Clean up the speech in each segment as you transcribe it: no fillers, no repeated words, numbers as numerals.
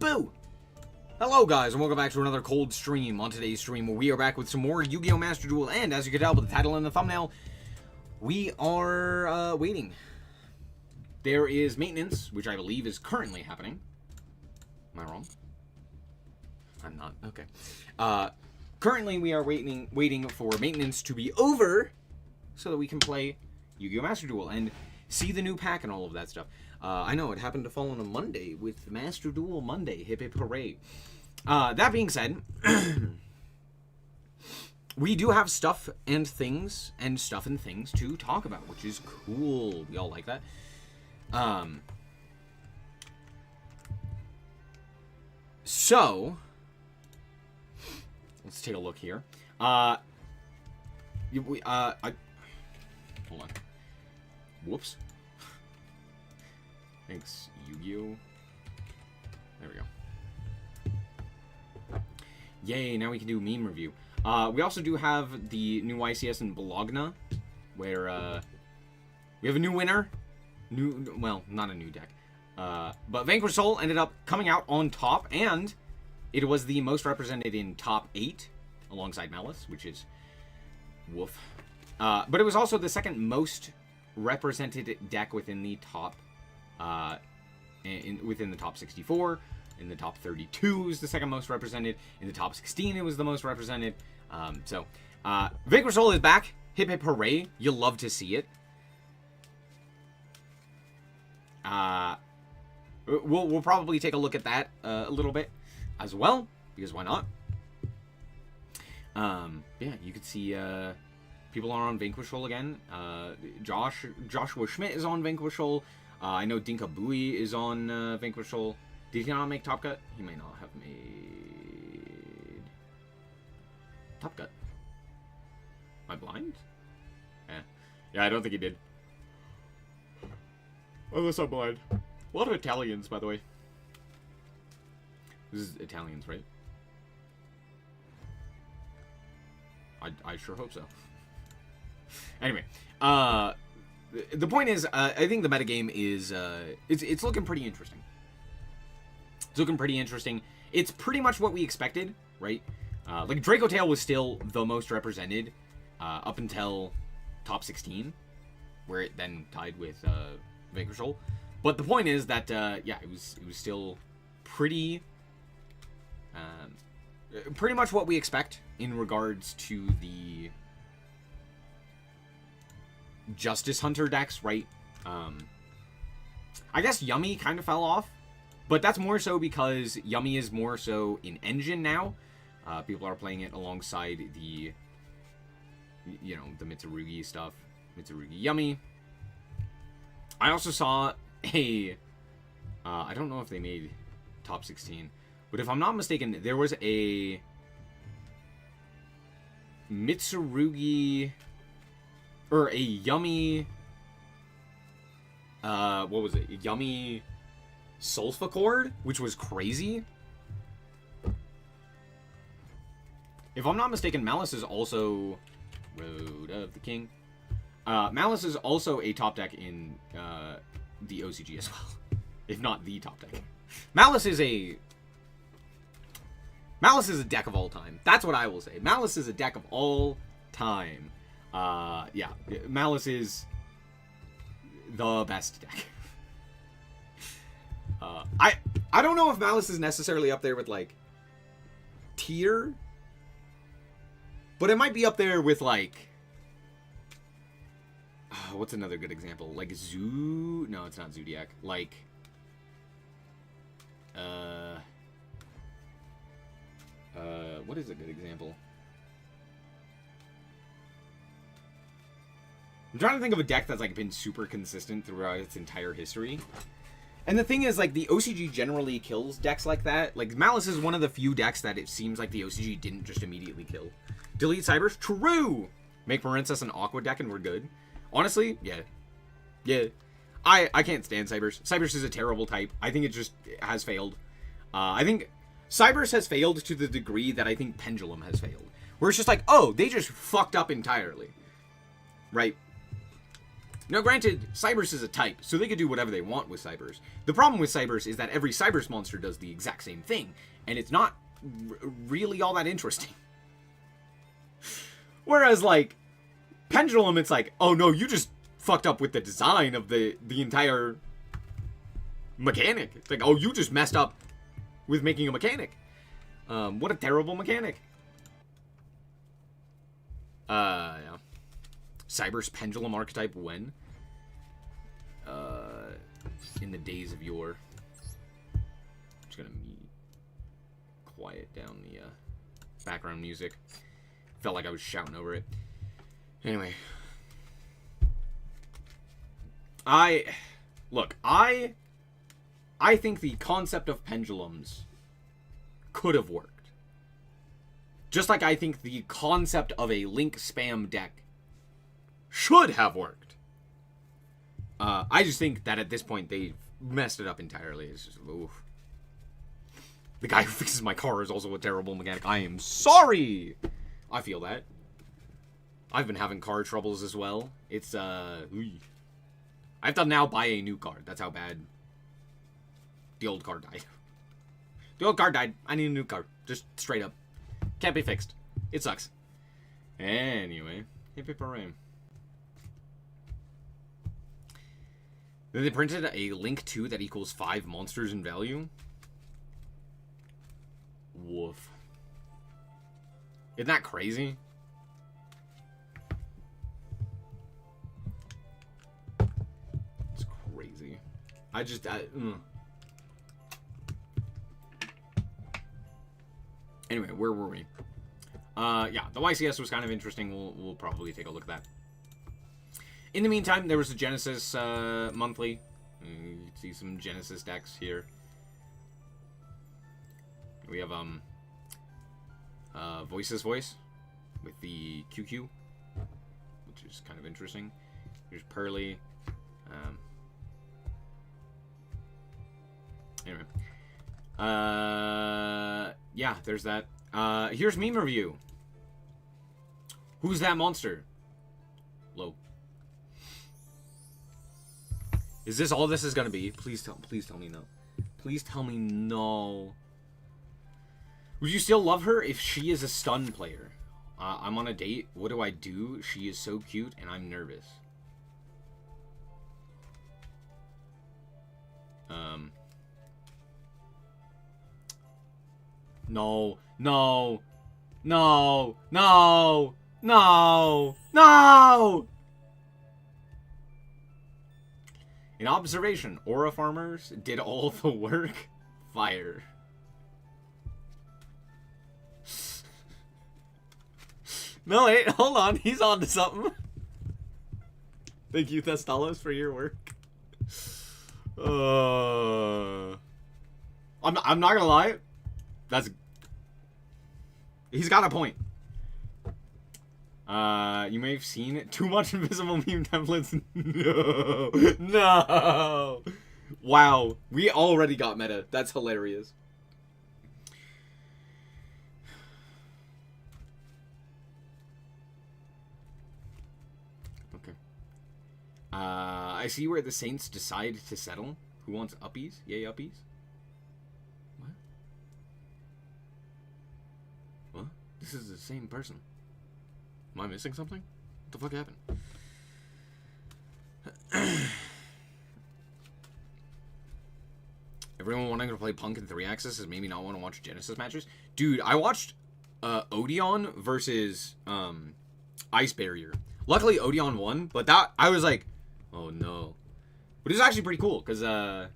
Woo! Hello guys, and welcome back to another cold stream. On today's stream, we are back with some more Yu-Gi-Oh! Master Duel, and as you can tell by the title and the thumbnail, we are waiting. There is maintenance, which I believe is currently happening. Am I wrong? I'm not. Okay. Currently we are waiting for maintenance to be over so that we can play Yu-Gi-Oh! Master Duel and see the new pack and all of that stuff. I know, it happened to fall on a Monday with Master Duel Monday. Hip hip hooray. That being said, we do have stuff and things to talk about, which is cool. We all like that. So, let's take a look here. Hold on. Whoops. Thanks, Yu-Gi-Oh! There we go. Yay, now we can do meme review. We also do have the new YCS in Bologna, where we have a new winner. Well, not a new deck. But Vanquish Soul ended up coming out on top, and it was the most represented in top 8, alongside Malice, which is woof. But it was also the second most represented deck within the top within the top 64. In the top 32 is the second most represented. In the top 16 it was the most represented. Vanquish Soul is back. Hip hip hooray. You'll love to see it. We'll probably take a look at that a little bit as well, because why not? Yeah, you could see people are on Vanquish Soul again. Joshua Schmidt is on Vanquish Soul. I know Dinka Bowie is on Vanquish Soul. Did he not make Top Cut? He may not have made Top Cut. Am I blind? Yeah, I don't think he did. Unless I'm blind. A lot of Italians, by the way. This is Italians, right? I sure hope so. Anyway, the point is, I think the metagame is, it's looking pretty interesting. It's looking pretty interesting. It's pretty much what we expected, right? Like, Draco Tail was still the most represented up until top 16, where it then tied with Vanquish Soul. But the point is that, yeah, it was still pretty much what we expect in regards to the Justice Hunter decks, right? I guess Yummy kind of fell off, but that's more so because Yummy is more so in Engine now. People are playing it alongside the, you know, the Mitsurugi stuff. Mitsurugi Yummy. I also saw a, I don't know if they made top 16, but if I'm not mistaken, there was a Mitsurugi, or a Yummy, what was it? Yummy Sulfa Chord, which was crazy. If I'm not mistaken, Malice is also Road of the King. Malice is also a top deck in the OCG as well, if not the top deck. Malice is a deck of all time. That's what I will say. Malice is a deck of all time. Yeah, Malice is the best deck. I don't know if Malice is necessarily up there with, like, tier, but it might be up there with, like, what's another good example? Like no, it's not Zodiac. Like, what is a good example? I'm trying to think of a deck that's, like, been super consistent throughout its entire history. And the thing is, like, the OCG generally kills decks like that. Like, Malice is one of the few decks that it seems like the OCG didn't just immediately kill. Delete Cybers? True! Make Marincess an Aqua deck and we're good. Honestly, yeah. Yeah. I can't stand Cybers. Cybers is a terrible type. I think it just has failed. I think Cybers has failed to the degree that I think Pendulum has failed. Where it's just like, oh, they just fucked up entirely. Right? Now, granted, Cybers is a type, so they could do whatever they want with Cybers. The problem with Cybers is that every Cybers monster does the exact same thing, and it's not really all that interesting. Whereas, like, Pendulum, it's like, oh no, you just fucked up with the design of the entire mechanic. It's like, oh, you just messed up with making a mechanic. What a terrible mechanic. Yeah. Cyber's Pendulum archetype when? In the days of yore. I'm just gonna quiet down the background music. Felt like I was shouting over it. Anyway. I think the concept of pendulums could have worked. Just like I think the concept of a Link spam deck should have worked. I just think that at this point they've messed it up entirely. It's just, oof. The guy who fixes my car is also a terrible mechanic. I am sorry! I feel that. I've been having car troubles as well. It's, I have to now buy a new car. That's how bad the old car died. The old car died. I need a new car. Just straight up. Can't be fixed. It sucks. Anyway. Hippie parade. Then they printed a Link 2 that equals 5 monsters in value. Woof. Isn't that crazy? It's crazy. Anyway, where were we? Yeah, the YCS was kind of interesting. We'll probably take a look at that. In the meantime, there was a Genesis monthly. You can see some Genesis decks here. We have Voice's Voice with the QQ, which is kind of interesting. Here's Pearly. Anyway. Yeah, there's that. Here's meme review. Who's that monster? Low. Is this all this is gonna be? Please tell me no. Please tell me no. Would you still love her if she is a stun player? I'm on a date. What do I do? She is so cute and I'm nervous. No. No. No. No. No. No! In observation, Aura Farmers did all the work. Fire. No, wait, hold on. He's on to something. Thank you, Thestalos, for your work. I'm not gonna lie. He's got a point. You may have seen it. Too much invisible meme templates. No. No. Wow. We already got meta. That's hilarious. Okay. I see where the Saints decide to settle. Who wants uppies? Yay, uppies. What? What? This is the same person. Am I missing something? What the fuck happened? Everyone wanting to play Punk in 3-axis is maybe not want to watch Genesis matches. Dude, I watched Odeon versus Ice Barrier. Luckily, Odeon won, but that I was like, oh no. But it was actually pretty cool, because, anyway.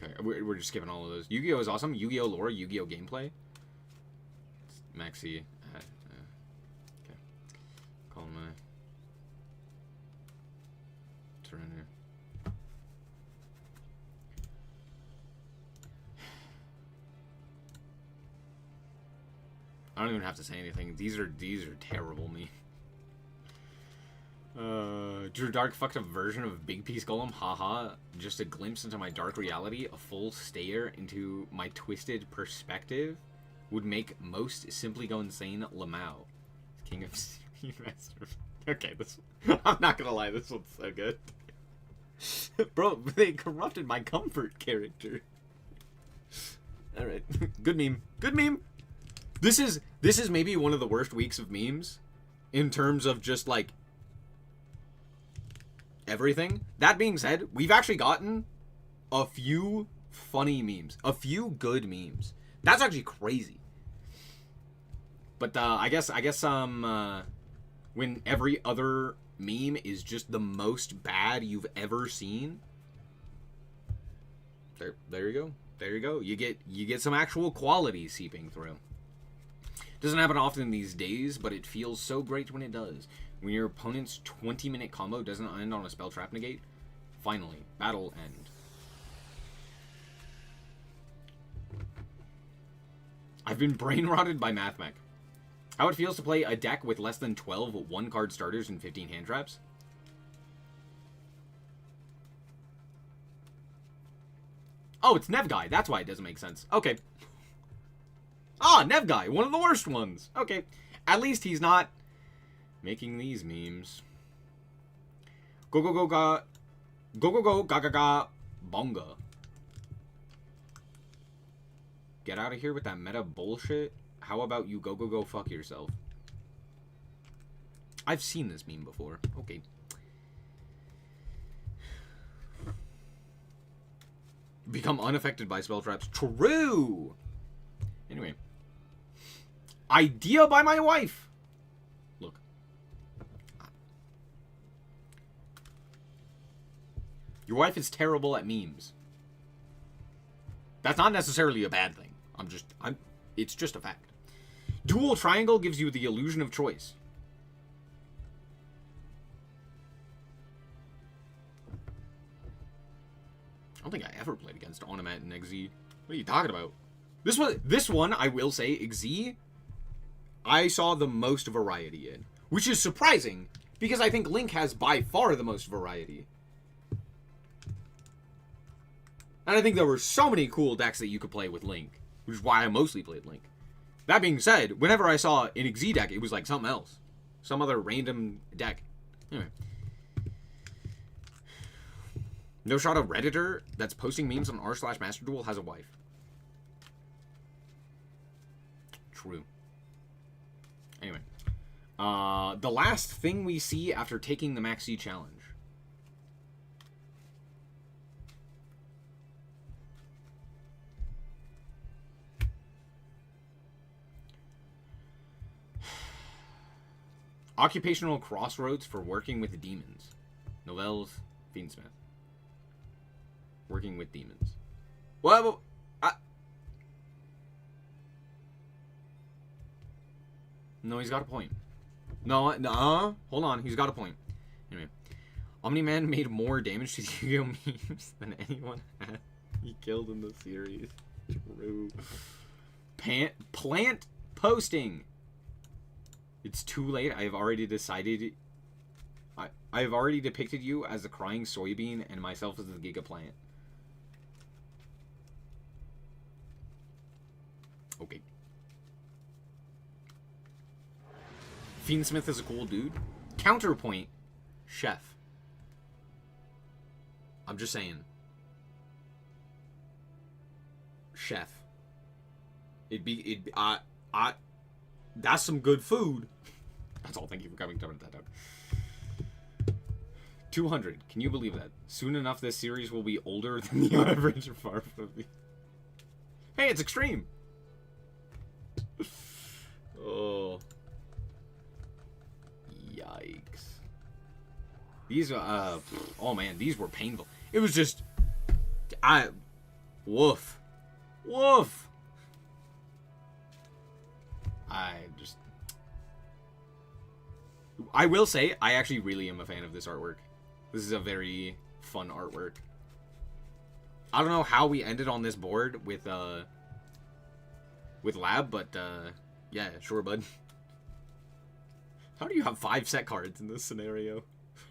Okay, we're just skipping all of those. Yu-Gi-Oh! Is awesome. Yu-Gi-Oh! Lore, Yu-Gi-Oh! Gameplay. Maxi. Okay. Call my surrender. I don't even have to say anything. These are terrible me. Drew Dark fucked up version of Big Piece Golem, haha. Just a glimpse into my dark reality, a full stare into my twisted perspective. would make most simply go insane. Lamau, king of Speed Master. Okay, I'm not gonna lie, this one's so good. Bro, they corrupted my comfort character. Alright. Good meme. Good meme. This is maybe one of the worst weeks of memes in terms of just like everything. That being said, we've actually gotten a few funny memes, a few good memes. That's actually crazy. But I guess when every other meme is just the most bad you've ever seen, there you go. There you go. You get some actual quality seeping through. Doesn't happen often these days, but it feels so great when it does. When your opponent's 20-minute combo doesn't end on a spell trap negate. Finally, battle end. I've been brain rotted by MathMech. How it feels to play a deck with less than 12 one-card starters and 15 hand traps? Oh, it's Nev Guy. That's why it doesn't make sense. Okay. Ah, Nev Guy. One of the worst ones. Okay. At least he's not making these memes. Go, go, go, ga. Go, go, go, ga, ga, ga. Bonga. Get out of here with that meta bullshit. How about you go, go, go fuck yourself? I've seen this meme before. Okay. Become unaffected by spell traps. True! Anyway. Idea by my wife! Look. Your wife is terrible at memes. That's not necessarily a bad thing. It's just a fact. Dual Triangle gives you the illusion of choice. I don't think I ever played against Onomat and XZ. What are you talking about? This one, I will say, XZ, I saw the most variety in. Which is surprising, because I think Link has by far the most variety. And I think there were so many cool decks that you could play with Link, which is why I mostly played Link. That being said, whenever I saw an XZ deck, it was like something else. Some other random deck. Anyway. No shot of Redditor that's posting memes on r/Master Duel has a wife. True. Anyway. The last thing we see after taking the Maxi challenge. Occupational crossroads for working with demons. Novels, Fiendsmith. Working with demons. Well, no, he's got a point. No, hold on, he's got a point. Anyway, Omni-Man made more damage to Yu-Gi-Oh memes than anyone he killed in the series. True. Plant posting. It's too late. I have already decided. I have already depicted you as a crying soybean and myself as the Giga Plant. Okay. Fiendsmith is a cool dude. Counterpoint, Chef. I'm just saying. Chef. That's some good food. That's all. Thank you for coming. 200. Can you believe that? Soon enough, this series will be older than the average Farf movie. Hey, it's extreme. Oh. Yikes. These, oh man, these were painful. It was just, woof. Woof. I will say, I actually really am a fan of this artwork. This is a very fun artwork. I don't know how we ended on this board with Lab, but, yeah, sure, bud. How do you have 5 set cards in this scenario?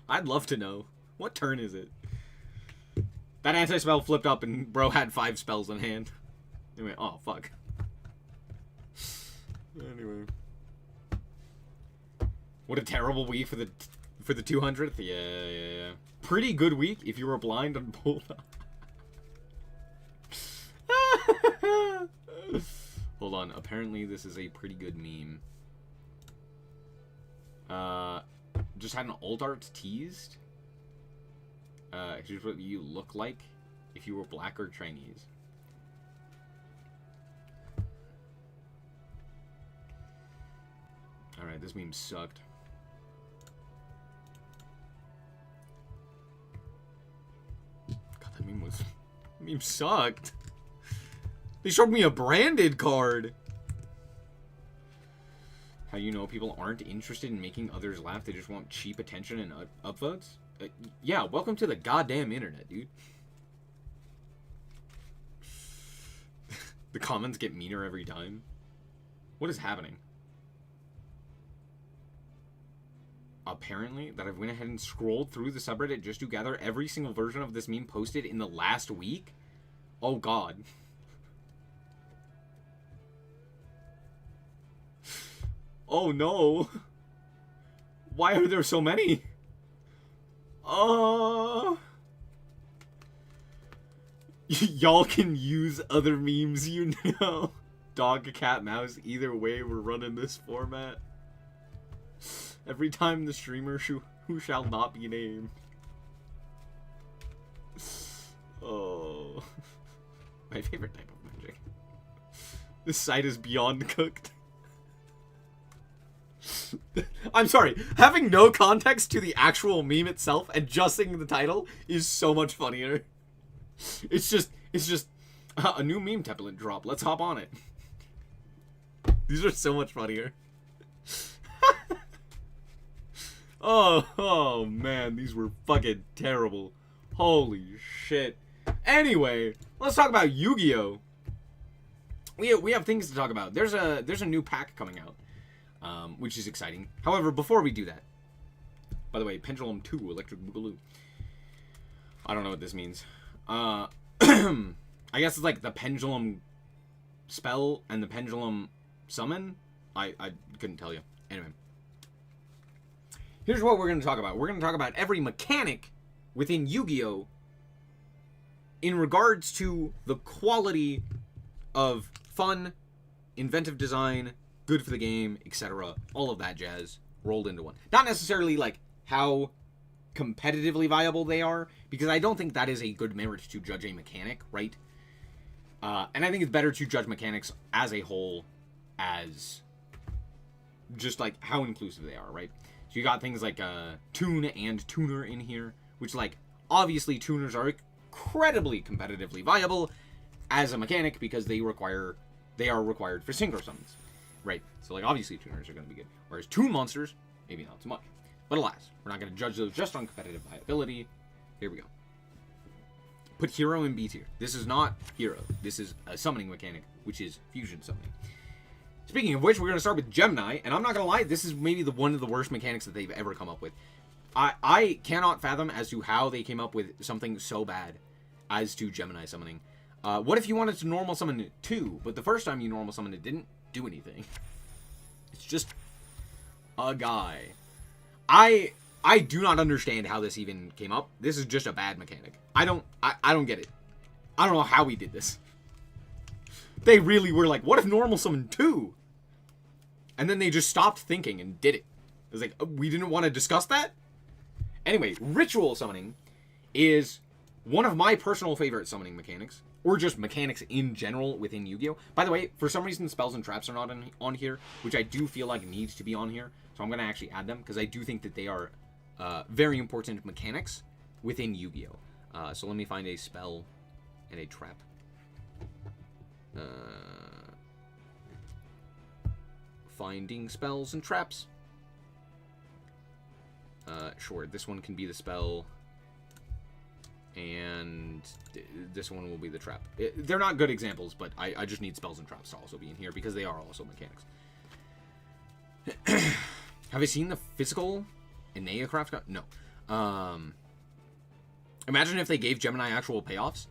I'd love to know. What turn is it? That anti-spell flipped up and bro had 5 spells in hand. Anyway, oh, fuck. Anyway. What a terrible week for the 200th. Yeah. Pretty good week if you were blind on both. Hold on. Apparently this is a pretty good meme. Just had an old art teased. Here's what you look like if you were black or Chinese. Alright, this meme sucked. God, that meme sucked. They showed me a branded card. How you know people aren't interested in making others laugh, they just want cheap attention and upvotes? Yeah, welcome to the goddamn internet, dude. The comments get meaner every time. What is happening? Apparently, that I've went ahead and scrolled through the subreddit just to gather every single version of this meme posted in the last week? Oh god. Oh no. Why are there so many? Y'all can use other memes, you know. Dog, cat, mouse, either way, we're running this format. Every time the streamer who shall not be named. Oh. My favorite type of magic. This site is beyond cooked. I'm sorry, having no context to the actual meme itself and just seeing the title is so much funnier. It's just a new meme template drop. Let's hop on it. These are so much funnier. Oh man, these were fucking terrible. Holy shit. Anyway, let's talk about Yu-Gi-Oh! We have things to talk about. There's a new pack coming out. Which is exciting. However, before we do that, by the way, Pendulum 2, Electric Boogaloo. I don't know what this means. I guess it's like the Pendulum spell and the Pendulum summon. I couldn't tell you. Anyway. Here's what we're going to talk about. We're going to talk about every mechanic within Yu-Gi-Oh! In regards to the quality of fun, inventive design, good for the game, etc. All of that jazz rolled into one. Not necessarily like how competitively viable they are, because I don't think that is a good merit to judge a mechanic, right? And I think it's better to judge mechanics as a whole as just like how inclusive they are, right? So you got things like Tune and Tuner in here, which like obviously tuners are incredibly competitively viable as a mechanic because they are required for synchro summons. Right, so like obviously tuners are going to be good. Whereas tune monsters, maybe not so much. But alas, we're not going to judge those just on competitive viability. Here we go. Put Hero in B tier. This is not Hero. This is a summoning mechanic, which is fusion summoning. Speaking of which, we're going to start with Gemini, and I'm not going to lie, this is maybe one of the worst mechanics that they've ever come up with. I cannot fathom as to how they came up with something so bad as to Gemini summoning. What if you wanted to normal summon 2, but the first time you normal summoned it didn't do anything? It's just a guy. I do not understand how this even came up. This is just a bad mechanic. I don't get it. I don't know how we did this. They really were like, what if normal summon 2? And then they just stopped thinking and did it. It was like, we didn't want to discuss that? Anyway, ritual summoning is one of my personal favorite summoning mechanics. Or just mechanics in general within Yu-Gi-Oh! By the way, for some reason, spells and traps are not on here, which I do feel like needs to be on here. So I'm going to actually add them, because I do think that they are very important mechanics within Yu-Gi-Oh! So let me find a spell and a trap. Finding spells and traps. Sure, this one can be the spell. And this one will be the trap. They're not good examples, but I just need spells and traps to also be in here because they are also mechanics. Have I seen the physical Inea craft? No. Imagine if they gave Gemini actual payoffs.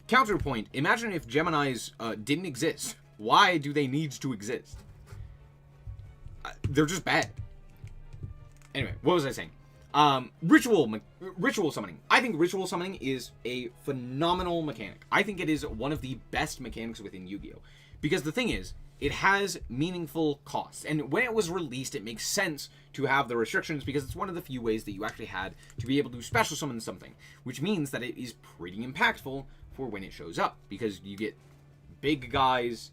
Counterpoint, imagine if Geminis didn't exist. Why do they need to exist? They're just bad. Anyway, what was I saying? Ritual summoning. I think ritual summoning is a phenomenal mechanic. I think it is one of the best mechanics within Yu-Gi-Oh! Because the thing is, it has meaningful costs. And when it was released, it makes sense to have the restrictions because it's one of the few ways that you actually had to be able to special summon something. Which means that it is pretty impactful for when it shows up. Because you get big guys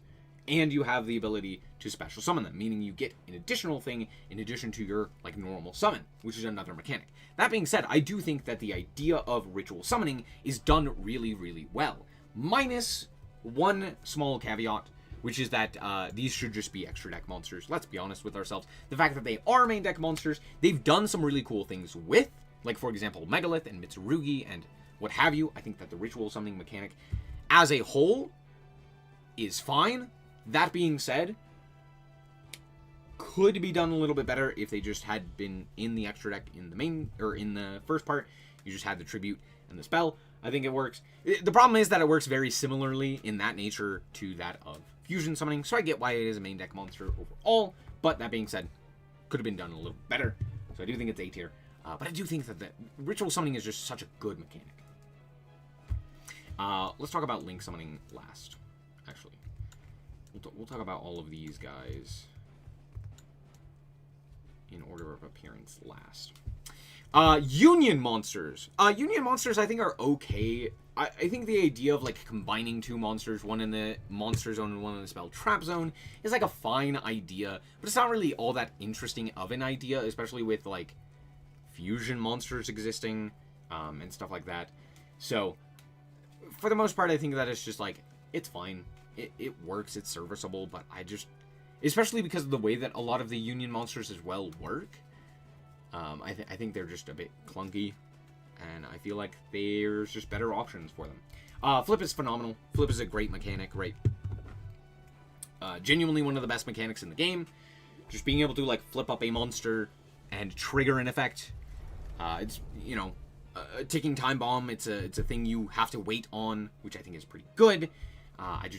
and you have the ability to special summon them, meaning you get an additional thing in addition to your like normal summon, which is another mechanic. That being said, I do think that the idea of ritual summoning is done really, really well. Minus one small caveat, which is that these should just be extra deck monsters. Let's be honest with ourselves. The fact that they are main deck monsters, they've done some really cool things with, like for example, Megalith and Mitsurugi and what have you. I think that the ritual summoning mechanic as a whole is fine. That being said, could be done a little bit better if they just had been in the extra deck in the main, or in the first part. You just had the tribute and the spell. I think it works. The problem is that it works very similarly in that nature to that of fusion summoning, so I get why it is a main deck monster overall, but that being said, could have been done a little better, so I do think it's A tier. But I do think that the ritual summoning is just such a good mechanic. Let's talk about link summoning last, actually. We'll talk about all of these guys in order of appearance last. Union monsters. Union monsters I think are okay. I think the idea of like combining two monsters, one in the monster zone and one in the spell trap zone, is like a fine idea, but it's not really all that interesting of an idea, especially with like fusion monsters existing and stuff like that. So for the most part, I think that it's just like, it's fine. It works, it's serviceable, but I just, especially because of the way that a lot of the Union monsters as well work, I think they're just a bit clunky, and I feel like there's just better options for them. Flip is phenomenal. Flip is a great mechanic, right? Genuinely one of the best mechanics in the game. Just being able to like flip up a monster and trigger an effect. It's, you know, a ticking time bomb. It's a thing you have to wait on, which I think is pretty good. I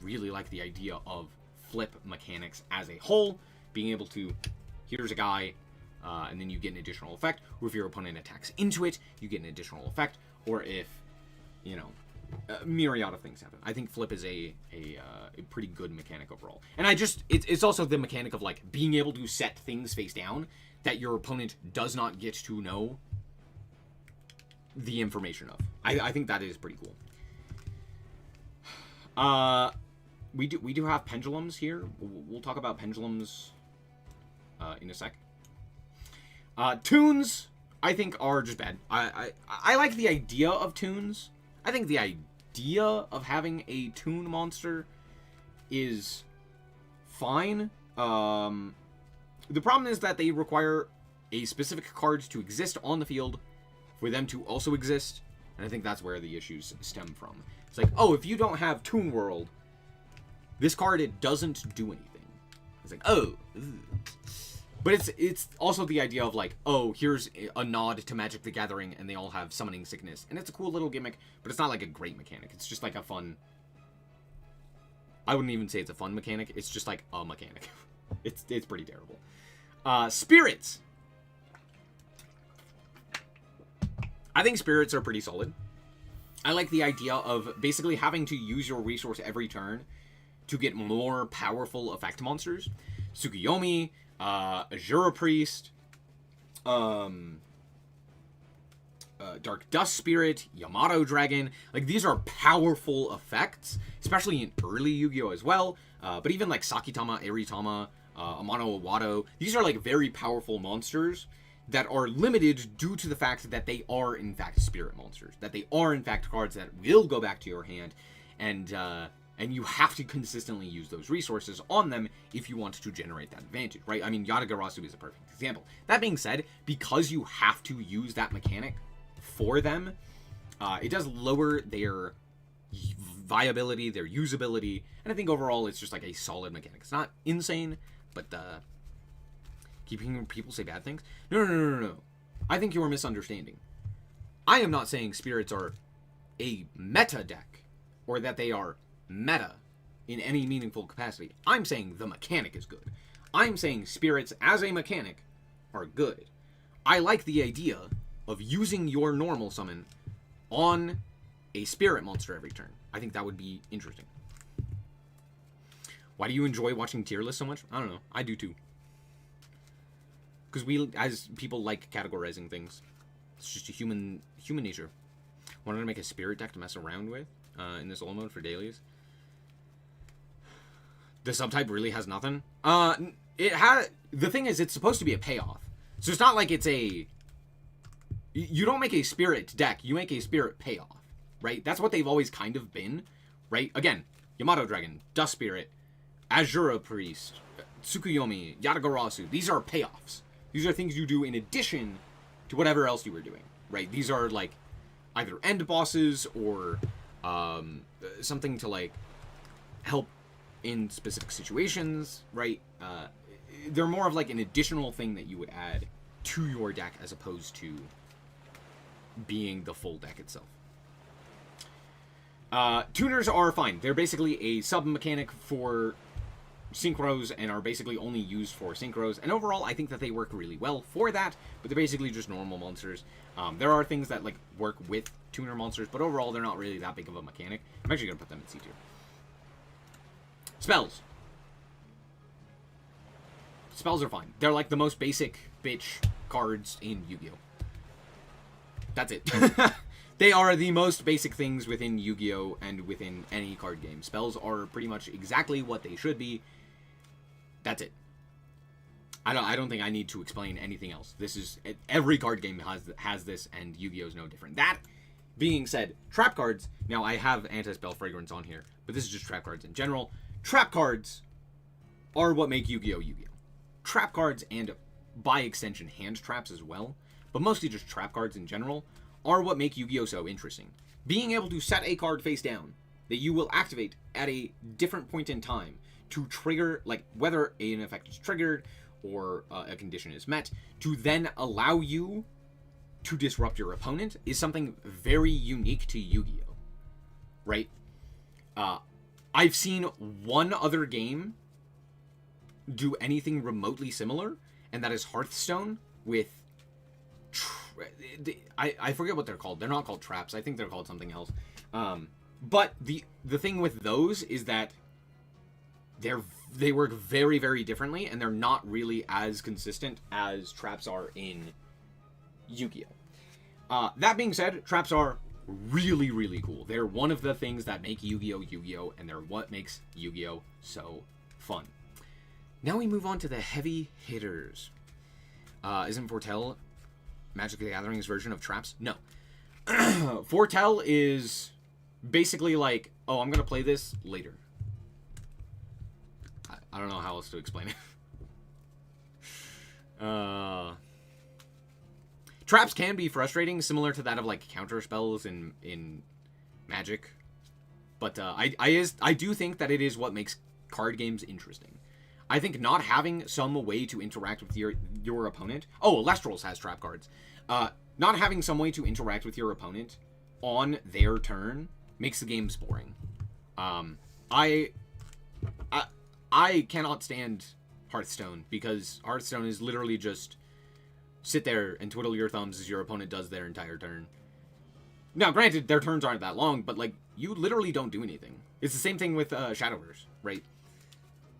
really like the idea of flip mechanics as a whole. Being able to, here's a guy, and then you get an additional effect, or if your opponent attacks into it, you get an additional effect, or if, you know, a myriad of things happen. I think flip is a pretty good mechanic overall. And it's also the mechanic of like being able to set things face down that your opponent does not get to know the information of. I think that is pretty cool. We do have pendulums here. We'll talk about pendulums in a sec. Tunes, I think, are just bad. I like the idea of tunes. I think the idea of having a tune monster is fine. The problem is that they require a specific card to exist on the field for them to also exist, and I think that's where the issues stem from. It's like, oh, if you don't have Toon World, this card, it doesn't do anything. It's like, oh. But it's also the idea of like, oh, here's a nod to Magic the Gathering, and they all have Summoning Sickness. And it's a cool little gimmick, but it's not like a great mechanic. It's just like a fun... I wouldn't even say it's a fun mechanic. It's just like a mechanic. It's pretty terrible. Spirits. I think spirits are pretty solid. I like the idea of basically having to use your resource every turn to get more powerful effect monsters. Tsukuyomi, Azura Priest, Dark Dust Spirit, Yamato Dragon. Like, these are powerful effects, especially in early Yu-Gi-Oh! As well. But even like Sakitama, Eritama, Amano Iwado, these are like very powerful monsters that are limited due to the fact that they are in fact spirit monsters, that they are in fact cards that will go back to your hand, and you have to consistently use those resources on them if you want to generate that advantage, right? I mean, Yatagarasu is a perfect example. That being said, because you have to use that mechanic for them, it does lower their viability, their usability, and I think overall it's just like a solid mechanic. It's not insane, but keeping people say bad things? No. I think you're misunderstanding. I am not saying spirits are a meta deck, or that they are meta in any meaningful capacity. I'm saying the mechanic is good. I'm saying spirits as a mechanic are good. I like the idea of using your normal summon on a spirit monster every turn. I think that would be interesting. Why do you enjoy watching tier lists so much? I don't know. I do too. Because we, as people, like categorizing things. It's just a human nature. Wanted to make a spirit deck to mess around with in this old mode for dailies. The subtype really has nothing. It had, the thing is, it's supposed to be a payoff. So it's not like it's a, you don't make a spirit deck, you make a spirit payoff, right? That's what they've always kind of been, right? Again, Yamato Dragon, Dust Spirit, Azura Priest, Tsukuyomi, Yatagarasu. These are payoffs. These are things you do in addition to whatever else you were doing, right? These are like either end bosses or something to like help in specific situations, right? They're more of like an additional thing that you would add to your deck as opposed to being the full deck itself. Tuners are fine. They're basically a sub-mechanic for synchros and are basically only used for synchros. And overall, I think that they work really well for that, but they're basically just normal monsters. There are things that like work with tuner monsters, but overall, they're not really that big of a mechanic. I'm actually going to put them in C tier. Spells. Spells are fine. They're like the most basic bitch cards in Yu-Gi-Oh! That's it. They are the most basic things within Yu-Gi-Oh! And within any card game. Spells are pretty much exactly what they should be. That's it. I don't think I need to explain anything else. This is, every card game has this, and Yu-Gi-Oh! Is no different. That being said, trap cards, now I have Anti-Spell Fragrance on here, but this is just trap cards in general. Trap cards are what make Yu-Gi-Oh! Yu-Gi-Oh! Trap cards, and by extension hand traps as well, but mostly just trap cards in general, are what make Yu-Gi-Oh! So interesting. Being able to set a card face down that you will activate at a different point in time to trigger, like whether an effect is triggered or a condition is met, to then allow you to disrupt your opponent is something very unique to Yu-Gi-Oh! Right? I've seen one other game do anything remotely similar, and that is Hearthstone with I forget what they're called. They're not called traps. I think they're called something else. But the thing with those is that they work very, very differently, and they're not really as consistent as traps are in Yu-Gi-Oh! That being said, traps are really, really cool. They're one of the things that make Yu-Gi-Oh! Yu-Gi-Oh! And they're what makes Yu-Gi-Oh! So fun. Now we move on to the heavy hitters. Isn't Foretell Magic the Gathering's version of traps? No. Foretell is basically like, oh, I'm going to play this later. I don't know how else to explain it. Traps can be frustrating, similar to that of like counter spells in Magic. But I do think that it is what makes card games interesting. I think not having some way to interact with your opponent... Oh, Lestrals has trap cards. Not having some way to interact with your opponent on their turn makes the games boring. I cannot stand Hearthstone, because Hearthstone is literally just sit there and twiddle your thumbs as your opponent does their entire turn. Now, granted, their turns aren't that long, but like you literally don't do anything. It's the same thing with Shadowverse, right?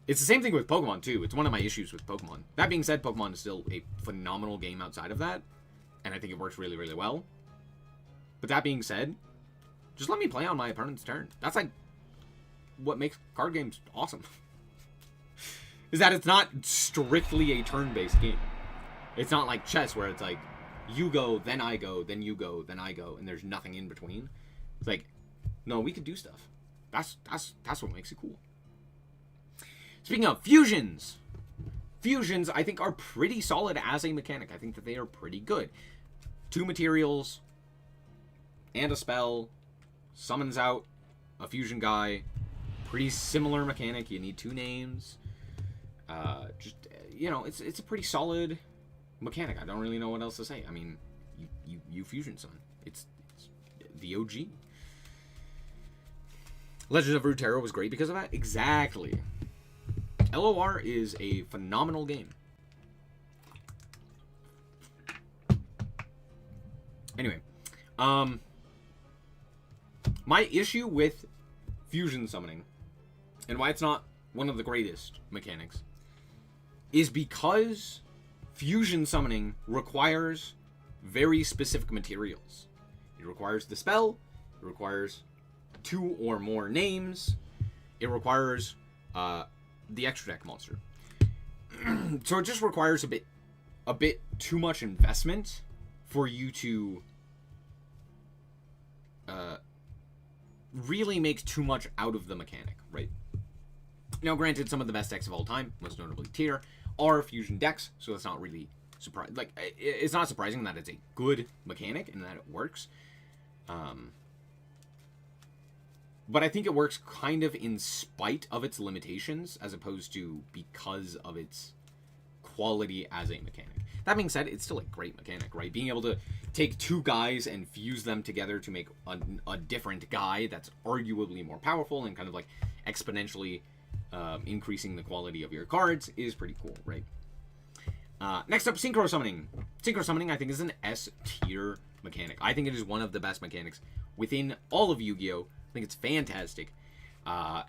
It's the same thing with Pokemon, too. It's one of my issues with Pokemon. That being said, Pokemon is still a phenomenal game outside of that, and I think it works really, really well. But that being said, just let me play on my opponent's turn. That's, like, what makes card games awesome. Is that it's not strictly a turn-based game. It's not like chess, where it's like, you go, then I go, then you go, then I go, and there's nothing in between. It's like, no, we can do stuff. That's what makes it cool. Speaking of fusions, I think are pretty solid as a mechanic. I think that they are pretty good. 2 materials and a spell, summons out a fusion guy. Pretty similar mechanic. You need 2 names. Just you know, it's a pretty solid mechanic. I don't really know what else to say. I mean, you fusion son. It's the OG. Legends of Runeterra was great because of that. Exactly. LOR is a phenomenal game. Anyway, my issue with fusion summoning, and why it's not one of the greatest mechanics, is because fusion summoning requires very specific materials. It requires the spell, it requires 2 or more names, it requires the extra deck monster. So it just requires a bit too much investment for you to really make too much out of the mechanic, right? Now, granted, some of the best decks of all time, most notably Tier, are fusion decks, so that's not really surprising. Like, it's not surprising that it's a good mechanic and that it works. But I think it works kind of in spite of its limitations, as opposed to because of its quality as a mechanic. That being said, it's still a great mechanic, right? Being able to take 2 guys and fuse them together to make a different guy that's arguably more powerful and kind of like exponentially increasing the quality of your cards is pretty cool, right? Next up, Synchro Summoning. Synchro Summoning, I think, is an S tier mechanic. I think it is one of the best mechanics within all of Yu-Gi-Oh! I think it's fantastic. I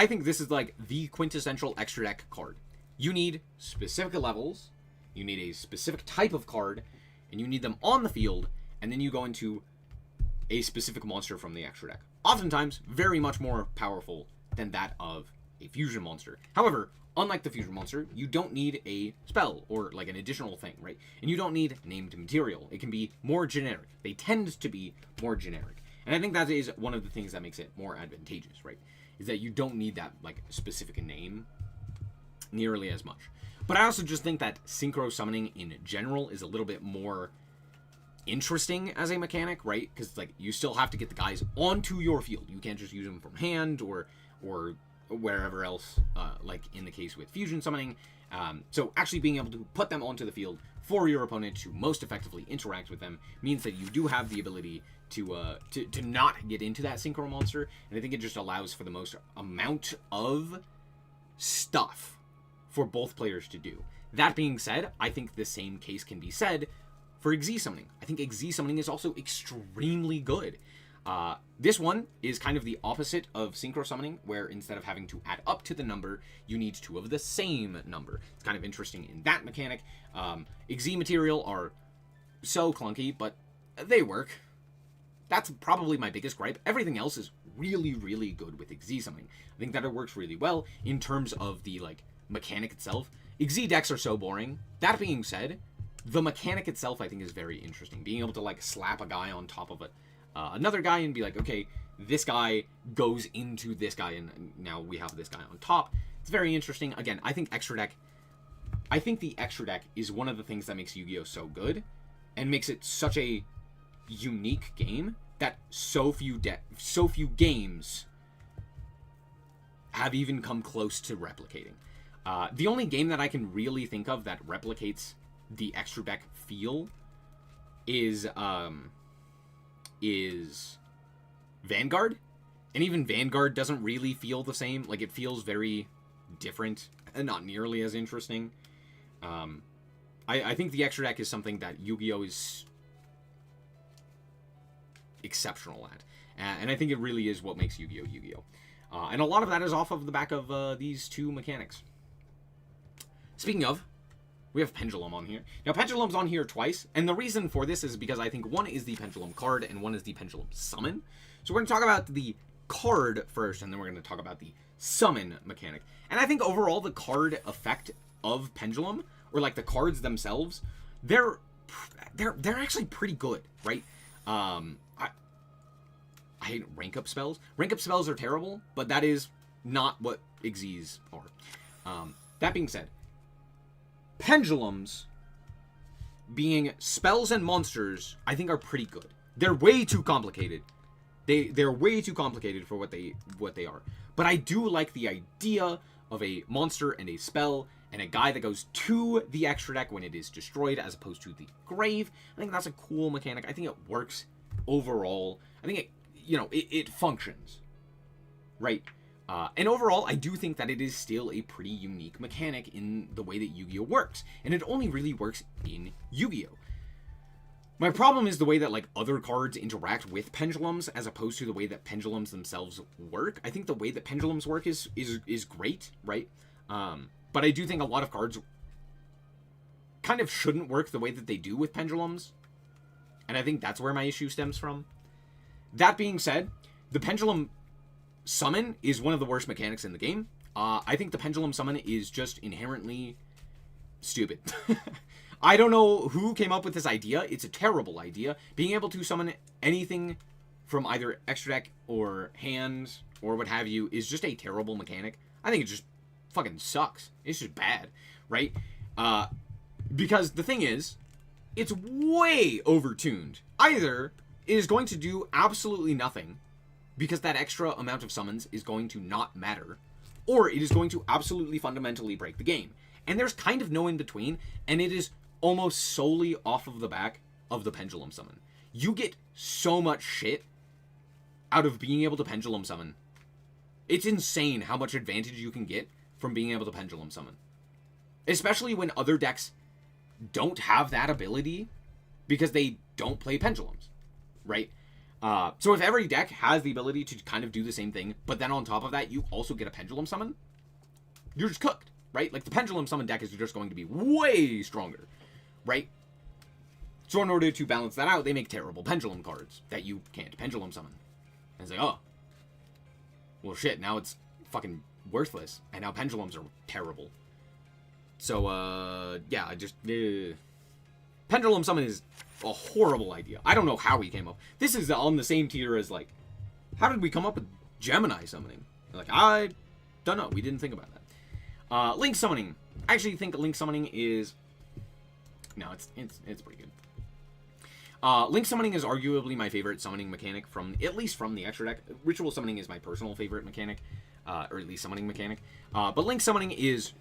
think this is like the quintessential extra deck card. You need specific levels, you need a specific type of card, and you need them on the field, and then you go into a specific monster from the extra deck. Oftentimes, very much more powerful than that of a fusion monster. However, unlike the fusion monster, you don't need a spell or like an additional thing, right? And you don't need named material. It can be more generic. They tend to be more generic. And I think that is one of the things that makes it more advantageous, right? Is that you don't need that like specific name nearly as much. But I also just think that synchro summoning in general is a little bit more interesting as a mechanic, right? Because like you still have to get the guys onto your field. You can't just use them from hand or wherever else, like in the case with fusion summoning. So actually being able to put them onto the field for your opponent to most effectively interact with them means that you do have the ability to not get into that synchro monster, and I think it just allows for the most amount of stuff for both players to do. That being said, I think the same case can be said for Xyz summoning. I think Xyz summoning is also extremely good. This one is kind of the opposite of synchro summoning, where instead of having to add up to the number, you need 2 of the same number. It's kind of interesting in that mechanic. Xyz material are so clunky, but they work. That's probably my biggest gripe. Everything else is really, really good with Xyz summoning. I think that it works really well in terms of the like mechanic itself. Xyz decks are so boring. That being said, the mechanic itself I think is very interesting. Being able to like slap a guy on top of another guy and be like, okay, this guy goes into this guy and now we have this guy on top. It's very interesting. Again, I think the extra deck is one of the things that makes Yu-Gi-Oh! So good and makes it such a unique game that so few games have even come close to replicating. The only game that I can really think of that replicates the extra deck feel is Vanguard, and even Vanguard doesn't really feel the same. Like, it feels very different and not nearly as interesting. I think the extra deck is something that Yu-Gi-Oh! Is exceptional at, and I think it really is what makes Yu-Gi-Oh! Yu-Gi-Oh! And a lot of that is off of the back of these 2 mechanics. Speaking of, we have Pendulum on here. Now, Pendulum's on here twice, and the reason for this is because I think one is the Pendulum card and one is the Pendulum summon. So we're going to talk about the card first, and then we're going to talk about the summon mechanic. And I think overall the card effect of Pendulum, or like the cards themselves, they're actually pretty good, right? I hate rank up spells. Rank up spells are terrible, but that is not what Xyz are. That being said, Pendulums, being spells and monsters, I think are pretty good. They're way too complicated. They're way too complicated for what they are. But I do like the idea of a monster and a spell and a guy that goes to the extra deck when it is destroyed as opposed to the grave. I think that's a cool mechanic. I think it works overall. I think you know, it functions, right? And overall, I do think that it is still a pretty unique mechanic in the way that Yu-Gi-Oh works, and it only really works in Yu-Gi-Oh. My problem is the way that, like, other cards interact with pendulums as opposed to the way that pendulums themselves work. I think the way that pendulums work is great, right? But I do think a lot of cards kind of shouldn't work the way that they do with pendulums. And I think that's where my issue stems from. That being said, the pendulum summon is one of the worst mechanics in the game. I think the pendulum summon is just inherently stupid. I don't know who came up with this idea. It's a terrible idea. Being able to summon anything from either extra deck or hand or what have you is just a terrible mechanic. I think it just fucking sucks. It's just bad, right? Because the thing is, it's way overtuned. Either it is going to do absolutely nothing because that extra amount of summons is going to not matter, or it is going to absolutely fundamentally break the game. And there's kind of no in between, and it is almost solely off of the back of the pendulum summon. You get so much shit out of being able to pendulum summon. It's insane how much advantage you can get from being able to pendulum summon. Especially when other decks don't have that ability because they don't play pendulums, right? So if every deck has the ability to kind of do the same thing, but then on top of that, you also get a pendulum summon, you're just cooked, right? Like, the pendulum summon deck is just going to be way stronger, right? So in order to balance that out, they make terrible pendulum cards that you can't pendulum summon. And it's like, oh, well, shit, now it's fucking worthless, and now pendulums are terrible. So, yeah, I just... pendulum summon is a horrible idea. I don't know how we came up. This is on the same tier as, like, how did we come up with Gemini summoning? Like, I don't know. We didn't think about that. Link summoning. I actually think Link summoning is... No, it's pretty good. Link summoning is arguably my favorite summoning mechanic at least from the extra deck. Ritual summoning is my personal favorite mechanic, or at least summoning mechanic. But Link summoning is...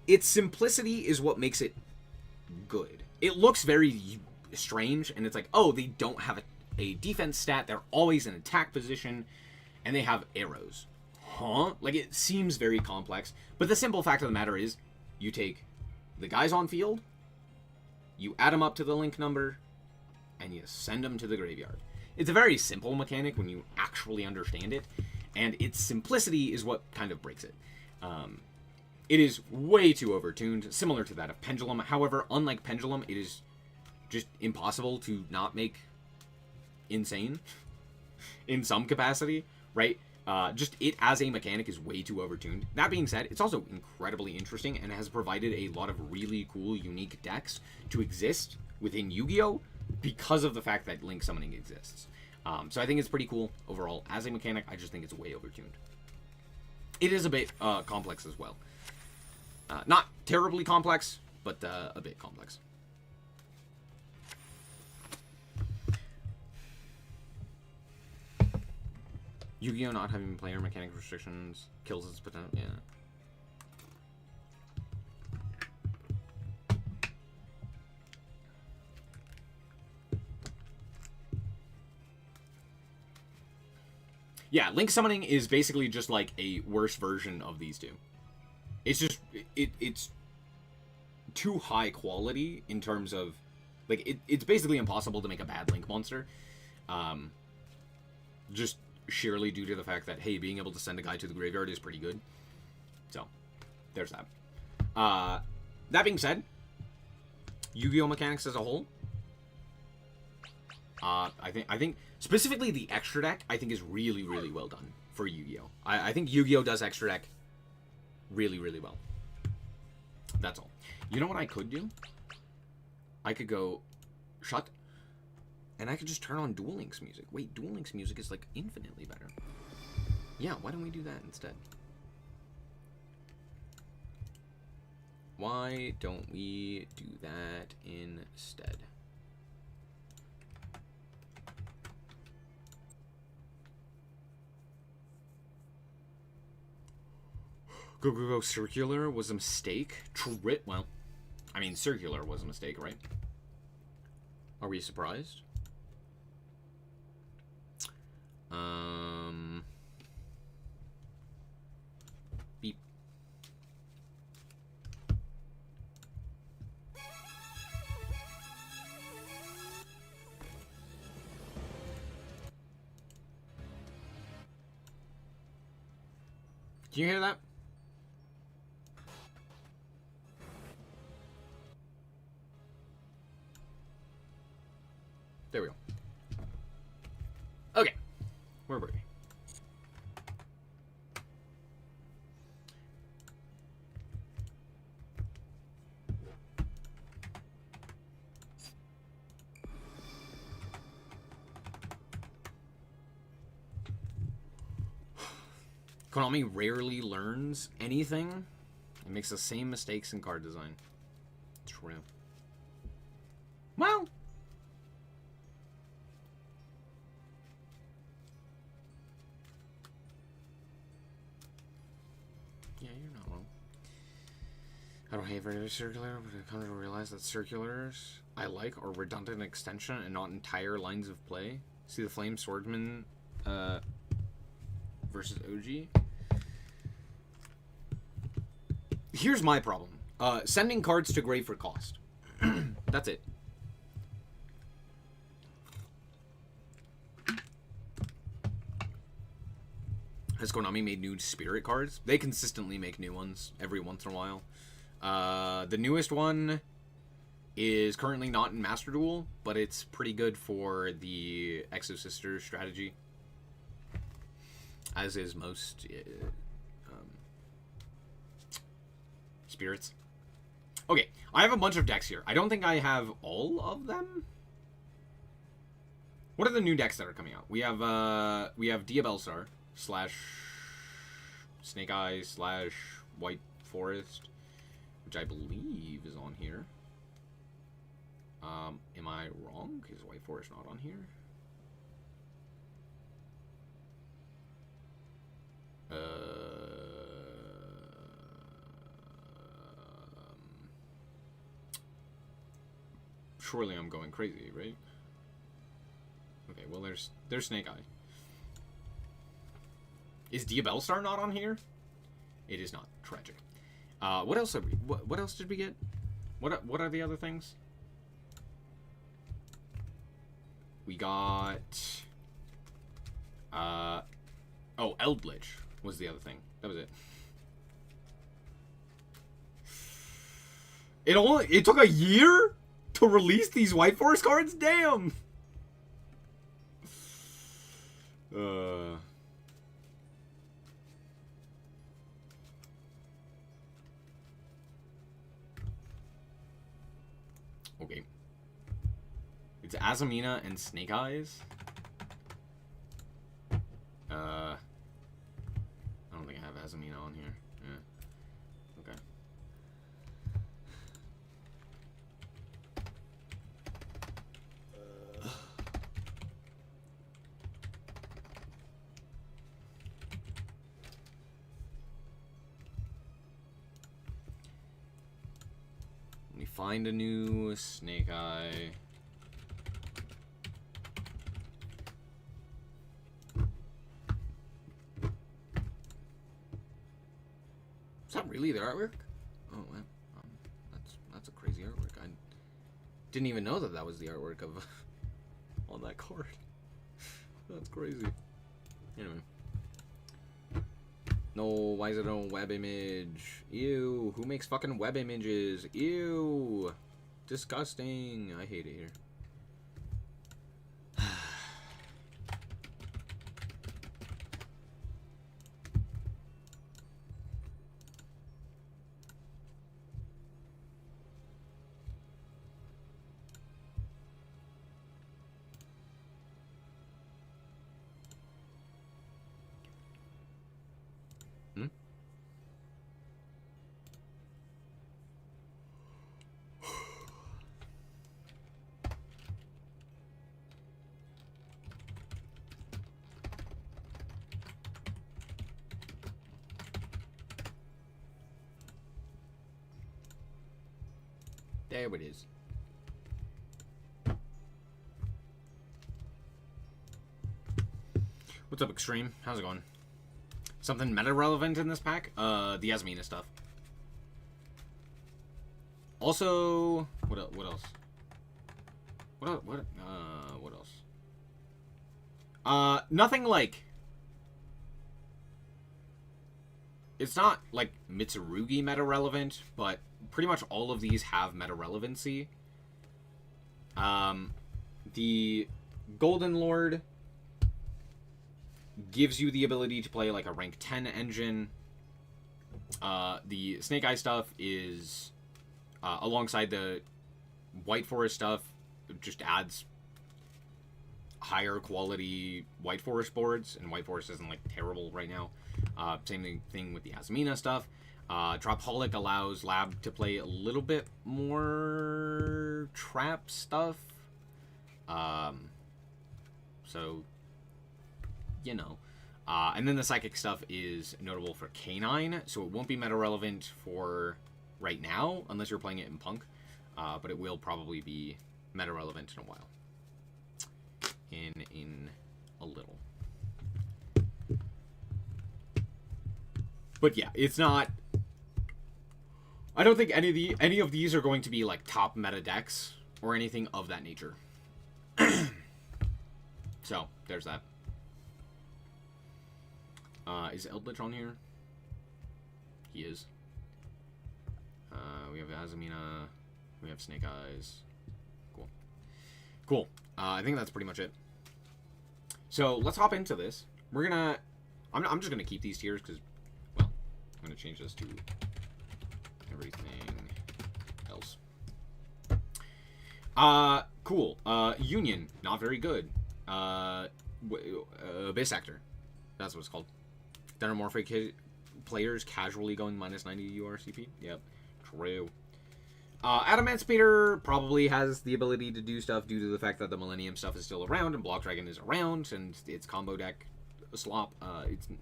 Its simplicity is what makes it good. It looks very strange, and it's like, oh, they don't have a defense stat, they're always in attack position, and they have arrows. Huh? Like, it seems very complex, but the simple fact of the matter is, you take the guys on field, you add them up to the link number, and you send them to the graveyard. It's a very simple mechanic when you actually understand it, and its simplicity is what kind of breaks it. It is way too overtuned, similar to that of Pendulum. However, unlike Pendulum, it is just impossible to not make insane in some capacity, right? Just it as a mechanic is way too overtuned. That being said, it's also incredibly interesting and has provided a lot of really cool, unique decks to exist within Yu-Gi-Oh! Because of the fact that Link Summoning exists. So I think it's pretty cool overall. As a mechanic, I just think it's way overtuned. It is a bit complex as well. Not terribly complex, but a bit complex. Yu-Gi-Oh! Not having player mechanic restrictions kills its potential. Yeah. Yeah, Link Summoning is basically just like a worse version of these two. It's just, it's too high quality in terms of, like, it's basically impossible to make a bad Link monster. Just sheerly due to the fact that, hey, being able to send a guy to the graveyard is pretty good. So, there's that. That being said, Yu-Gi-Oh! Mechanics as a whole, I think specifically the extra deck, I think is really, really well done for Yu-Gi-Oh! I think Yu-Gi-Oh! Does extra deck really, really well. That's all. You know what I could do? I could go shut, and I could just turn on Duel Links music. Wait, Duel Links music is like infinitely better. Yeah, why don't we do that instead? Why don't we do that instead? Go, circular was a mistake. Well, I mean, circular was a mistake, right? Are we surprised? Beep. Can you hear that? There we go. Okay. Where were we? Konami rarely learns anything. It makes the same mistakes in card design. True. Well. Yeah, you're not wrong. I don't hate regular circular, but I come to realize that circulars I like are redundant extension and not entire lines of play. See the Flame Swordsman versus OG. Here's my problem. Sending cards to grave for cost. That's it. Has Konami made new Spirit cards? They consistently make new ones every once in a while. The newest one is currently not in Master Duel, but it's pretty good for the Exo-Sister strategy. As is most spirits. Okay, I have a bunch of decks here. I don't think I have all of them. What are the new decks that are coming out? We have Diabellstar / Snake Eyes / White Forest, which I believe is on here. Am I wrong? Is White Forest not on here? Surely I'm going crazy, right? Okay, well there's Snake Eye. Is Diabellstar not on here? It is not. Tragic. What else have we? What else did we get? What are the other things? We got. Oh, Eldritch was the other thing. That was it. It took a year to release these White Forest cards? Damn! Okay. It's Azamina and Snake Eyes. I don't think I have Azamina on here. Yeah. Okay. Let me find a new Snake Eye. Is that really the artwork? Oh, well, that's a crazy artwork. I didn't even know that was the artwork of on that card. That's crazy. Anyway. No, why is it a web image? Ew, who makes fucking web images? Ew. Disgusting. I hate it here. There it is. What's up, Extreme? How's it going? Something meta-relevant in this pack? The Yasmina stuff. Also, what else? What else? Nothing like... It's not, like, Mitsurugi meta-relevant, but pretty much all of these have meta-relevancy. The Golden Lord gives you the ability to play, like, a rank 10 engine. The Snake Eye stuff is, alongside the White Forest stuff, it just adds higher quality White Forest boards, and White Forest isn't, like, terrible right now. Same thing with the Yasmina stuff. Dropaholic allows Lab to play a little bit more trap stuff. So, you know. And then the Psychic stuff is notable for K9, so it won't be meta-relevant for right now, unless you're playing it in Punk. But it will probably be meta-relevant in a while. In a little. But yeah, it's not... I don't think any of these are going to be, like, top meta decks or anything of that nature. So, there's that. Is Eldritch on here? He is. We have Azamina. We have Snake Eyes. Cool. Cool. I think that's pretty much it. So, let's hop into this. We're gonna... I'm just gonna keep these tiers, because... Well, I'm gonna change this to... everything else. Cool. Union, not very good. Abyss Actor. That's what it's called. Denomorphic players casually going minus 90 URCP. Yep. True. Adamantipator probably has the ability to do stuff due to the fact that the Millennium stuff is still around and Block Dragon is around and its combo deck slop.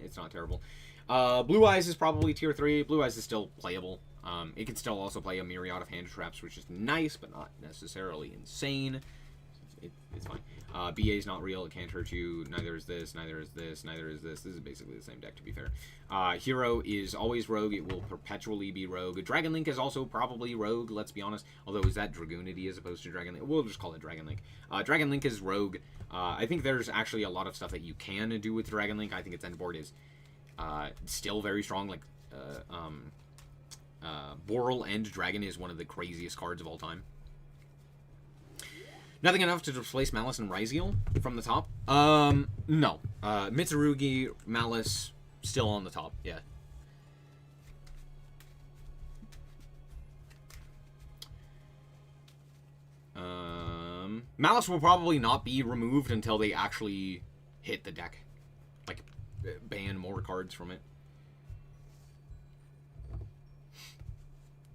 It's not terrible. Blue Eyes is probably tier 3. Blue Eyes is still playable. It can still also play a myriad of hand traps, which is nice, but not necessarily insane. It's fine. BA is not real. It can't hurt you. Neither is this. Neither is this. Neither is this. This is basically the same deck, to be fair. Hero is always rogue. It will perpetually be rogue. Dragon Link is also probably rogue, let's be honest. Although, is that Dragoonity as opposed to Dragon Link? We'll just call it Dragon Link. Dragon Link is rogue. I think there's actually a lot of stuff that you can do with Dragon Link. I think its end board is still very strong. Like, Boral End Dragon is one of the craziest cards of all time. Nothing enough to displace Malice and Ryziel from the top? No. Mitsurugi, Malice, still on the top, yeah. Malice will probably not be removed until they actually hit the deck. Like, ban more cards from it.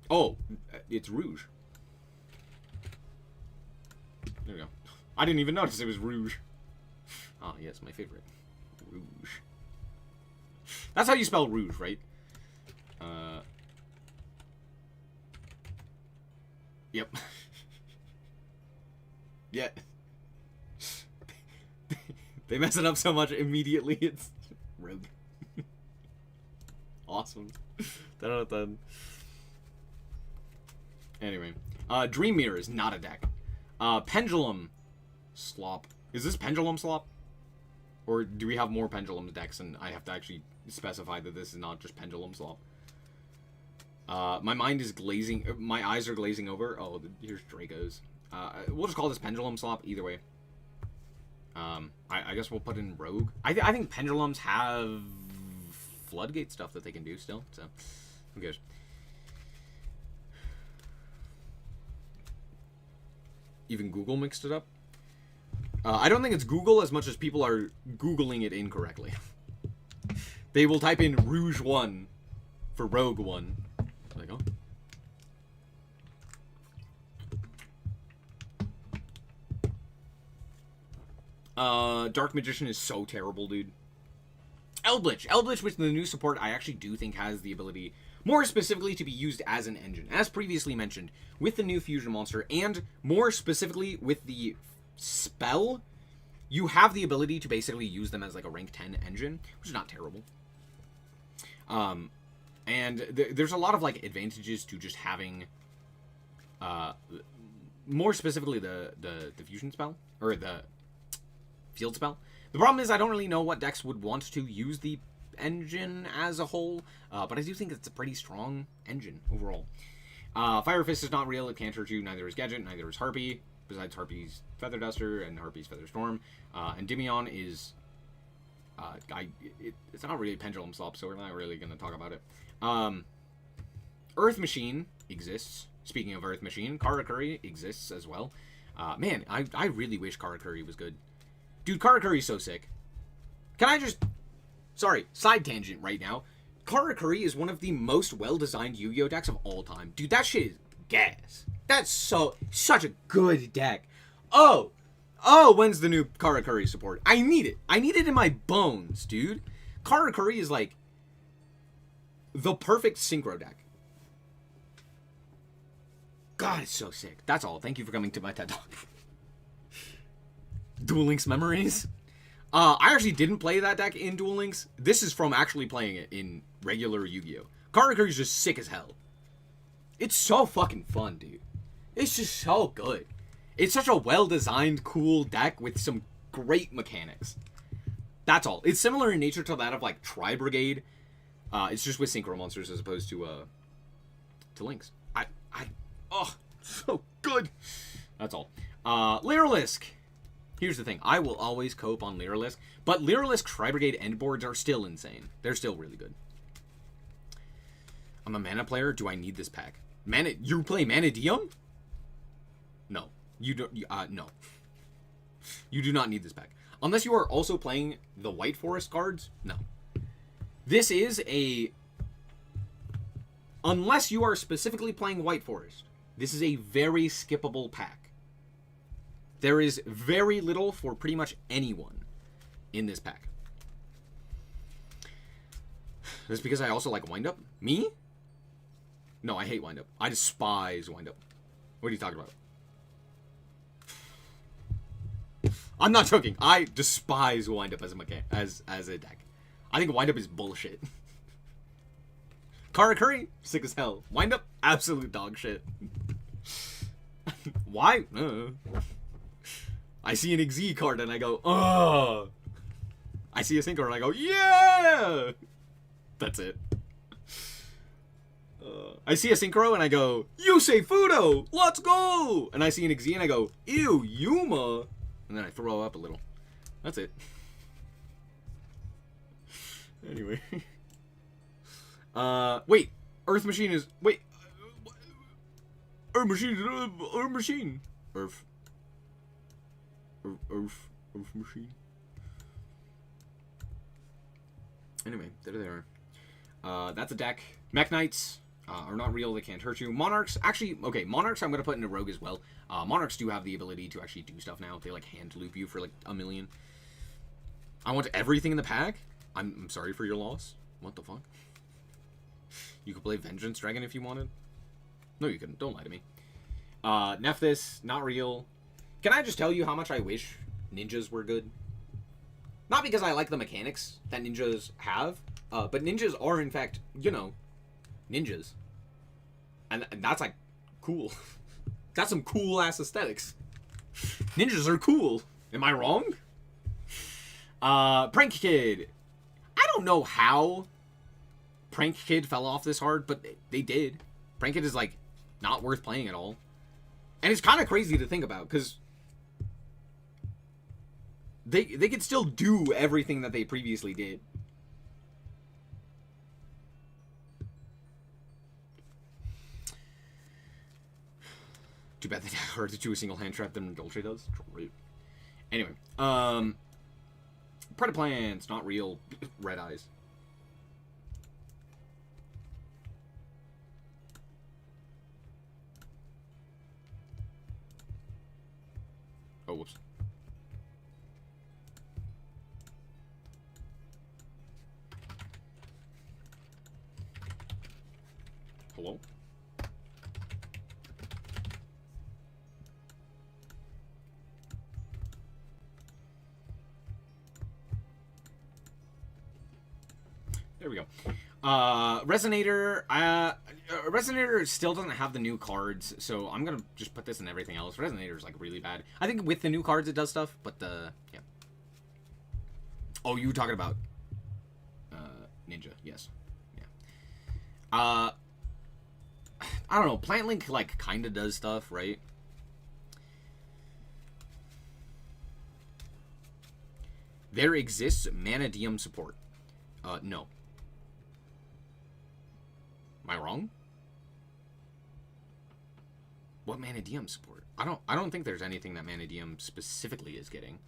Oh, it's Rouge. There we go. I didn't even notice it was Rouge. Ah, yes, my favorite. Rouge. That's how you spell Rouge, right? Yep. Yeah. They mess it up so much, immediately it's Rogue. Awesome. Dun-dun-dun. Anyway. Dream Mirror is not a deck. Pendulum Slop. Is this Pendulum Slop? Or do we have more Pendulum decks and I have to actually specify that this is not just Pendulum Slop? My mind is glazing. My eyes are glazing over. Oh, here's Draco's. We'll just call this Pendulum Slop either way. I guess we'll put in Rogue. I think Pendulums have Floodgate stuff that they can do still, so who cares? Even Google mixed it up. I don't think it's Google as much as people are Googling it incorrectly. They will type in Rouge 1 for Rogue 1. Like, oh. Dark Magician is so terrible, dude. Eldritch. Eldritch, with the new support, I actually do think has the ability, more specifically, to be used as an engine. As previously mentioned, with the new fusion monster, and more specifically with the spell, you have the ability to basically use them as like a rank 10 engine, which is not terrible. And there's a lot of like advantages to just having, more specifically the fusion spell or the field spell. The problem is I don't really know what decks would want to use the engine as a whole, but I do think it's a pretty strong engine overall. Fire Fist is not real. It can't hurt you. Neither is Gadget. Neither is Harpy. Besides Harpy's Feather Duster and Harpy's Feather Storm. And Endymion is... it's not really Pendulum Slop, so we're not really going to talk about it. Earth Machine exists. Speaking of Earth Machine, Karakuri exists as well. Man, I really wish Karakuri was good. Dude, Karakuri's so sick. Can I just... Sorry, side tangent right now. Karakuri is one of the most well-designed Yu-Gi-Oh decks of all time. Dude, that shit is gas. That's such a good deck. Oh, when's the new Karakuri support? I need it. I need it in my bones, dude. Karakuri is like the perfect synchro deck. God, it's so sick. That's all. Thank you for coming to my TED Talk. Duel Links memories. I actually didn't play that deck in Duel Links. This is from actually playing it in regular Yu-Gi-Oh! Karakuri's just sick as hell. It's so fucking fun, dude. It's just so good. It's such a well-designed, cool deck with some great mechanics. That's all. It's similar in nature to that of, like, Tri-Brigade. It's just with Synchro Monsters as opposed to Lynx. Oh, so good. That's all. Lyrilisk. Here's the thing. I will always cope on Lyrilisk, but Lyrilisk Tri-Brigade end boards are still insane. They're still really good. I'm a mana player. Do I need this pack? You play Manadium? No. You don't. No. You do not need this pack. Unless you are also playing the White Forest cards? No. This is a... Unless you are specifically playing White Forest, this is a very skippable pack. There is very little for pretty much anyone in this pack. That's because I also like Wind Up. Me? No, I hate Wind Up. I despise Wind Up. What are you talking about? I'm not joking. I despise Wind Up as a deck. I think Wind Up is bullshit. Karakuri, sick as hell. Wind Up, absolute dog shit. Why? I see an XZ card and I go, ugh. I see a Synchro and I go, yeah! That's it. I see a Synchro and I go, Yusei Fudo, let's go! And I see an XZ and I go, ew, Yuma! And then I throw up a little. That's it. Anyway. Wait. Earth Machine is... Wait. Earth Machine is... Earth Machine. Earth Machine. Anyway, there they are. That's a deck. Mech Knights are not real. They can't hurt you. Monarchs, actually, okay, Monarchs I'm going to put into Rogue as well. Monarchs do have the ability to actually do stuff now. They, like, hand loop you for, like, 1 million. I want everything in the pack. I'm sorry for your loss. What the fuck? You could play Vengeance Dragon if you wanted. No, you couldn't. Don't lie to me. Nephthys, not real. Can I just tell you how much I wish ninjas were good? Not because I like the mechanics that ninjas have, but ninjas are, in fact, you know, ninjas. And that's, like, cool. That's some cool-ass aesthetics. Ninjas are cool. Am I wrong? Prank Kid. I don't know how Prank Kid fell off this hard, but they did. Prank Kid is, like, not worth playing at all. And it's kind of crazy to think about, because they could still do everything that they previously did. Too bad they hard to do a single hand trap than Dolce does. Great. Anyway, Predaplants, not real. Red Eyes. Oh, whoops. Hello? There we go. Resonator. Resonator still doesn't have the new cards, so I'm gonna just put this in everything else. Resonator's like really bad. I think with the new cards it does stuff, but yeah. Oh, you were talking about Ninja? Yes. Yeah. I don't know. Plant Link like kind of does stuff, right? There exists Manadium support. No. Am I wrong? What Manadium support? I don't think there's anything that Manadium specifically is getting.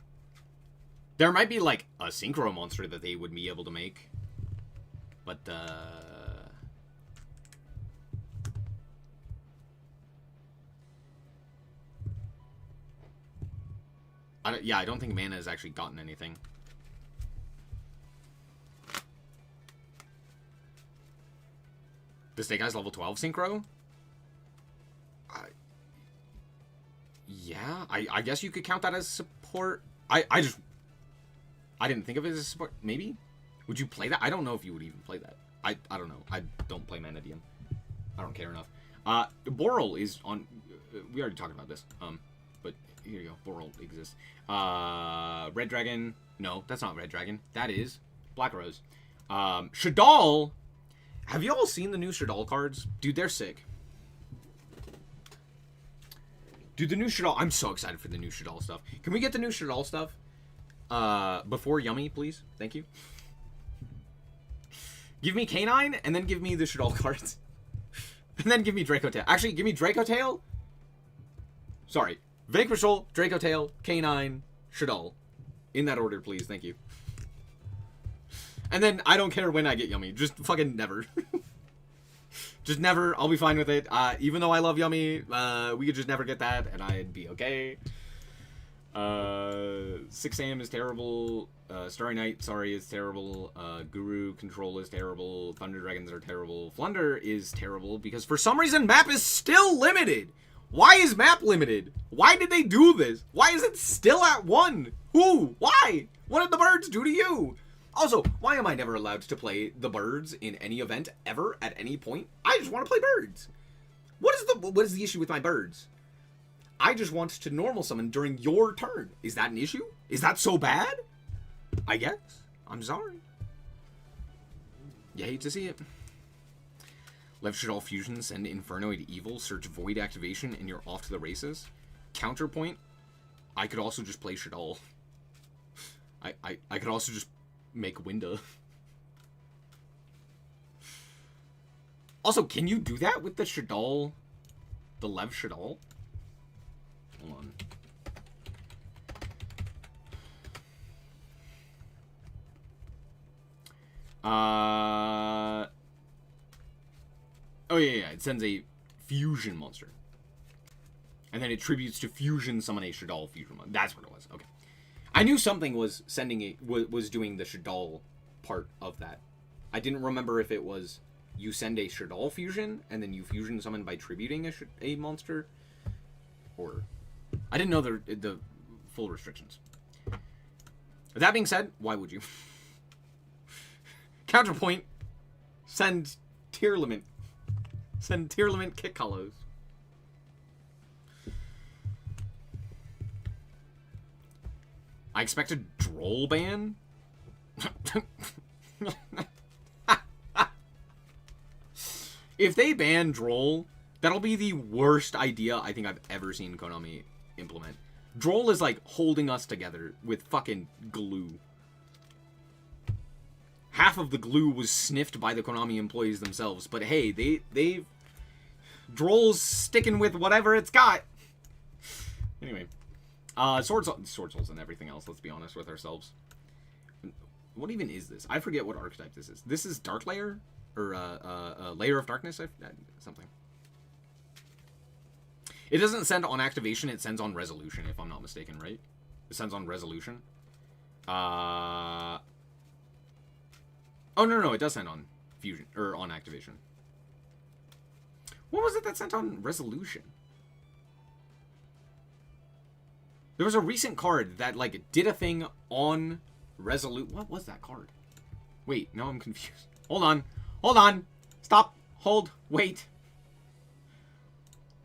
There might be like a synchro monster that they would be able to make. But I don't think Mana has actually gotten anything. The Snake Eyes level 12 synchro? Yeah, I guess you could count that as support. I didn't think of it as support. Maybe? Would you play that? I don't know if you would even play that. I don't know. I don't play Manadium. I don't care enough. Boral is on... we already talked about this. But here you go. Boral exists. Red Dragon. No, that's not Red Dragon. That is Black Rose. Shadal. Have you all seen the new Shadal cards? Dude, they're sick. Dude, the new Shadal... I'm so excited for the new Shadal stuff. Can we get the new Shadal stuff before Yummy, please? Thank you. Give me Canine, and then give me the Shadal cards. And then give me Draco Tail. Actually, give me Draco Tail. Sorry. Vanquishal, Draco Tail, Canine, Shadal. In that order, please. Thank you. And then, I don't care when I get Yummy. Just fucking never. Just never. I'll be fine with it. Even though I love Yummy, we could just never get that, and I'd be okay. 6 AM is terrible. Starry Night, sorry, is terrible. Guru Control is terrible. Thunder Dragons are terrible. Flunder is terrible because for some reason map is still limited. Why is map limited? Why did they do this? Why is it still at 1? Who? Why? What did the birds do to you? Also, why am I never allowed to play the birds in any event ever at any point? I just want to play birds. What is the issue with my birds? I just want to normal summon during your turn. Is that an issue? Is that so bad? I guess. I'm sorry. You hate to see it. Lev Shadal Fusion, send Infernoid Evil, search Void activation, and you're off to the races. Counterpoint, I could also just play Shadal. I could also just make Winda. Also, can you do that with the Shadal? The Lev Shadal? Hold on. Oh, yeah. It sends a fusion monster. And then it tributes to fusion summon a Shadal fusion monster. That's what it was. Okay. I knew something was sending a... was doing the Shadal part of that. I didn't remember if it was you send a Shadal fusion, and then you fusion summon by tributing a monster. Or... I didn't know the full restrictions. That being said, why would you? Counterpoint, send tier limit. Send tier limit kick hollows. I expect a Droll ban? If they ban Droll, that'll be the worst idea I think I've ever seen Konami implement. Droll is like holding us together with fucking glue. Half of the glue was sniffed by the Konami employees themselves, but hey, they've Droll's sticking with whatever it's got. Anyway, Sword Souls and everything else. Let's be honest with ourselves. What even is this? I forget what archetype this is. This is Dark Layer or Layer of Darkness, something. It doesn't send on activation, it sends on resolution, if I'm not mistaken, right? It sends on resolution. Oh, no, it does send on fusion, or on activation. What was it that sent on resolution? There was a recent card that, like, did a thing on resolute... What was that card? Wait, now I'm confused. Hold on. Hold on. Stop. Hold. Wait.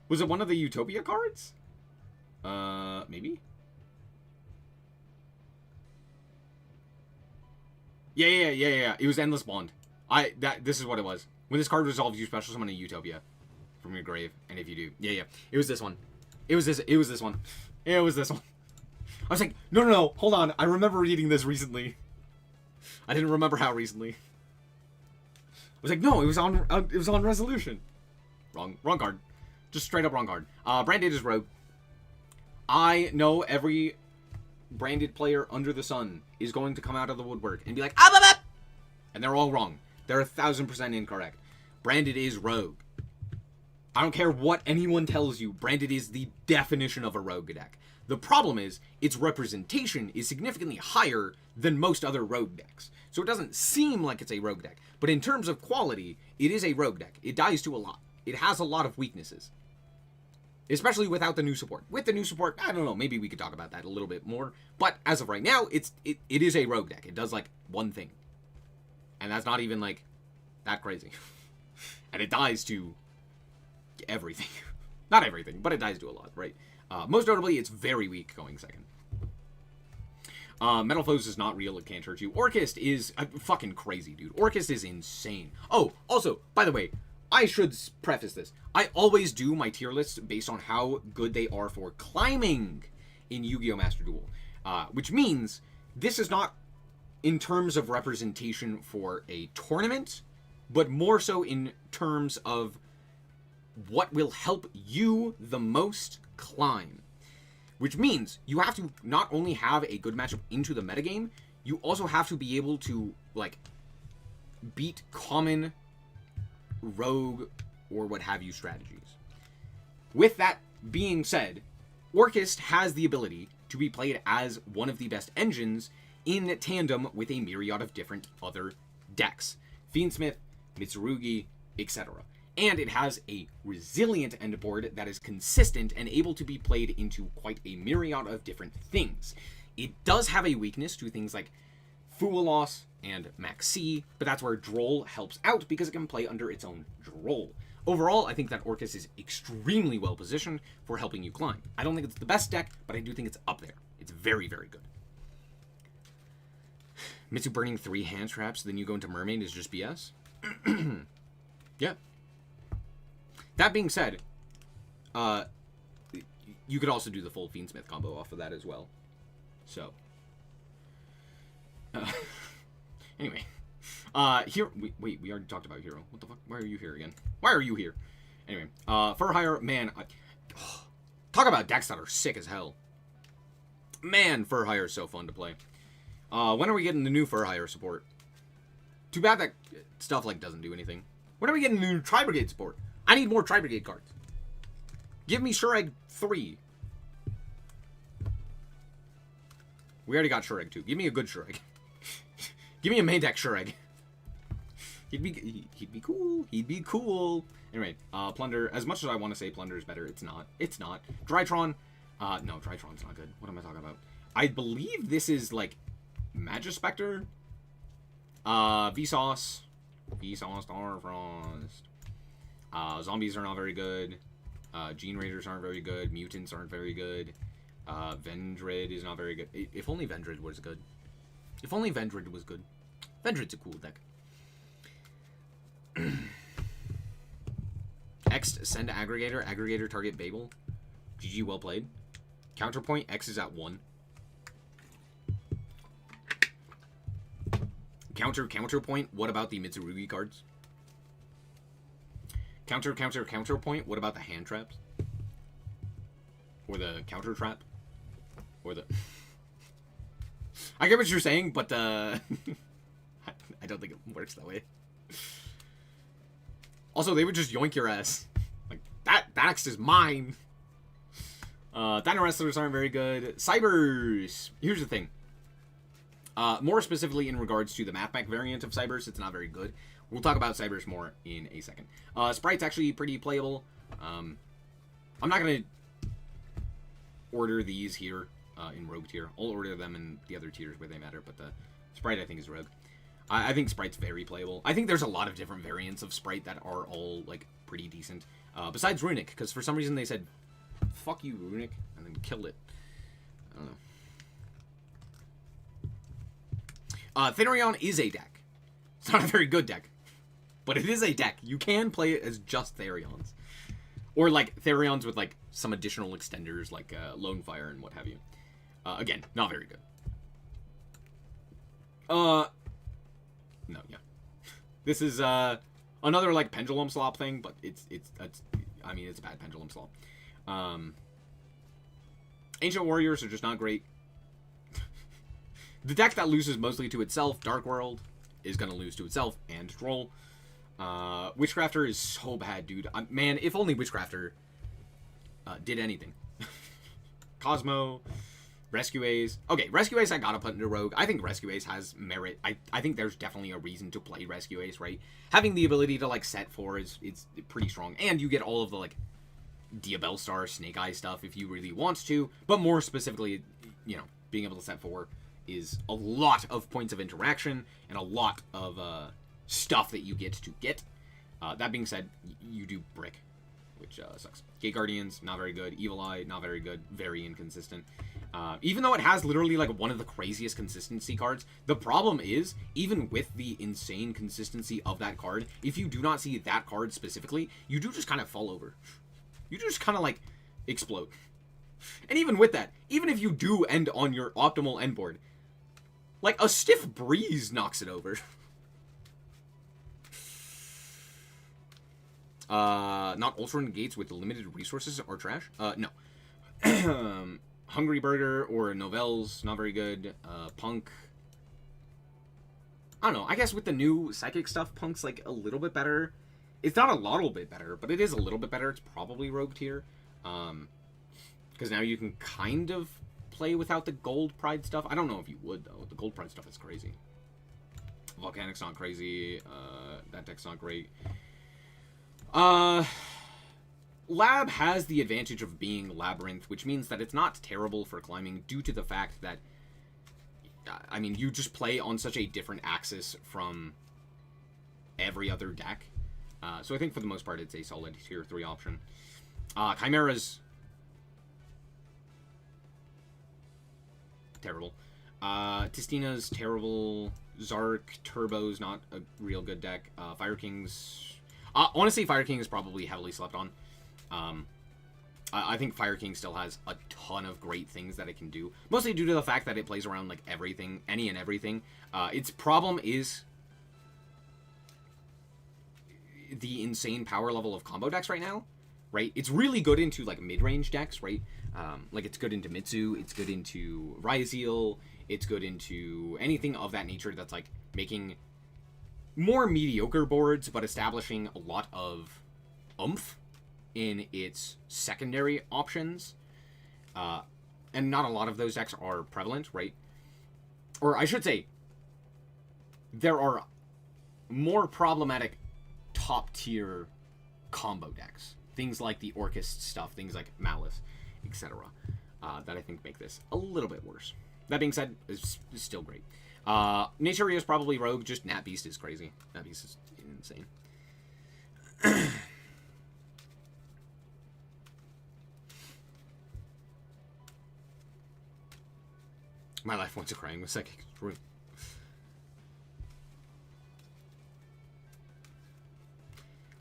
Was it one of the Utopia cards? Maybe? Yeah. It was Endless Bond. This is what it was. When this card resolves, you special summon a Utopia from your grave. And if you do... Yeah. It was this one. It was this one. It was this one. I was like, no. Hold on. I remember reading this recently. I didn't remember how recently. I was like, no, it was on Resolution. Wrong card. Just straight up wrong card. Branded is Rogue. I know every branded player under the sun is going to come out of the woodwork and be like, ah! And they're all wrong. They're 1000% incorrect. Branded is Rogue. I don't care what anyone tells you. Branded is the definition of a Rogue deck. The problem is, its representation is significantly higher than most other Rogue decks. So it doesn't seem like it's a Rogue deck. But in terms of quality, it is a Rogue deck. It dies to a lot. It has a lot of weaknesses. Especially without the new support. With the new support, I don't know, maybe we could talk about that a little bit more. But as of right now, it is a Rogue deck. It does, like, one thing. And that's not even, like, that crazy. And it dies to everything. Not everything, but it dies to a lot, right? Most notably, it's very weak going second. Metal Foes is not real, it can't hurt you. Orchist is fucking crazy, dude. Orchist is insane. Oh, also, by the way, I should preface this. I always do my tier lists based on how good they are for climbing in Yu-Gi-Oh! Master Duel. Which means this is not in terms of representation for a tournament, but more so in terms of what will help you the most climb. Which means you have to not only have a good matchup into the metagame, you also have to be able to, like, beat common rogue or what have you strategies. With that being said, Orchist has the ability to be played as one of the best engines in tandem with a myriad of different other decks. Fiendsmith, Mitsurugi, etc. And it has a resilient end board that is consistent and able to be played into quite a myriad of different things. It does have a weakness to things like Fualos and Maxi, but that's where Droll helps out because it can play under its own Droll. Overall, I think that Orcus is extremely well positioned for helping you climb. I don't think it's the best deck, but I do think it's up there. It's very, very good. Mitsu burning 3 hand traps, then you go into Mermaid is just BS. Yeah. That being said, you could also do the full Fiendsmith combo off of that as well. So, anyway, here, wait, we already talked about Hero. What the fuck? Why are you here again? Why are you here? Anyway, Fur Hire, man, talk about decks that are sick as hell. Man, Fur Hire is so fun to play. When are we getting the new Fur Hire support? Too bad that stuff, like, doesn't do anything. When are we getting the new Tri-Brigade support? I need more Tri-Brigade cards. Give me Shureg 3. We already got Shureg 2. Give me a good Shureg. Give me a main deck Shureg. He'd be cool. He'd be cool. Anyway, Plunder. As much as I want to say Plunder is better, it's not. It's not. Drytron. No, Drytron's not good. What am I talking about? I believe this is, like, Magispector. Vsauce. Vsauce Starfrost. Zombies are not very good. Gene Raiders aren't very good. Mutants aren't very good. Vendred is not very good. If only Vendred was good. If only Vendred was good. Vendred's a cool deck. X send Aggregator. Aggregator target Babel. GG, well played. Counterpoint. X is at 1. Counterpoint. What about the Mitsurugi cards? Counterpoint. What about the hand traps? Or the counter trap? Or the... I get what you're saying, but I don't think it works that way. Also, they would just yoink your ass. Like, that axe is mine. Dino Wrestlers aren't very good. Cybers. Here's the thing. More specifically in regards to the Mathmech variant of Cybers, it's not very good. We'll talk about Cybers more in a second. Sprite's actually pretty playable. I'm not going to order these here in Rogue tier. I'll order them in the other tiers where they matter, but the Sprite I think is Rogue. I think Sprite's very playable. I think there's a lot of different variants of Sprite that are all, like, pretty decent. Besides Runic, because for some reason they said, fuck you, Runic, and then killed it. I don't know. Therion is a deck. It's not a very good deck, but it is a deck. You can play it as just Therions. Or, like, Therions with, like, some additional extenders, like Lone Fire and what have you. Again, not very good. No, yeah. This is, another, like, Pendulum Slop thing, but it's I mean, it's a bad Pendulum Slop. Ancient Warriors are just not great. The deck that loses mostly to itself, Dark World, is gonna lose to itself and Troll. Witchcrafter is so bad, dude. Man, if only Witchcrafter did anything. Cosmo, Rescue Ace. Okay, Rescue Ace I gotta put into Rogue. I think Rescue Ace has merit. I think there's definitely a reason to play Rescue Ace, right? Having the ability to, like, set for it's pretty strong. And you get all of the, like, Diabell Star, Snake Eye stuff if you really want to. But more specifically, you know, being able to set for is a lot of points of interaction and a lot of stuff that you get to get. That being said, you do Brick, which sucks. Gate Guardians, not very good. Evil Eye, not very good. Very inconsistent. Even though it has literally, like, one of the craziest consistency cards, the problem is, even with the insane consistency of that card, if you do not see that card specifically, you do just kind of fall over. You just kind of, like, explode. And even with that, even if you do end on your optimal end board, like, a Stiff Breeze knocks it over. Not Ultra Negates with limited resources are trash? No. Hungry Burger or Novels, not very good. Punk. I don't know. I guess with the new Psychic stuff, Punk's, like, a little bit better. It's not a little bit better, but it is a little bit better. It's probably Rogue tier. Because now you can kind of play without the Gold Pride stuff. I don't know if you would, though. The Gold Pride stuff is crazy. Volcanic's not crazy. That deck's not great. Lab has the advantage of being Labyrinth, which means that it's not terrible for climbing due to the fact that, I mean, you just play on such a different axis from every other deck. So I think for the most part it's a solid tier 3 option. Chimera's terrible. Tistina's terrible. Zark, Turbo's not a real good deck. Fire King's... honestly, Fire King is probably heavily slept on. I think Fire King still has a ton of great things that it can do. Mostly due to the fact that it plays around, like, everything, any and everything. Its problem is the insane power level of combo decks right now, right? It's really good into, like, mid-range decks, right? Like, it's good into Mitsu, it's good into Ryzeal, it's good into anything of that nature that's, like, making more mediocre boards, but establishing a lot of oomph in its secondary options. And not a lot of those decks are prevalent, right? Or I should say, there are more problematic top-tier combo decks. Things like the Orchist stuff, things like Malice, etc. That I think make this a little bit worse. That being said, it's still great. Nature is probably Rogue, just Nat Beast is crazy. Nat Beast is insane. My life went to crying with Psychic.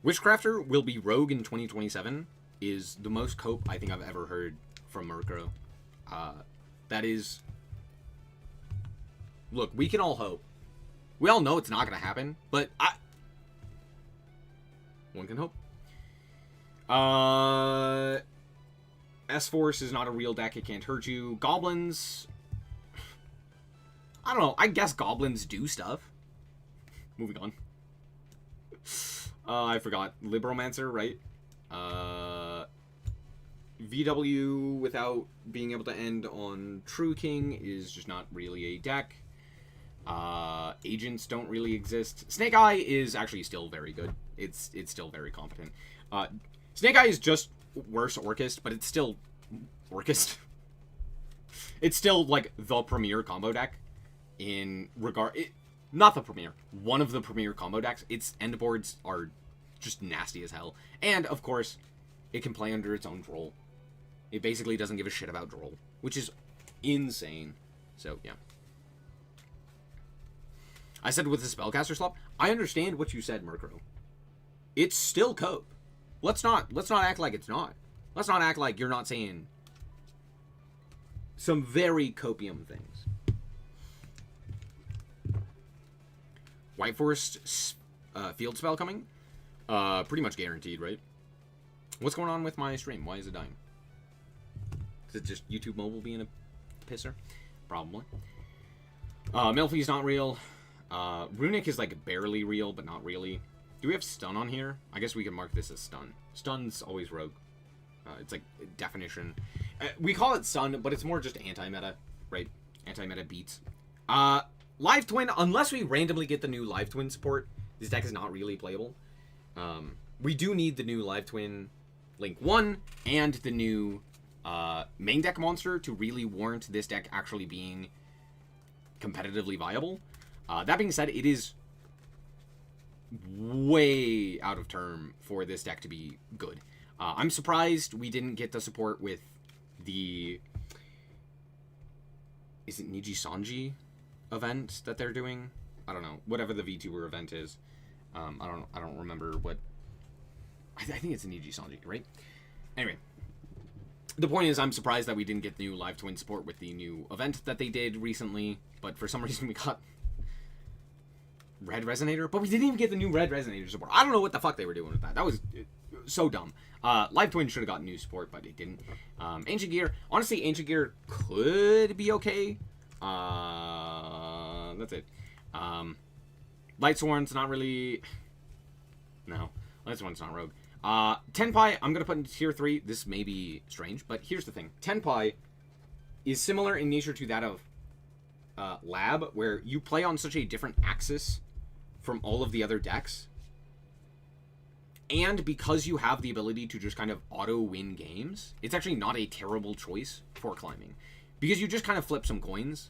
Witchcrafter will be Rogue in 2027 is the most cope I think I've ever heard from Murkrow. That is... Look, we can all hope. We all know it's not going to happen, but one can hope. S-Force is not a real deck. It can't hurt you. Goblins... I don't know. I guess Goblins do stuff. Moving on. I forgot. Libromancer, right? VW without being able to end on True King is just not really a deck. Agents don't really exist. Snake Eye is actually still very good. It's still very competent. Snake Eye is just worse Orchist, but it's still Orchist. It's still, like, the premier combo deck in regard... not the premier, one of the premier combo decks. Its end boards are just nasty as hell. And, of course, it can play under its own Droll. It basically doesn't give a shit about Droll, which is insane. So, yeah. I said with the Spellcaster swap, I understand what you said, Murkrow. It's still Cope. Let's not act like it's not. Let's not act like you're not saying some very copium things. White Forest field spell coming? Pretty much guaranteed, right? What's going on with my stream? Why is it dying? Is it just YouTube mobile being a pisser? Probably. Melfi's not real. Runic is like barely real, but not really. Do we have stun on here? I guess we can mark this as stun. Stun's always rogue. It's like definition. We call it stun, but it's more just anti-meta, right? Anti-meta beats. Live Twin, unless we randomly get the new Live Twin support, this deck is not really playable. We do need the new Live Twin Link 1 and the new main deck monster to really warrant this deck actually being competitively viable. That being said, it is way out of term for this deck to be good. I'm surprised we didn't get the support with the... Is it Niji Sanji event that they're doing? I don't know. Whatever the VTuber event is. I don't remember what... I think it's a Niji Sanji, right? Anyway. The point is, I'm surprised that we didn't get new Live Twin support with the new event that they did recently. But for some reason we got Red Resonator. But we didn't even get the new Red Resonator support. I don't know what the fuck they were doing with that. That was so dumb. Live Twin should have gotten new support, but it didn't. Ancient Gear. Honestly, Ancient Gear could be okay. That's it. Lightsworn's not really... No. Lightsworn's not rogue. Tenpai, I'm going to put in tier 3. This may be strange, but here's the thing. Tenpai is similar in nature to that of Lab, where you play on such a different axis from all of the other decks. And because you have the ability to just kind of auto-win games, it's actually not a terrible choice for climbing. Because you just kind of flip some coins,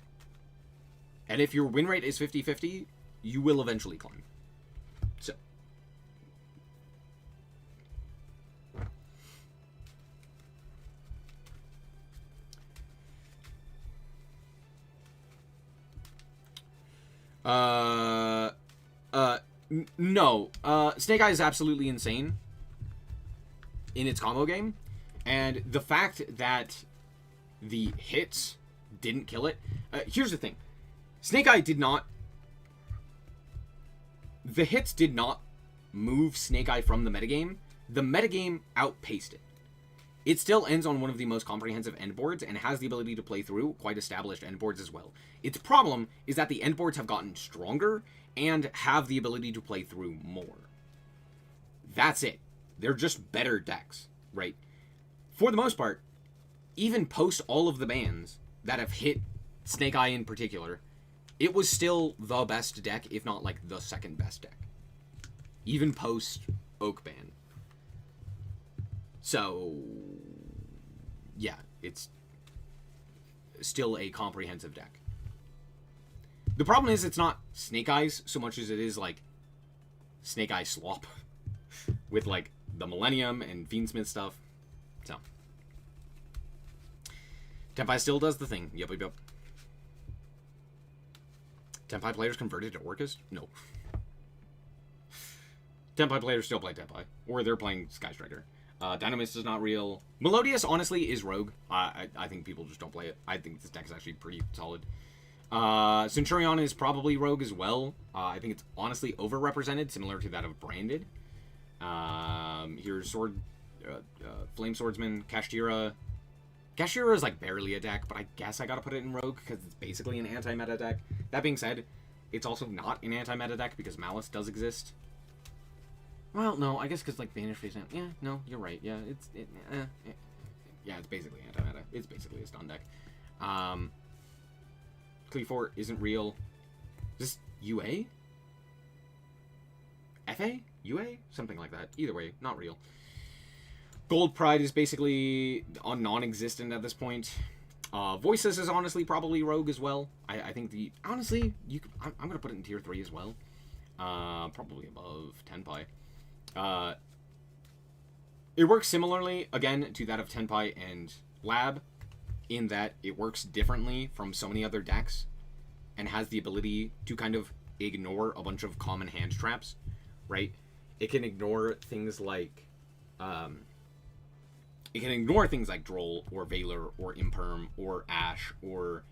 and if your win rate is 50-50, you will eventually climb. So. No. Snake Eye is absolutely insane in its combo game, and the fact that the hits didn't kill it. Here's the thing. Snake Eye did not... The hits did not move Snake Eye from the metagame. The metagame outpaced it. It still ends on one of the most comprehensive end boards and has the ability to play through quite established end boards as well. Its problem is that the end boards have gotten stronger and have the ability to play through more. That's it. They're just better decks, right? For the most part, even post all of the bans that have hit Snake Eye in particular, it was still the best deck, if not like the second best deck. Even post Oak ban. So, yeah, it's still a comprehensive deck. The problem is it's not Snake Eyes so much as it is like Snake Eye Slop with like the Millennium and Fiendsmith stuff. So, Tenpai still does the thing. Yep. Tenpai players converted to Orcust? No. Tenpai players still play Tenpai. Or they're playing Sky Striker. Dynamist is not real. Melodious, honestly, is rogue. I think people just don't play it. I think this deck is actually pretty solid. Centurion is probably rogue as well. I think it's honestly overrepresented, similar to that of Branded. Here's Flame Swordsman, Kashtira. Kashtira is like barely a deck, but I guess I gotta put it in rogue because it's basically an anti-meta deck. That being said, it's also not an anti-meta deck because Malice does exist. Well, no, I guess because like Banish Face. Yeah, no, you're right. Yeah, it's basically anti-meta. It's basically a stun deck. Cleafort isn't real. Is this UA? FA? UA? Something like that. Either way, not real. Gold Pride is basically non-existent at this point. Voices is honestly probably rogue as well. I think honestly, I'm going to put it in tier 3 as well. Probably above Tenpai. It works similarly, again, to that of Tenpai and Lab, in that it works differently from so many other decks, and has the ability to kind of ignore a bunch of common hand traps, right? It can ignore things like, Droll, or Valor, or Imperm, or Ash, or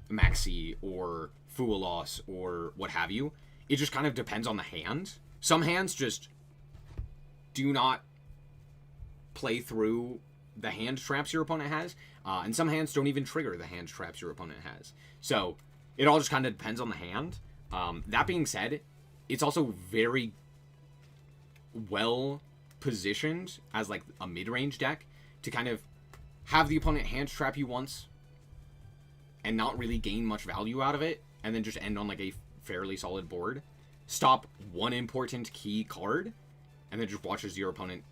Maxi, or Fualos, or what have you. It just kind of depends on the hand. Some hands just do not play through the hand traps your opponent has, and some hands don't even trigger the hand traps your opponent has. So it all just kind of depends on the hand. That being said, it's also very well positioned as like a mid-range deck to kind of have the opponent hand trap you once and not really gain much value out of it, and then just end on like a fairly solid board, stop one important key card, and then just watches your opponent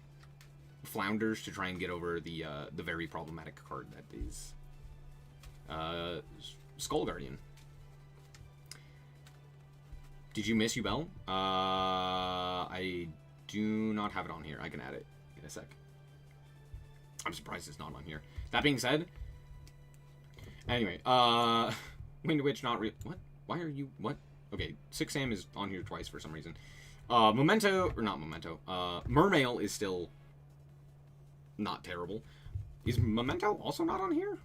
flounders to try and get over the very problematic card that is Skull Guardian. Did you miss Ubel? I do not have it on here. I can add it in a sec. I'm surprised it's not on here. That being said, anyway, Wind Witch not real. What? Why are you? What? Okay, 6 Sam is on here twice for some reason. Memento, or not Memento. Mermail is still not terrible. Is Memento also not on here?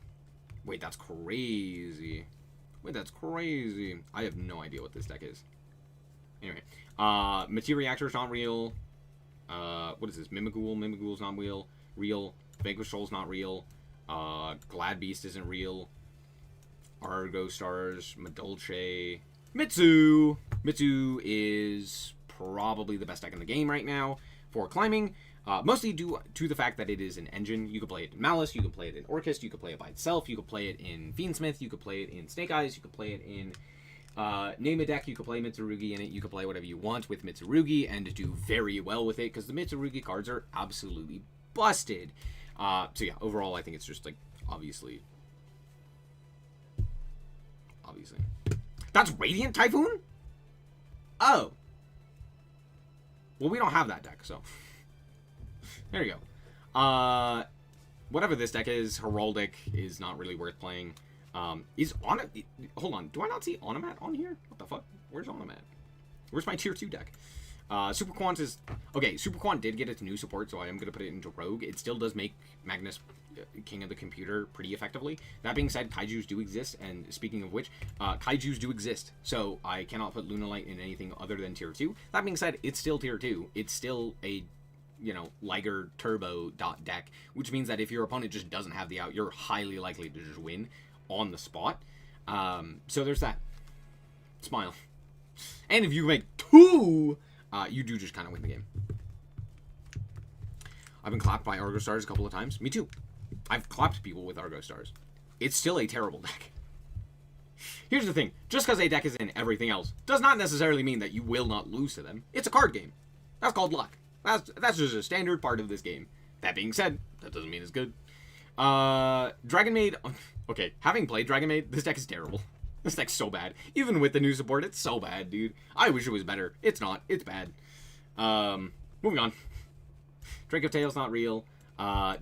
Wait, that's crazy. Wait, that's crazy. I have no idea what this deck is. Anyway, Matereactor's not real. What is this? Mimighoul. Mimighoul's not real. Vanquish Soul's not real. Glad Beast isn't real. Argo Stars. Madolche. Mitsu. Mitsu is probably the best deck in the game right now for climbing. Mostly due to the fact that it is an engine. You can play it in Malice, you can play it in Orcust, you can play it by itself, you can play it in Fiendsmith, you can play it in Snake Eyes, you can play it in Name a Deck, you can play Mitsurugi in it, you can play whatever you want with Mitsurugi and do very well with it, because the Mitsurugi cards are absolutely busted. So yeah, overall I think it's just like, obviously. That's Radiant Typhoon? Oh. Well, we don't have that deck, so. There you go. Whatever this deck is, Heraldic is not really worth playing. Hold on, do I not see Onomat on here? What the fuck? Where's Onomat? Where's my tier 2 deck? Super Quant is... Okay, Super Quant did get its new support, so I am going to put it into Rogue. It still does make Magnus King of the Computer pretty effectively. That being said, Kaijus do exist, and speaking of which, Kaijus do exist, so I cannot put Lunalight in anything other than tier 2. That being said, it's still tier 2. It's still a, Liger Turbo deck, which means that if your opponent just doesn't have the out, you're highly likely to just win on the spot. So there's that. Smile. And if you make 2... you do just kind of win the game. I've been clapped by Argo Stars a couple of times. Me too. I've clapped people with Argo Stars. It's still a terrible deck. Here's the thing. Just because a deck is in everything else does not necessarily mean that you will not lose to them. It's a card game. That's called luck. That's just a standard part of this game. That being said, that doesn't mean it's good. Dragon Maid... Okay, having played Dragon Maid, this deck is terrible. This deck's so bad. Even with the new support, it's so bad, dude. I wish it was better. It's not. It's bad. Moving on. Drake of Tails not real.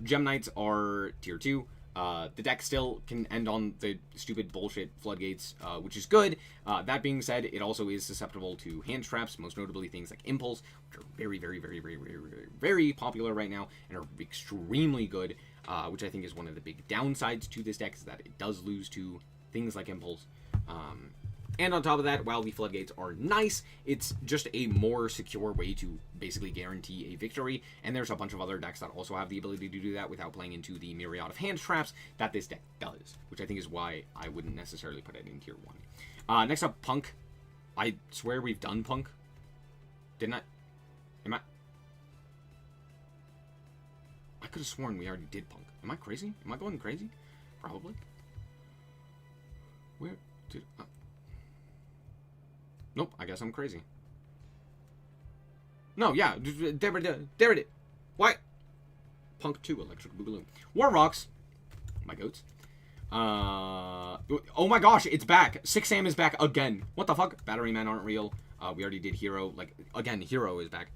Gem Knights are tier 2. The deck still can end on the stupid bullshit floodgates, which is good. That being said, it also is susceptible to hand traps, most notably things like Impulse, which are very, very, very, very, very, very, very popular right now and are extremely good, which I think is one of the big downsides to this deck, is that it does lose to things like Impulse. And on top of that, while the floodgates are nice, it's just a more secure way to basically guarantee a victory, and there's a bunch of other decks that also have the ability to do that without playing into the myriad of hand traps that this deck does, which I think is why I wouldn't necessarily put it in tier 1. Next up, Punk. I swear we've done Punk. Didn't I? I could have sworn we already did Punk. Am I crazy? Am I going crazy? Probably. Where did... Nope, I guess I'm crazy. No, yeah, there it is. Why? Punk 2, Electric Boogaloo. War Rocks, my goats. Oh my gosh, it's back. 6 Sam is back again. What the fuck? Battery men aren't real. We already did Hero. Like, again, Hero is back.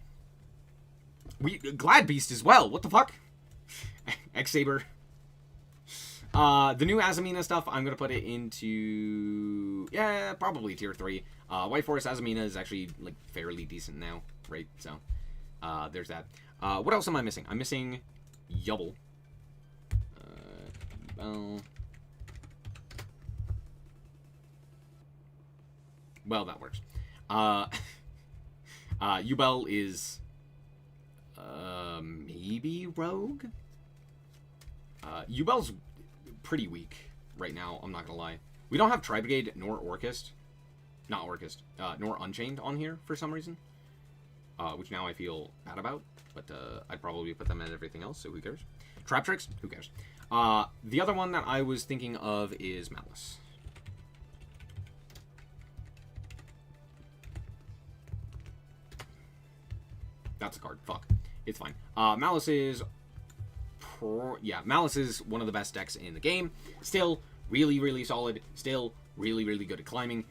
Glad Beast as well. What the fuck? X-Saber. The new Azamina stuff, I'm going to put it into... Yeah, probably tier 3. White Forest Azamina is actually, like, fairly decent now, right? So, there's that. What else am I missing? I'm missing Yubble. Well, that works. Yubel is... maybe Rogue? Yubel's pretty weak right now, I'm not gonna lie. We don't have Tri-Brigade nor Orchist. Not Orchist. Nor Unchained on here for some reason. Which now I feel bad about. But I'd probably put them at everything else, so who cares? Trap Tricks? Who cares? The other one that I was thinking of is Malice. That's a card. Fuck. It's fine. Malice is... Malice is one of the best decks in the game. Still, really, really solid. Still, really, really good at climbing.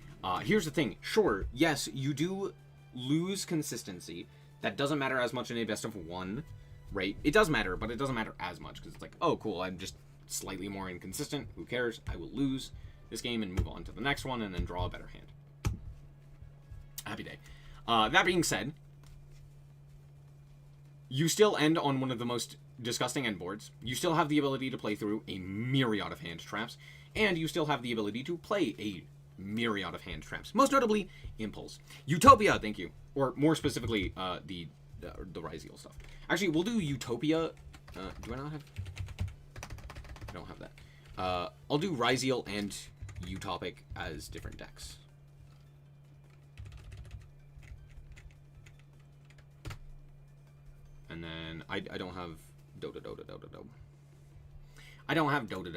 Here's the thing. Sure, yes, you do lose consistency. That doesn't matter as much in a best of 1, right? It does matter, but it doesn't matter as much. Because it's like, oh, cool, I'm just slightly more inconsistent. Who cares? I will lose this game and move on to the next one and then draw a better hand. Happy day. That being said... You still end on one of the most disgusting end boards. You still have the ability to play through a myriad of hand traps. And you still have the ability to play a myriad of hand traps. Most notably, Impulse. Utopia, thank you. Or more specifically, the Ryziel stuff. Actually, we'll do Utopia. Do I not have... I don't have that. I'll do Ryziel and Utopic as different decks. And then I don't have Doda. I don't have Doda.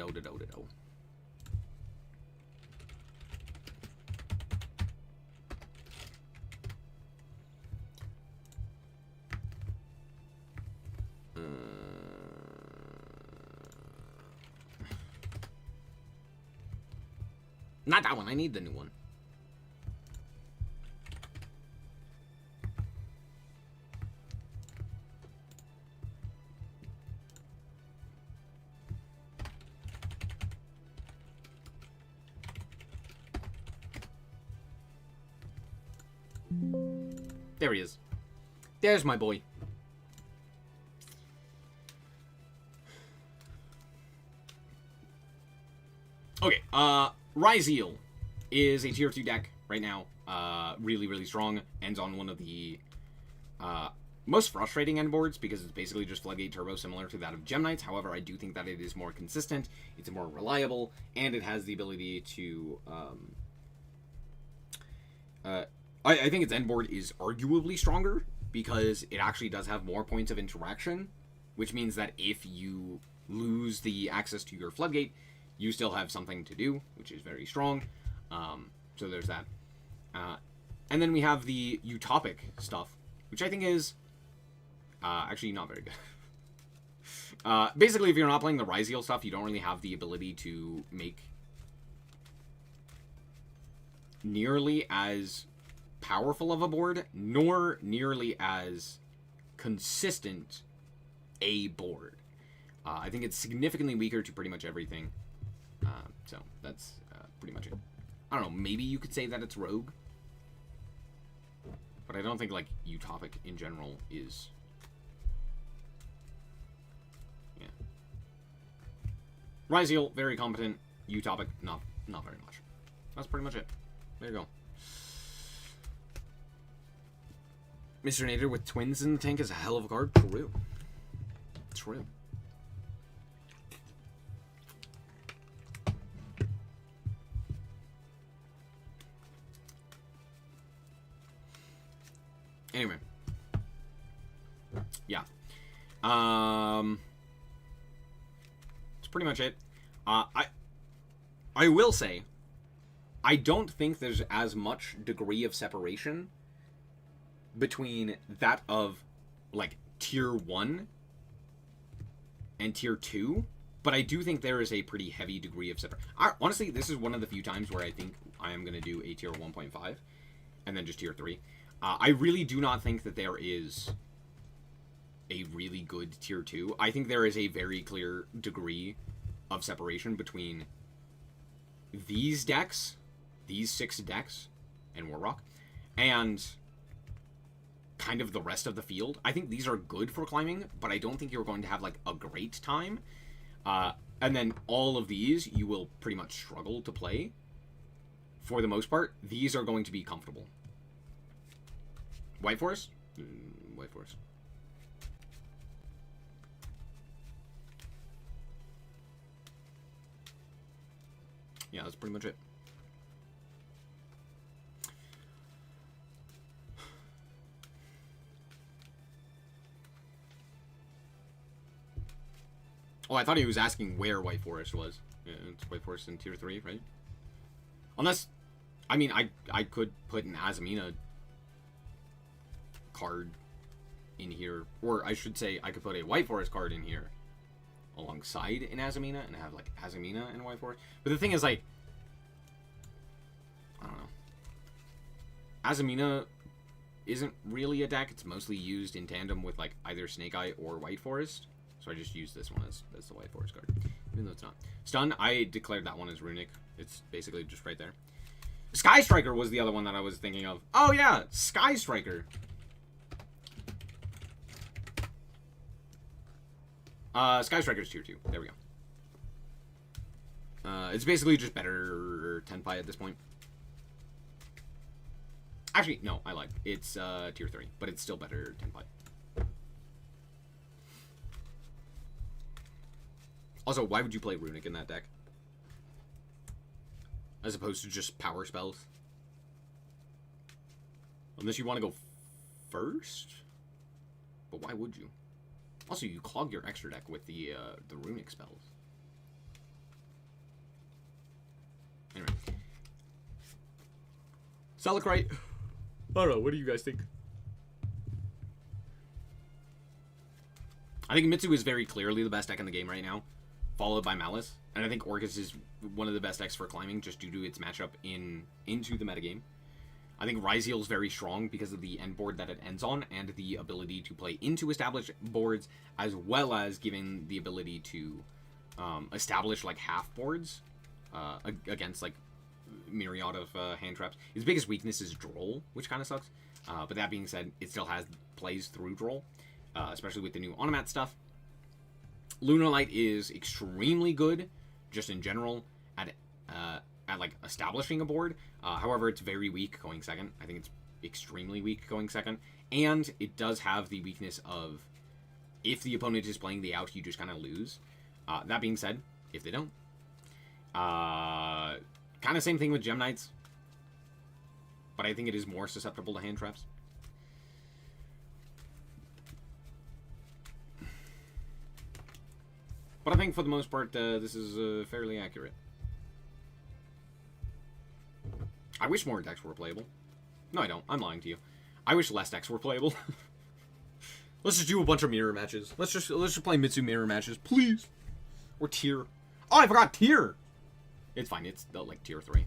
Not that one. I need the new one. There he is. There's my boy. Okay, Ryziel is a tier 2 deck right now. Really, really strong. Ends on one of the most frustrating end boards because it's basically just Floodgate Turbo, similar to that of Gem Knights. However, I do think that it is more consistent, it's more reliable, and it has the ability to... I think its end board is arguably stronger because it actually does have more points of interaction, which means that if you lose the access to your Floodgate, you still have something to do, which is very strong. So there's that. And then we have the Utopic stuff, which I think is actually not very good. Basically, if you're not playing the Ryziel stuff, you don't really have the ability to make nearly as powerful of a board, nor nearly as consistent a board. I think it's significantly weaker to pretty much everything. So that's pretty much it. I don't know, maybe you could say that it's Rogue. But I don't think, like, Utopic in general is... Yeah. Ryziel, very competent. Utopic, not very much. That's pretty much it. There you go. Mr. Nader with twins in the tank is a hell of a card. True. True. Anyway. Yeah. That's pretty much it. I will say, I don't think there's as much degree of separation between that of, like, tier 1 and tier 2 But I do think there is a pretty heavy degree of separation. Honestly, this is one of the few times where I think I am going to do a tier 1.5 and then just tier 3. I really do not think that there is a really good tier 2. I think there is a very clear degree of separation between these decks, these 6 decks, and Warrock, and kind of the rest of the field. I think these are good for climbing, but I don't think you're going to have, like, a great time. And then all of these, you will pretty much struggle to play. For the most part, these are going to be comfortable. White Forest? White Forest. Yeah, that's pretty much it. Oh, I thought he was asking where White Forest was. Yeah, it's White Forest in tier 3, right? Unless, I mean, I could put an Azamina card in here, or I should say I could put a White Forest card in here alongside an Azamina and have like Azamina and White Forest. But the thing is, like, I don't know. Azamina isn't really a deck. It's mostly used in tandem with like either Snake Eye or White Forest. So I just use this one as the White Forest card, even though it's not. Stun, I declared that one as Runic. It's basically just right there. Sky Striker was the other one that I was thinking of. Oh yeah, Sky Striker. Sky Striker's tier 2. There we go. It's basically just better Tenpai at this point. Actually, no, I lied. It's tier 3, but it's still better Tenpai. Also, why would you play Runic in that deck? As opposed to just power spells? Unless you want to go first? But why would you? Also, you clog your extra deck with the Runic spells. Anyway. Salicrite. I don't know, what do you guys think? I think Mitsu is very clearly the best deck in the game right now, followed by Malice. And I think Orcus is one of the best decks for climbing just due to its matchup into the metagame. I think Ryzeal is very strong because of the end board that it ends on and the ability to play into established boards, as well as giving the ability to establish like half boards against like myriad of hand traps. Its biggest weakness is Droll, which kind of sucks. But that being said, it still has plays through Droll, especially with the new Onomat stuff. Lunar Light is extremely good, just in general, at like establishing a board. However, it's very weak going second. I think it's extremely weak going second. And it does have the weakness of, if the opponent is playing the out, you just kind of lose. That being said, if they don't. Kind of same thing with Gem Knights. But I think it is more susceptible to hand traps. But I think for the most part, this is fairly accurate. I wish more decks were playable. No, I don't. I'm lying to you. I wish less decks were playable. Let's just do a bunch of mirror matches. Let's just play Mitsu mirror matches, please. Or tier. Oh, I forgot tier. It's fine. It's like tier 3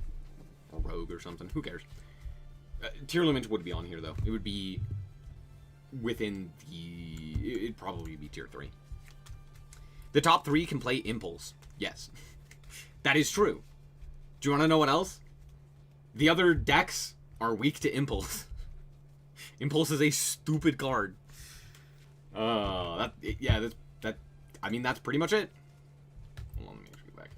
or Rogue or something. Who cares? Tier limit would be on here though. It would be within the. It'd probably be tier 3. The top 3 can play Impulse. Yes, that is true. Do you want to know what else? The other decks are weak to Impulse. Impulse is a stupid card. I mean, that's pretty much it. Hold on, let me actually go back.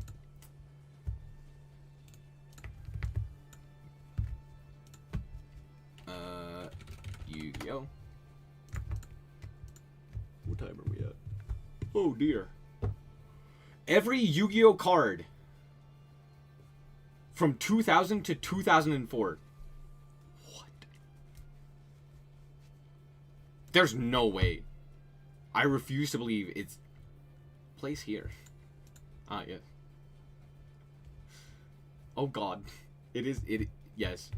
Yu-Gi-Oh. What time are we at? Oh dear. Every Yu-Gi-Oh card from 2000 to 2004. What? There's no way. I refuse to believe it's... Place here. Ah, yes. Oh god. It is... Yes.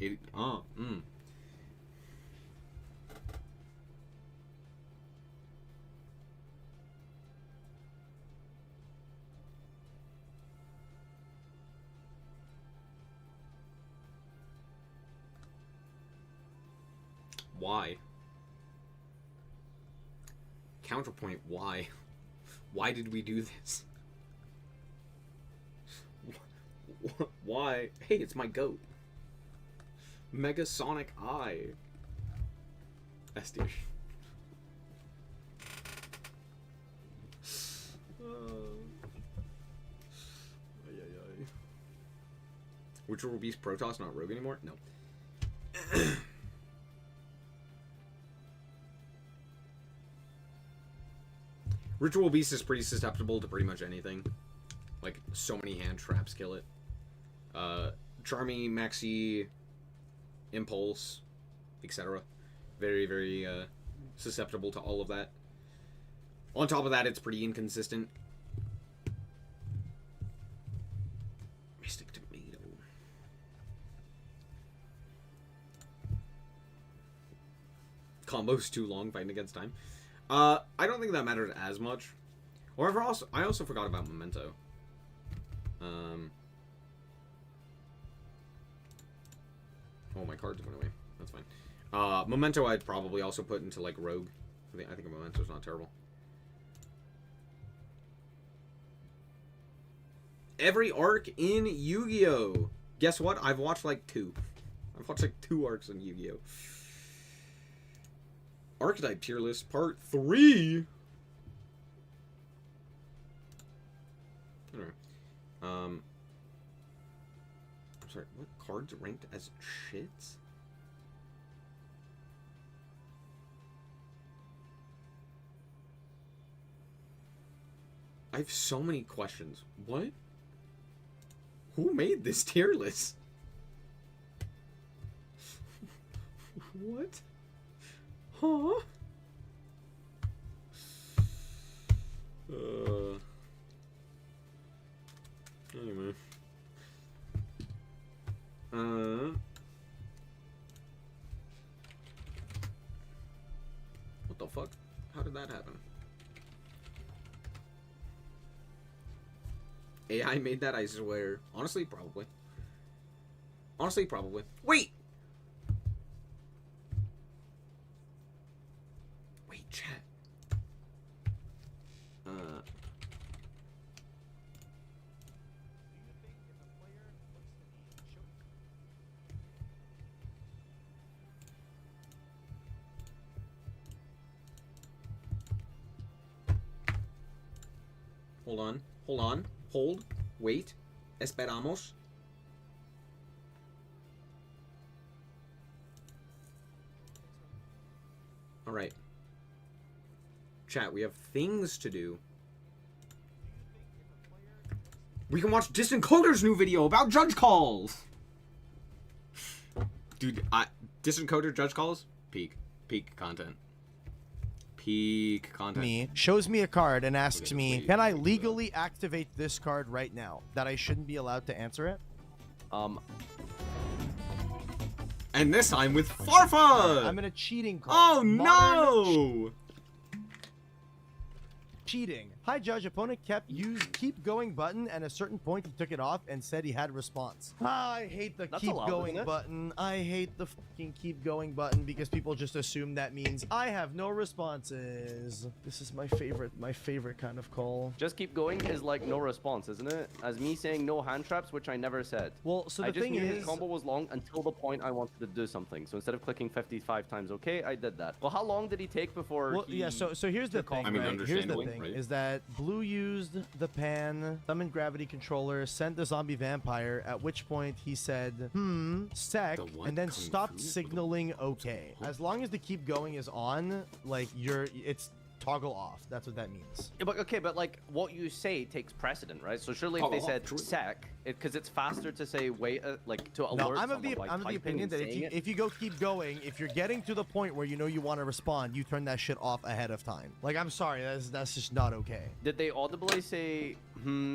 Why? Counterpoint, why? Why did we do this? Why? Hey, it's my goat. Mega Sonic Eye. S tier. Ritual Beast Protoss, not Rogue anymore? No. Ritual Beast is pretty susceptible to pretty much anything. Like, so many hand traps kill it. Charmy, Maxi, Impulse, etc. Very, very susceptible to all of that. On top of that, it's pretty inconsistent. Mystic Tomato. Combo's too long fighting against time. I don't think that matters as much. However, I also forgot about Memento. Oh, my cards went away. That's fine. Memento I'd probably also put into, like, Rogue. I think Memento's not terrible. Every arc in Yu-Gi-Oh! Guess what? I've watched, like, 2. I've watched, like, 2 arcs in Yu-Gi-Oh! Archetype tier list part 3. Anyway, I'm sorry. What cards ranked as shits? I have so many questions. What? Who made this tier list? What? Huh? Anyway. What the fuck? How did that happen? AI made that, I swear. Honestly, probably. Honestly, probably. Wait! Wait, chat. Hold on. Hold on. Hold. Wait. Esperamos. Alright. Chat, we have things to do. We can watch Distant Coder's new video about judge calls! Dude, Distant Coder judge calls? Peak content. Peak content. Me shows me a card and asks me, can I legally activate this card right now? That I shouldn't be allowed to answer it? And this time with Farfa! I'm in a cheating call. Oh no! Cheating. Hi, Judge. Opponent kept keep going button, and at a certain point he took it off and said he had response. I hate the keep going button. I hate the fucking keep going button because people just assume that means I have no responses. This is my favorite kind of call. Just keep going is like no response, isn't it? As me saying no hand traps, which I never said. Well, so the thing is, his combo was long until the point I wanted to do something. So instead of clicking 55 times, okay, I did that. Well, how long did he take before? Well, yeah. So here's the thing. I mean, right? Here's the thing right? is that Blue used the pan, summoned gravity controller, sent the zombie vampire, at which point he said, sec, and then stopped signaling okay. As long as the keep going is on, like, it's toggle off. That's what that means. Yeah, but okay, but like what you say takes precedent, right? So surely if they said sec, because it's faster to say wait, like to alert. No, I'm of someone, the opinion that if you go keep going, if you're getting to the point where you know you want to respond, you turn that shit off ahead of time. Like, I'm sorry, that's just not okay. Did they audibly say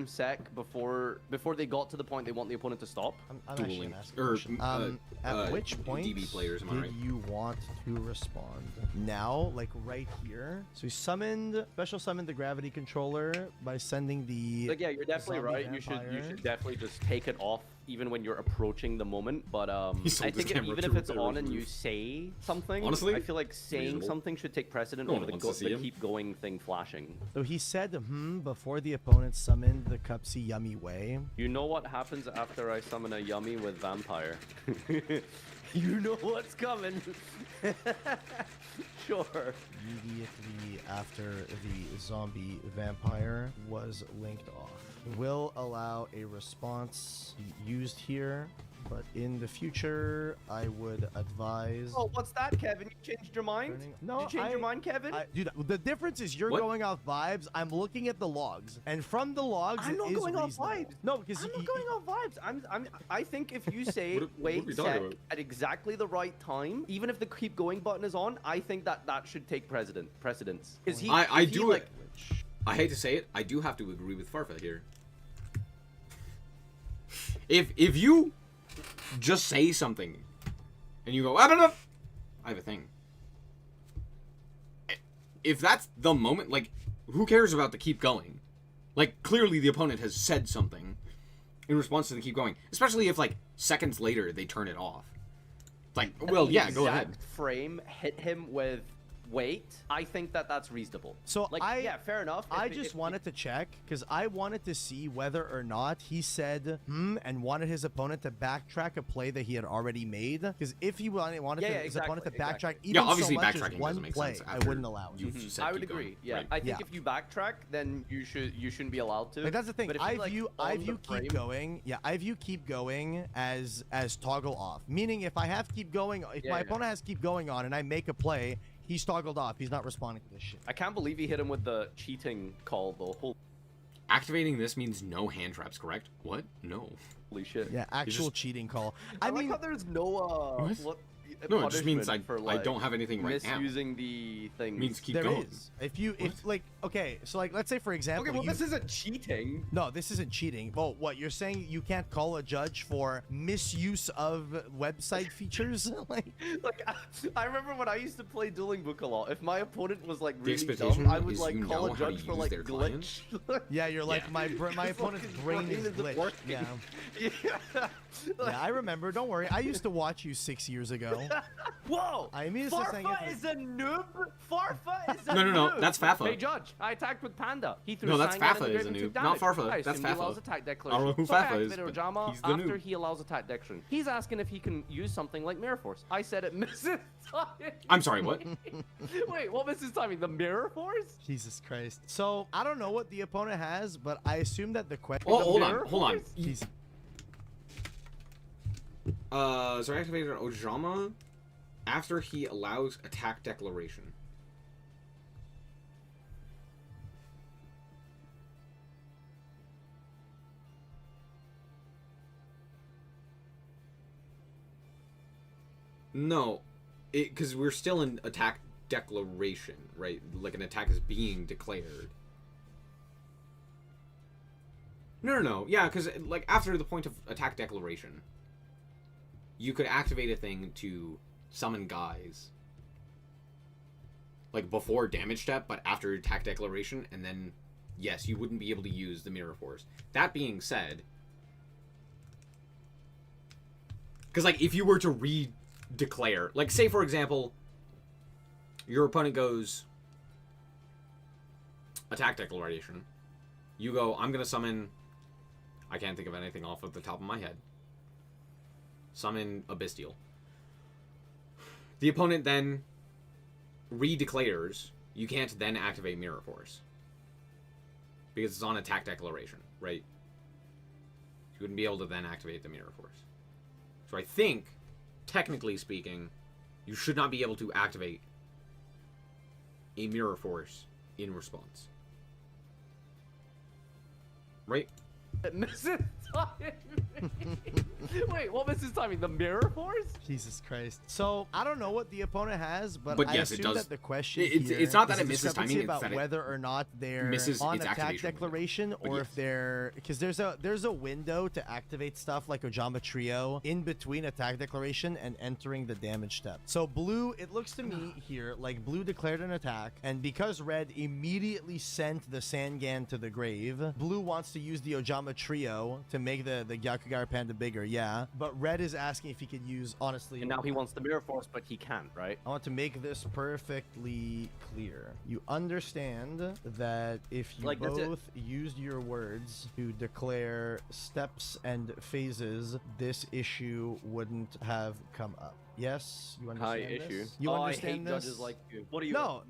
sec before they got to the point they want the opponent to stop? I'm actually asking at which point DB players, did you want to respond? Now, like right here. So we special summoned the gravity controller by sending the. Like, yeah, you're definitely right. You should definitely just take it off even when you're approaching the moment. But I sold his think camera even if to it's a on and roof. you say something, Honestly, I feel like saying reasonable. something should take precedent No over one wants to see the him. keep going thing flashing. So he said before the opponent summoned the Cupsy Yummy Way. You know what happens after I summon a Yummy with Vampire? You know what's coming. Sure. Immediately after the zombie vampire was linked off. Will allow a response used here, but in the future, I would advise... Oh, what's that, Kevin? You changed your mind? No, Did you change your mind, Kevin? Dude, the difference is you're What? going off vibes. I'm looking at the logs, and from the logs, I'm it not is going off reasonable. vibes. No, because I'm not going off vibes. I think if you say What are we wait talking sec about? at exactly the right time, even if the keep going button is on, I think that should take precedence. Is he? I is he, do like, I hate to say it, I do have to agree with Farfa here. If you just say something and you go, I have a thing. If that's the moment, like, who cares about the keep going? Like, clearly the opponent has said something in response to the keep going. Especially if, like, seconds later they turn it off. Like, well, yeah, go ahead. exact frame hit him with wait. I think that's reasonable. So like, yeah, fair enough. I just wanted to check because I wanted to see whether or not he said and wanted his opponent to backtrack a play that he had already made. Because if he wanted his opponent to backtrack even obviously so much as backtracking one doesn't make play, sense I after wouldn't allow it. you've said I would keep agree. going, Yeah, right. I think if you backtrack, then you shouldn't be allowed to. Like that's the thing. But if I you, like, view on the keep frame- going. Yeah, I view keep going as toggle off. Meaning if I have keep going, if my opponent has keep going on and I make a play, he's toggled off. He's not responding to this shit. I can't believe he hit him with the cheating call though. Activating this means no hand traps, correct? What? No. Holy shit. Yeah, actual cheating call. I mean, like how there's no What? No, it just means I for, like, don't have anything right now. misusing the thing. It means keep there going. is. If like okay, so like let's say for example. Okay, well, you- this isn't cheating. No, this isn't cheating. Well, what you're saying? You can't call a judge for misuse of website features? Like I remember when I used to play Dueling Book a lot. If my opponent was like The really expectation dumb, I would is like you call know a how to judge for use like their glitch. yeah, you're like Yeah. my His opponent's fucking brain is isn't glitched. working. Yeah. Yeah. Yeah, I remember. Don't worry. I used to watch you 6 years ago. Whoa! I mean, it's just saying Farfa it- is a noob. Farfa is a No, noob. that's Fafa. Hey, Judge, I attacked with Panda. He threw No, that's Sangan Fafa in the is a grave and took noob, not damage. Farfa. I That's assumed he Fafa. allows attack I declaration. don't know who So I Fafa is, activated but Ojama he's the after noob. he allows attack declaration. He's asking if he can use something like Mirror Force. I said it misses timing. I'm sorry, what? Wait, what misses timing? The Mirror Force? Jesus Christ. So I don't know what the opponent has, but I assume that the question. Oh, hold Mirror on, hold on. Force? He's So I activated Ojama after he allows attack declaration. No, because we're still in attack declaration, right? Like an attack is being declared. No. Yeah, because like after the point of attack declaration, you could activate a thing to summon guys. Like before damage step, but after attack declaration, and then yes, you wouldn't be able to use the Mirror Force. That being said, because like if you were to re-declare, like say for example, your opponent goes attack declaration, you go, I'm gonna summon, I can't think of anything off of the top of my head, summon a Bestial. The opponent then re-declares, you can't then activate Mirror Force. Because it's on attack declaration, right? You wouldn't be able to then activate the Mirror Force. So I think, technically speaking, you should not be able to activate a Mirror Force in response. Right? It misses timing. Wait, what was his timing? The mirror force? Jesus Christ. So I don't know what the opponent has, but I yes, it assume does. that the question It's not that is it a misses timing, discrepancy it's about that it whether or not they're misses on its attack activation window. declaration, But or yes. if they're because there's a window to activate stuff like Ojama Trio in between attack declaration and entering the damage step. So blue, it looks to me here like blue declared an attack, and because red immediately sent the Sangan to the grave, blue wants to use the Ojama Trio to make the Gyakugar Panda bigger, yeah. But red is asking if he could use, honestly. And now he wants the mirror force, but he can't, right? I want to make this perfectly clear. You understand that if you both used your words to declare steps and phases, this issue wouldn't have come up. Yes, you understand High issue. this? You understand I hate this? judges like you. What are you? No.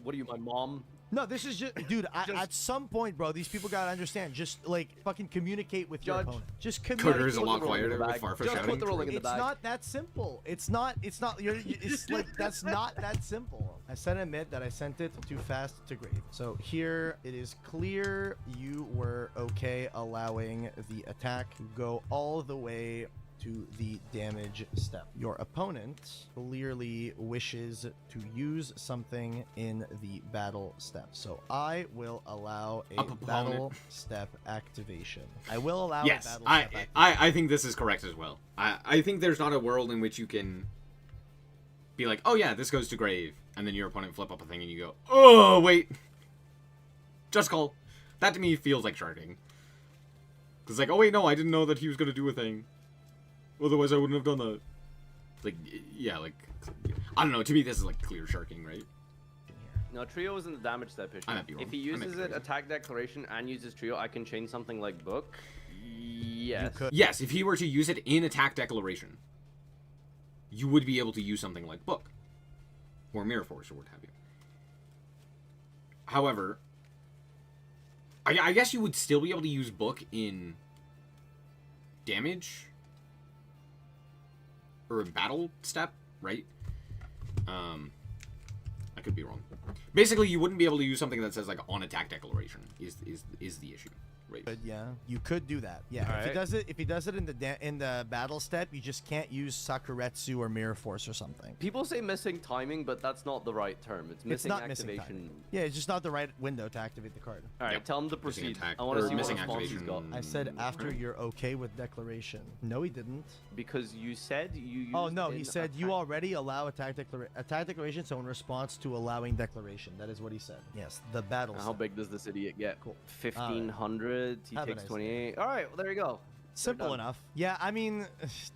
What are you, my mom? No, this is just, dude, at some point, bro, these people gotta understand. Just, like, fucking communicate with your opponent. Just communicate. Carter's a lot the rolling in the quieter with bag. Farfa Just shouting. put the rolling in the It's bag. not that simple. It's not, it's like, that's not that simple. I said admit that I sent it too fast to grave. So here it is clear you were okay allowing the attack to go all the way to the damage step. Your opponent clearly wishes to use something in the battle step. So I will allow a battle step activation. I will allow a battle step activation. I think this is correct as well. I think there's not a world in which you can be like, oh yeah, this goes to grave, and then your opponent flip up a thing and you go, oh wait, just call. That to me feels like sharking. It's like, oh wait, no, I didn't know that he was going to do a thing. Otherwise, I wouldn't have done that. Like, yeah, like, I don't know. To me, this is like clear sharking, right? No, trio is in the damage step issue. I might be wrong. If he uses it, attack declaration, and uses trio, I can change something like book. Yes. Yes, if he were to use it in attack declaration, you would be able to use something like book or mirror force or what have you. However, I guess you would still be able to use book in damage or a battle step, right? I could be wrong. Basically, you wouldn't be able to use something that says like on attack declaration is the issue, right? But yeah, you could do that. Yeah, All if he does it in the battle step, you just can't use Sakuretsu or Mirror Force or something. People say missing timing, but that's not the right term. It's missing not activation. missing timing. Yeah, it's just not the right window to activate the card. All right, Yep. tell him to Missing proceed. attack, I want to or see what missing response he's activation. got. I said after you're okay with declaration. No, he didn't. Because you said you used Oh no, he in said you attack- already allow attack declaration, so in response to allowing declaration. That is what he said. Yes, the battle. How step. big does this idiot get? Cool. 1,500. He Have a takes nice 28. All right, well, there you go. Simple done. enough. Yeah, I mean,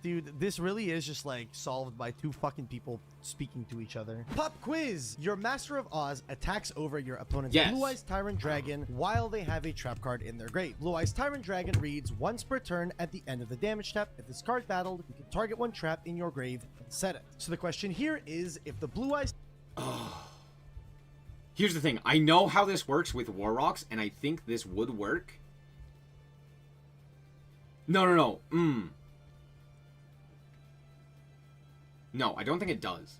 dude, this really is just like solved by two fucking people speaking to each other. Pop quiz! Your Master of Oz attacks over your opponent's Yes. Blue Eyes Tyrant Dragon while they have a trap card in their grave. Blue Eyes Tyrant Dragon reads once per turn at the end of the damage step. If this card battled, you can target one trap in your grave and set it. So the question here is if the Blue Eyes... Here's the thing. I know how this works with War Rocks, and I think this would work. No. No, I don't think it does.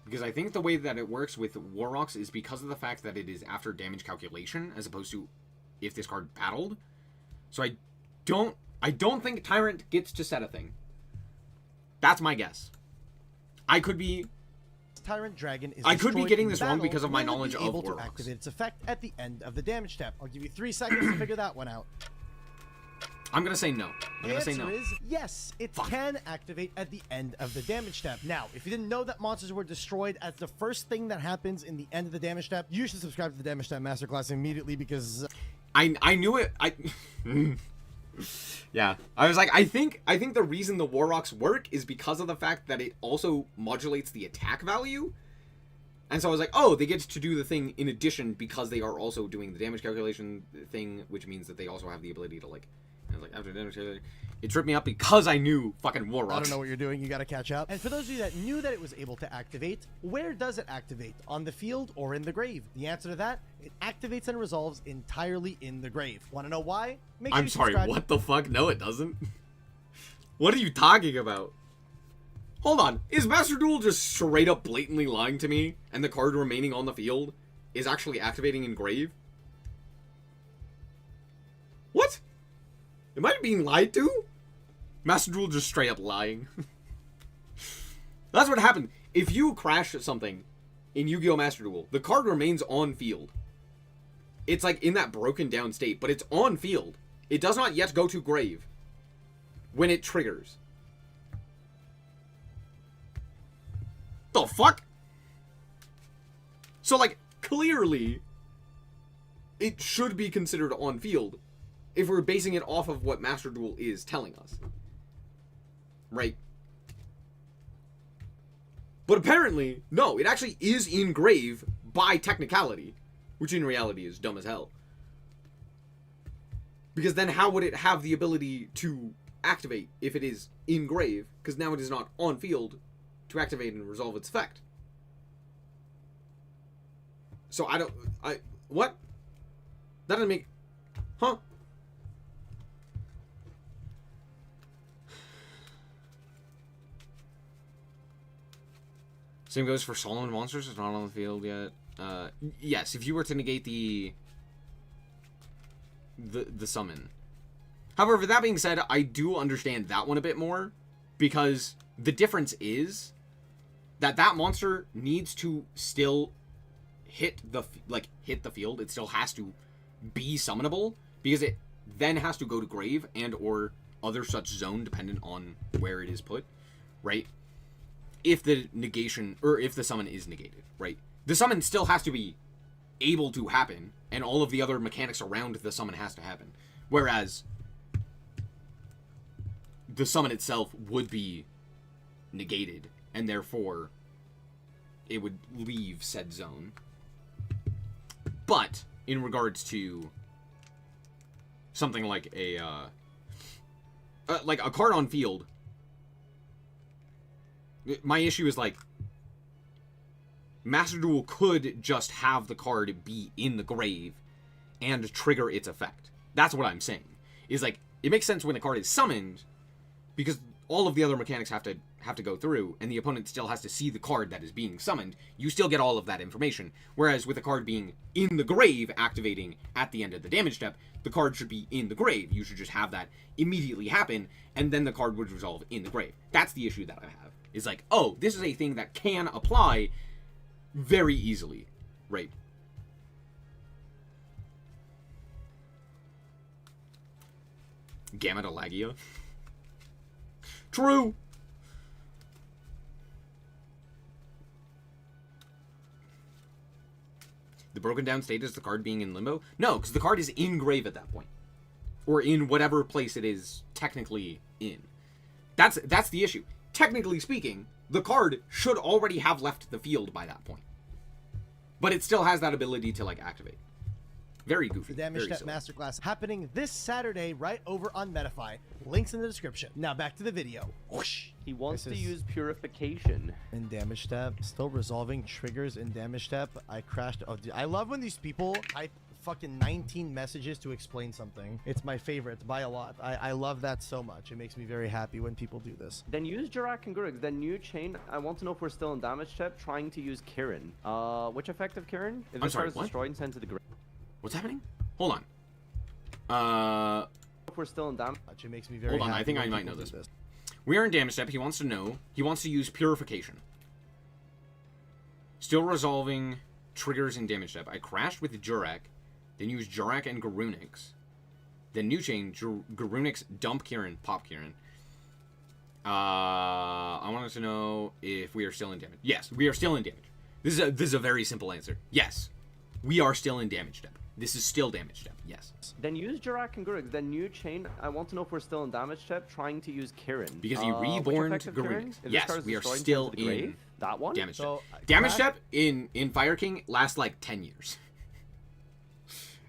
Because I think the way that it works with War Rocks is because of the fact that it is after damage calculation, as opposed to if this card battled. So I don't think Tyrant gets to set a thing. That's my guess. I could be... Tyrant Dragon is I could be destroyed getting in this wrong battle, because of my will it knowledge be of able War to Rocks? activate its effect at the end of the damage step. I'll give you 3 seconds to figure that one out. I'm going to say no. I'm The going to say answer no. is yes, it can activate at the end of the damage step. Now, if you didn't know that monsters were destroyed as the first thing that happens in the end of the damage step, you should subscribe to the Damage Step Masterclass immediately because... I knew it. Yeah. I was like, I think the reason the War Rocks work is because of the fact that it also modulates the attack value. And so I was like, oh, they get to do the thing in addition because they are also doing the damage calculation thing, which means that they also have the ability to, like... I was like, after damage calculation... It tripped me up because I knew fucking War Rocks. I don't know what you're doing. You got to catch up. And for those of you that knew that it was able to activate, where does it activate? On the field or in the grave? The answer to that, it activates and resolves entirely in the grave. Want to know why? Make sure I'm you sorry, subscribe. what the fuck? No, it doesn't. What are you talking about? Hold on. Is Master Duel just straight up blatantly lying to me and the card remaining on the field is actually activating in grave? What? Am I being lied to? Master Duel just straight up lying. That's what happened. If you crash something in Yu-Gi-Oh! Master Duel, the card remains on field. It's like in that broken down state, but it's on field. It does not yet go to grave when it triggers. The fuck? So, like, clearly, it should be considered on field if we're basing it off of what Master Duel is telling us. Right? But apparently, no, it actually is in grave by technicality, which in reality is dumb as hell. Because then how would it have the ability to activate if it is in grave? Because now it is not on field to activate and resolve its effect. So what? That doesn't make, huh? Same goes for Solomon Monsters. It's not on the field yet. Yes, if you were to negate the summon. However, that being said, I do understand that one a bit more, because the difference is that monster needs to still hit the field. It still has to be summonable, because it then has to go to grave and or other such zone dependent on where it is put, right? If the negation, or if the summon is negated, right? The summon still has to be able to happen, and all of the other mechanics around the summon has to happen. Whereas the summon itself would be negated, and therefore it would leave said zone. But in regards to something like a card on field, my issue is like Master Duel could just have the card be in the grave and trigger its effect. That's what I'm saying. Is like, it makes sense when the card is summoned, because all of the other mechanics have to go through, and the opponent still has to see the card that is being summoned. You still get all of that information. Whereas with the card being in the grave, activating at the end of the damage step, the card should be in the grave. You should just have that immediately happen, and then the card would resolve in the grave. That's the issue that I have. Is like, oh, this is a thing that can apply very easily, right? Gamma Lagia. True. The broken down state is the card being in limbo? No, because the card is in grave at that point. Or in whatever place it is technically in. That's the issue. Technically speaking, the card should already have left the field by that point. But it still has that ability to, like, activate. Very goofy. The Damage Step Masterclass happening this Saturday right over on Metafy. Links in the description. Now back to the video. Whoosh. He wants to use Purification. In Damage Step. Still resolving triggers in Damage Step. I crashed. Oh, dude, I love when these people type fucking 19 messages to explain something. It's my favorite by a lot. I love that so much. It makes me very happy when people do this. Then use Jirak and Gurug. Then new chain. I want to know if we're still in Damage Step. Trying to use Kirin. Which effect of Kirin? If this card is destroyed and sent to the grave. What's happening? Hold on. If we're still in damage. It makes me very Hold on, I think I might know this. We are in Damage Step. He wants to know. He wants to use Purification. Still resolving triggers in Damage Step. I crashed with Jurak. Then use Jurak and Garunix. Then new chain, Garunix, dump Kirin, pop Kirin. I wanted to know if we are still in damage. Yes, we are still in damage. This is a very simple answer. Yes, we are still in Damage Step. This is still Damage Step. Yes. Then use Jirak and Gurug. Then new chain. I want to know if we're still in Damage Step. Trying to use Kirin. Because he reborn Garunix. Yes, we are still in that one. Damage Step. Damage Step in Fire King lasts like 10 years.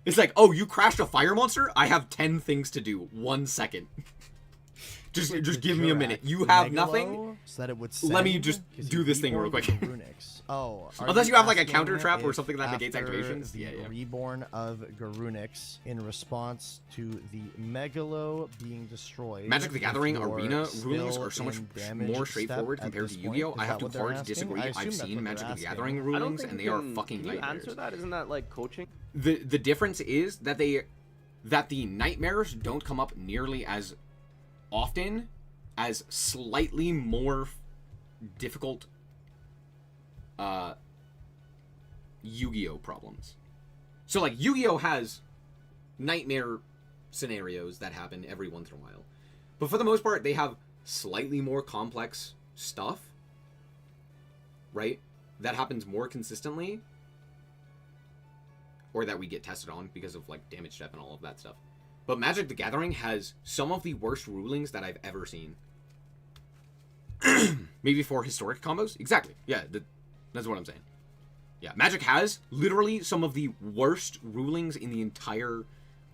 It's like, oh, you crashed a fire monster? I have 10 things to do. 1 second. just give me a minute. You have nothing? So that it would let me just do this thing real quick. Oh, unless you have like a counter trap or something that negates activations. The reborn of Garunix in response to the Megalo being destroyed. Magic the Gathering Arena rulings are so much more straightforward compared to Yu-Gi-Oh! I have to hard disagree. I've seen Magic the Gathering rulings and they are fucking nightmares. Answer that? Isn't that like coaching? The difference is that that the nightmares don't come up nearly as often as slightly more difficult Yu-Gi-Oh problems. So like Yu-Gi-Oh has nightmare scenarios that happen every once in a while, but for the most part they have slightly more complex stuff, right, that happens more consistently, or that we get tested on because of like damage step and all of that stuff. But Magic the Gathering has some of the worst rulings that I've ever seen. Maybe for historic combos? Exactly. Yeah, that's what I'm saying. Yeah, Magic has literally some of the worst rulings in the entire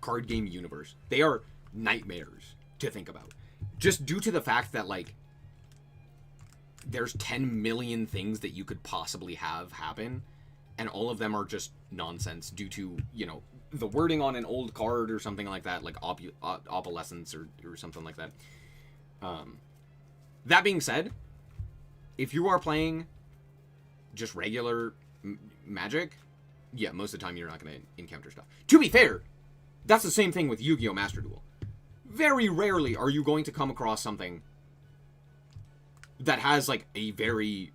card game universe. They are nightmares to think about. Just due to the fact that, like, there's 10 million things that you could possibly have happen, and all of them are just nonsense due to, you know, the wording on an old card or something like that, like opalescence or something like that. That being said, if you are playing just regular Magic, yeah, most of the time you're not going to encounter stuff. To be fair, that's the same thing with Yu-Gi-Oh! Master Duel. Very rarely are you going to come across something that has, like, a very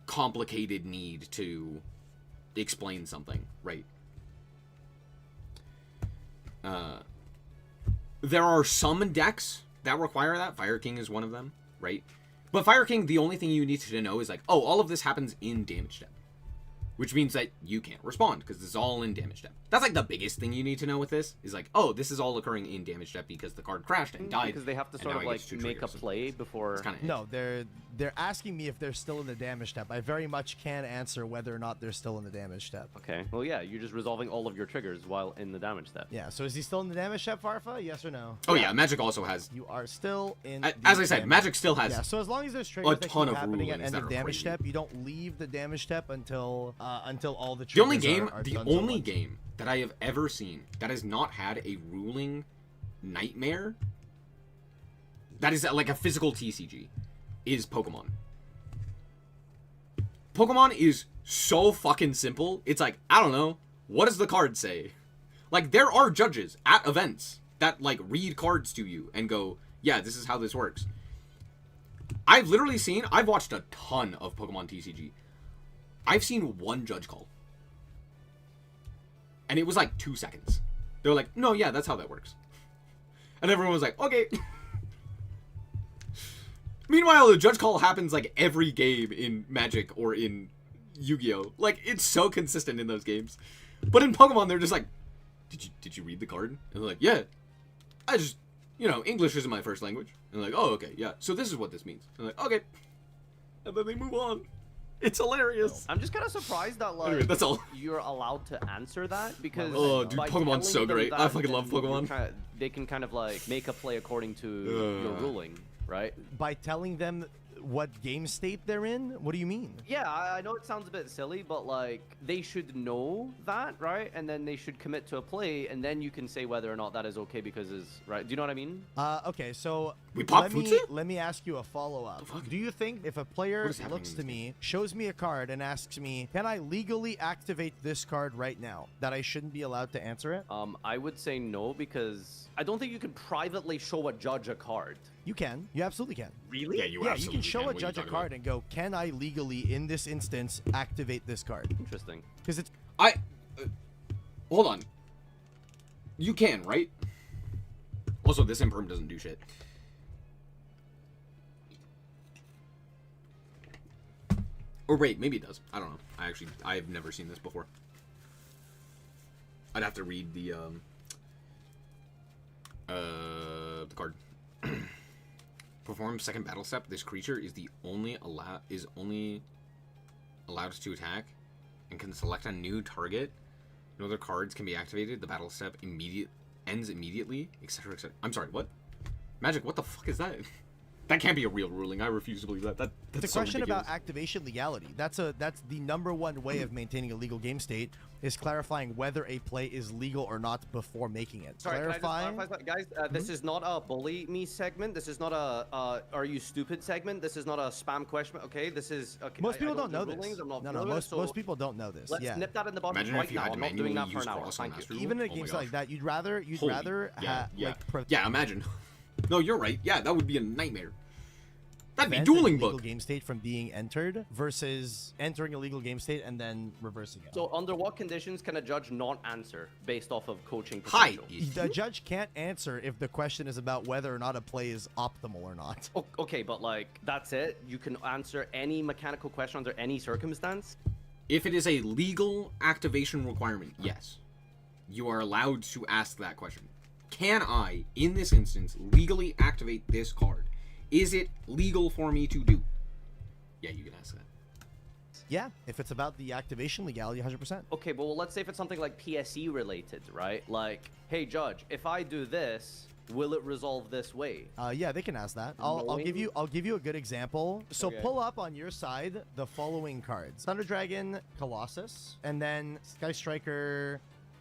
complicated need to explain something, right? There are some decks that require that. Fire King is one of them, right? But Fire King, the only thing you need to know is like, oh, all of this happens in damage step. Which means that you can't respond, because this is all in damage step. That's like the biggest thing you need to know with this, is like, oh, this is all occurring in damage step because the card crashed and died. Because they have to sort of like make a play before... No, they're asking me if they're still in the damage step. I very much can answer whether or not they're still in the damage step. Okay. Well, yeah, you're just resolving all of your triggers while in the damage step. Yeah, so is he still in the damage step, Farfa? Yes or no? Oh yeah, Magic also has... You are still in as I said, Magic still has... Yeah, so as long as there's triggers that keep happening at end of damage crazy. step, you don't leave the damage step until all the triggers The only are game that I have ever seen that has not had a ruling nightmare that is like a physical TCG is Pokemon. Pokemon is so fucking simple. It's like, I don't know, what does the card say? Like, there are judges at events that, like, read cards to you and go, yeah, this is how this works. I've watched a ton of Pokemon TCG. I've seen one judge call. And it was like 2 seconds. They were like, no, yeah, that's how that works. And everyone was like, okay. Meanwhile, the judge call happens like every game in Magic or in Yu-Gi-Oh! Like, it's so consistent in those games. But in Pokemon, they're just like, did you read the card? And they're like, yeah. I just, you know, English isn't my first language. And they're like, oh, okay, yeah. So this is what this means. And they're like, okay. And then they move on. It's hilarious. I'm just kind of surprised that, like, anyway, that's all. You're allowed to answer that, because... Oh, dude, Pokemon's so great. I fucking love Pokemon. They can kind of, like, make a play according to your ruling, right? By telling them what game state they're in? What do you mean? Yeah, I know it sounds a bit silly, but, like, they should know that, right? And then they should commit to a play, and then you can say whether or not that is okay because it's... Right? Do you know what I mean? Okay, so... Let me ask you a follow-up. Do you think if a player looks to me, shows me a card, and asks me, can I legally activate this card right now, that I shouldn't be allowed to answer it? I would say no, because I don't think you can privately show a judge a card. You can. You absolutely can. Really? Yeah, you absolutely can. Show a judge a card and go, can I legally, in this instance, activate this card? Interesting. Because it's... Hold on. You can, right? Also, this imperm doesn't do shit. Or wait, maybe it does. I don't know. I've never seen this before. I'd have to read the card. Perform second battle step. This creature is only allowed to attack and can select a new target. No other cards can be activated. The battle step ends immediately, etc., etc. I'm sorry, what? Magic, what the fuck is that? That can't be a real ruling. I refuse to believe that. That's It's a so question ridiculous. about activation legality. That's the number one way of maintaining a legal game state is clarifying whether a play is legal or not before making it. Sorry, can I just clarify something? Guys, this Mm-hmm. is not a bully me segment. This is not a are you stupid segment. This is not a spam question. Okay, this is okay. Most people I don't know do this. rulings. I'm not No, familiar, most so people don't know this. Let's Yeah. nip that in the bud Imagine right if you now. had to I'm not doing manually that for use an hour. cross on Thank you. Master Duel. Even in Oh my games gosh. like that, you'd rather Holy- have yeah, like yeah. Imagine. No, you're right. Yeah, that would be a nightmare. That'd be prevent an dueling illegal book. game state from being entered versus entering a legal game state and then reversing it. So under what conditions can a judge not answer based off of coaching Hi. potential? The judge can't answer if the question is about whether or not a play is optimal or not. Okay, but like that's it. You can answer any mechanical question under any circumstance. If it is a legal activation requirement, yes, you are allowed to ask that question. Can I, in this instance, legally activate this card? Is it legal for me to do? Yeah, you can ask that. Yeah, if it's about the activation legality, 100%. Okay, but well, let's say if it's something like PSE related, right? Like, hey judge, if I do this, will it resolve this way? Yeah, they can ask that. I'll give you a good example. So Okay. pull up on your side the following cards: Thunder Dragon, Colossus, and then Sky Striker,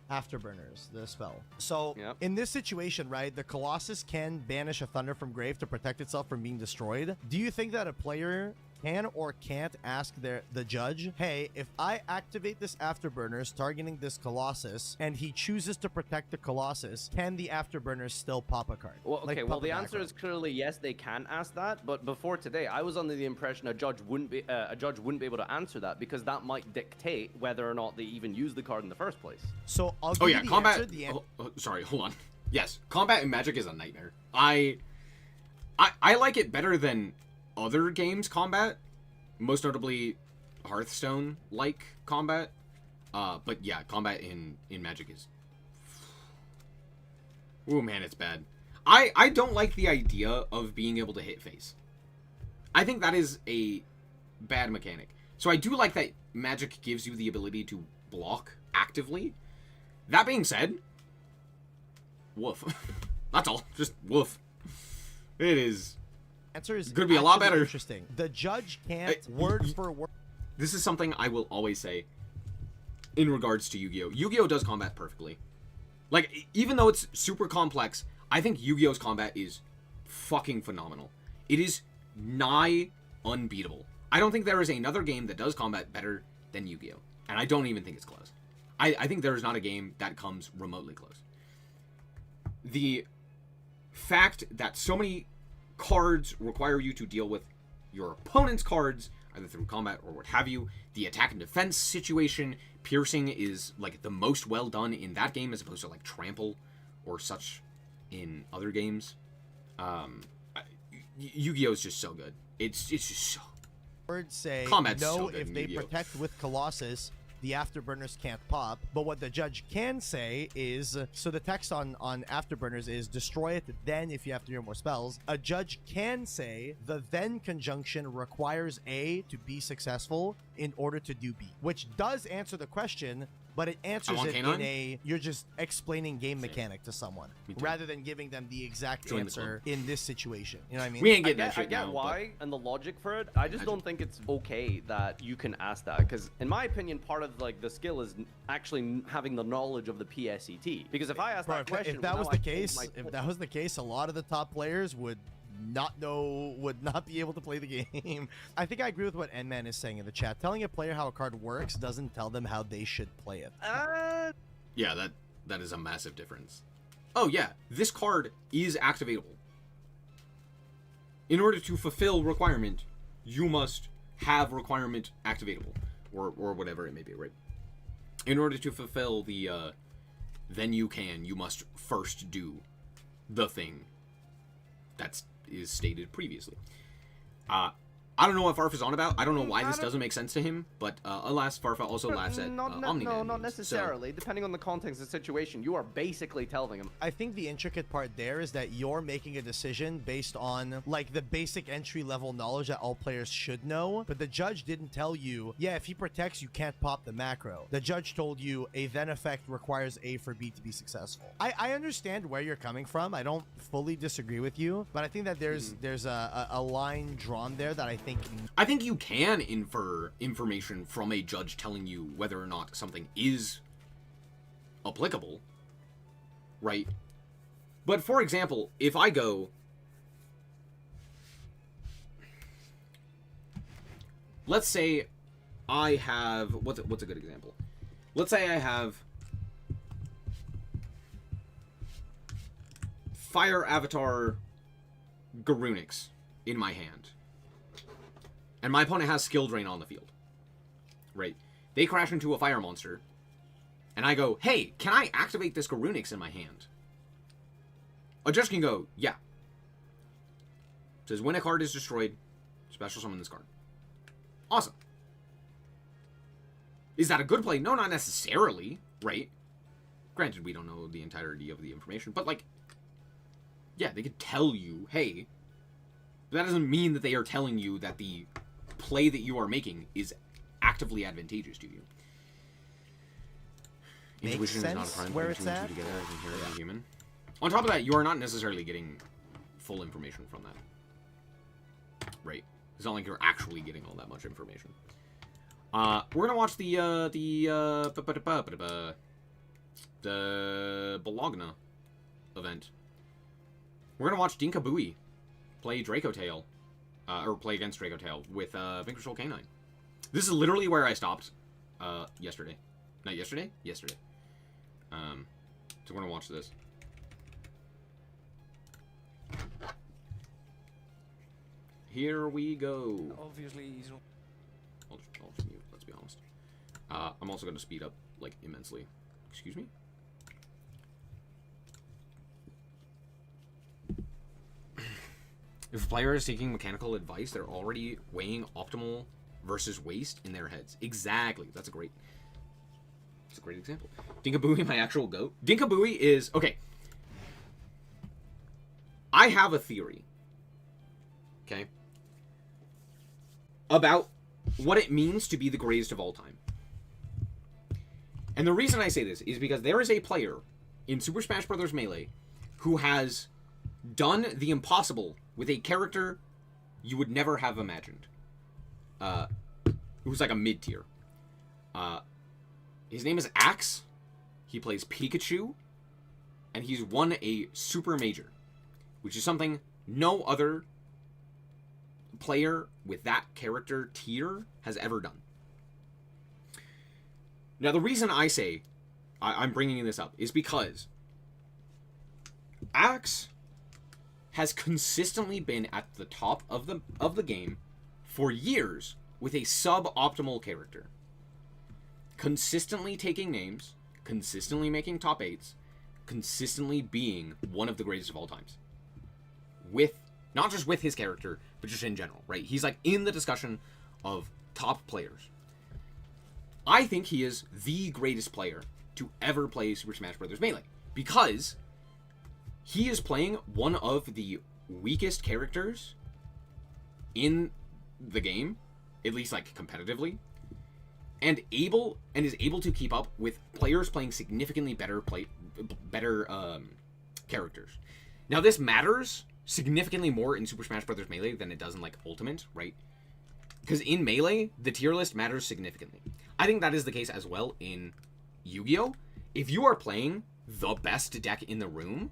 Afterburners, the spell. So Yep. in this situation, right, the Colossus can banish a Thunder from grave to protect itself from being destroyed. Do you think that a player can or can't ask the judge, hey, if I activate this Afterburners targeting this Colossus and he chooses to protect the Colossus, can the Afterburners still pop a card? Well, Like, okay, pop well a the back answer card. is clearly yes, they can ask that. But before today, I was under the impression a judge wouldn't be able to answer that because that might dictate whether or not they even use the card in the first place. So I'll give Oh you yeah, the combat. answer. Sorry, hold on. Yes, combat in Magic is a nightmare. I like it better than other games combat, most notably Hearthstone-like combat. But yeah, combat in Magic is. Ooh man, it's bad. I don't like the idea of being able to hit face. I think that is a bad mechanic. So I do like that Magic gives you the ability to block actively. That being said, woof. That's all. Just woof. It is. Answer is Could be a lot actually better. Interesting. The judge can't word for word. This is something I will always say in regards to Yu-Gi-Oh! Yu-Gi-Oh! Does combat perfectly. Like, even though it's super complex, I think Yu-Gi-Oh's combat is fucking phenomenal. It is nigh unbeatable. I don't think there is another game that does combat better than Yu-Gi-Oh! And I don't even think it's close. I think there is not a game that comes remotely close. The fact that so many cards require you to deal with your opponent's cards, either through combat or what have you, the attack and defense situation, piercing is like the most well done in that game as opposed to like trample or such in other games. Yu-Gi-Oh! Is just so good. It's just so. Words say Combat's no so good if in they Yu-Gi-Oh! protect with Colossus, the Afterburners can't pop. But what the judge can say is, so the text on Afterburners is destroy it, then if you have 3 or more spells. A judge can say the then conjunction requires A to be successful in order to do B, which does answer the question, but it answers want it K9? in a, you're just explaining game mechanic to someone Me too. rather than giving them the exact Join the answer in this situation. You know what I mean? We ain't I getting that get, I shit get now. why and the logic for it. I just don't think it's okay that you can ask that because, in my opinion, part of like the skill is actually having the knowledge of the PSET. Because if I ask Bro, that question, if that well, was now the I change case, my if that was the case, a lot of the top players would not be able to play the game. I think I agree with what N-Man is saying in the chat. Telling a player how a card works doesn't tell them how they should play it. Yeah, that is a massive difference. Oh yeah, this card is activatable. In order to fulfill requirement, you must have requirement activatable, or whatever it may be, right? In order to fulfill the then you must first do the thing that is stated previously. I don't know what Farfa's on about. I don't know why this doesn't make sense to him, but alas, Farfa also laughs at Omni-Man. No, not necessarily. So, depending on the context of the situation, you are basically telling him. I think the intricate part there is that you're making a decision based on, like, the basic entry-level knowledge that all players should know, but the judge didn't tell you, yeah, if he protects, you can't pop the macro. The judge told you a then effect requires A for B to be successful. I understand where you're coming from. I don't fully disagree with you, but I think that there's a line drawn there that I think you can infer information from a judge telling you whether or not something is applicable, right? But for example, if I go, let's say I have, what's a good example? Let's say I have Fire Avatar Garunix in my hand. And my opponent has Skill Drain on the field. Right? They crash into a fire monster. And I go, hey, can I activate this Garunix in my hand? A judge can go, yeah. Says when a card is destroyed, special summon this card. Awesome. Is that a good play? No, not necessarily, right? Granted, we don't know the entirety of the information, but like, yeah, they could tell you, hey, that doesn't mean that they are telling you that the play that you are making is actively advantageous to you. Intuition is not a prime where it's at. Together as inherent as human. On top of that, you are not necessarily getting full information from that. Right? It's not like you're actually getting all that much information. We're gonna watch the Bologna event. We're gonna watch Dinka Bui play Draco Tail, or play against Draco Tail with Vanquish Roll K9. This is literally where I stopped yesterday. Not yesterday? Yesterday. So we're gonna watch this. Here we go. Obviously, he's not. I'll just mute, let's be honest. I'm also gonna speed up, like, immensely. Excuse me? If a player is seeking mechanical advice, they're already weighing optimal versus waste in their heads. Exactly. That's a great example. Dinkabui, my actual goat. Dinkabui is... Okay. I have a theory. Okay? About what it means to be the greatest of all time. And the reason I say this is because there is a player in Super Smash Bros. Melee who has done the impossible with a character you would never have imagined. Who's like a mid-tier. His name is Axe. He plays Pikachu. And he's won a Super Major. Which is something no other player with that character tier has ever done. Now, the reason I say I'm bringing this up is because Axe has consistently been at the top of the game for years with a suboptimal character. Consistently taking names, consistently making top 8s, consistently being one of the greatest of all times. With, not just with his character, but just in general, right? He's like in the discussion of top players. I think he is the greatest player to ever play Super Smash Bros. Melee. Because he is playing one of the weakest characters in the game, at least like competitively, and is able to keep up with players playing significantly better characters. Now this matters significantly more in Super Smash Bros. Melee than it does in like Ultimate, right? Because in Melee, the tier list matters significantly. I think that is the case as well in Yu-Gi-Oh! If you are playing the best deck in the room,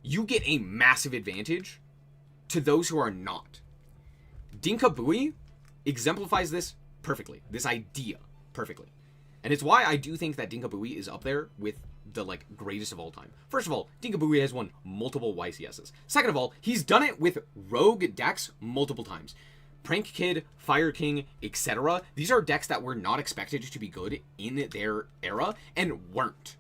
you get a massive advantage to those who are not. Dinkabui exemplifies this perfectly. This idea perfectly. And it's why I do think that Dinkabui is up there with the like greatest of all time. First of all, Dinkabui has won multiple YCSs. Second of all, he's done it with rogue decks multiple times. Prank Kid, Fire King, etc. These are decks that were not expected to be good in their era and weren't.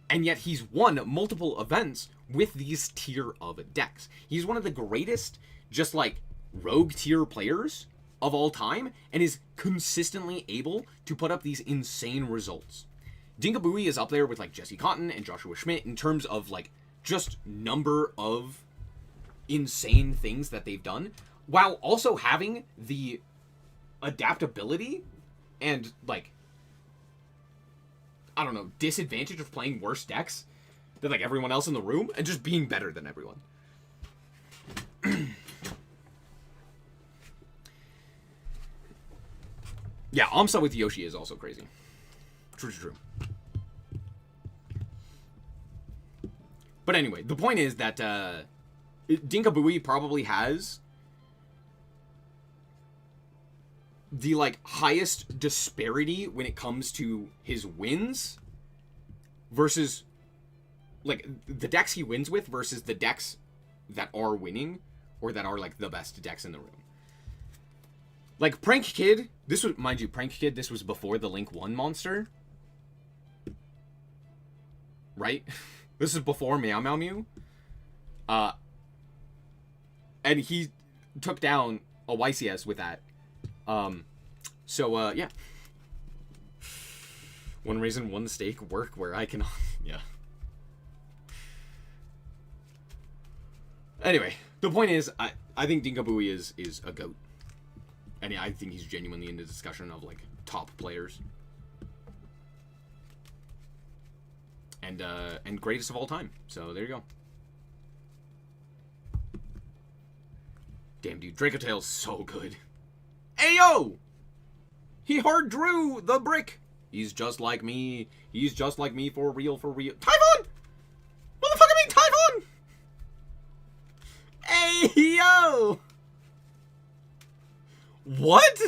And yet he's won multiple events with these tier of decks. He's one of the greatest, just like rogue tier players of all time and is consistently able to put up these insane results. Dinkabui is up there with like Jesse Cotton and Joshua Schmidt in terms of like just number of insane things that they've done, while also having the adaptability and like, I don't know, disadvantage of playing worse decks than like everyone else in the room and just being better than everyone. Yeah, Amsa with Yoshi is also crazy. True. But anyway, the point is that Dinkabui probably has the like highest disparity when it comes to his wins versus like the decks he wins with versus the decks that are winning or that are like the best decks in the room. Like Prank Kid, this was, mind you, Prank Kid, this was before the Link 1 monster. Right? This is before Meow Meow Mew. And he took down a YCS with that. Yeah. One reason, one stake, work where I can... yeah. Anyway, the point is, I think Dinkabui is a GOAT. And I think he's genuinely in the discussion of, like, top players. And greatest of all time. So, there you go. Damn, dude. Dracotail's so good. Ayo! He hard drew the brick. He's just like me. He's just like me for real, for real. Typhon! Motherfucker me, Typhon! Ayo! What?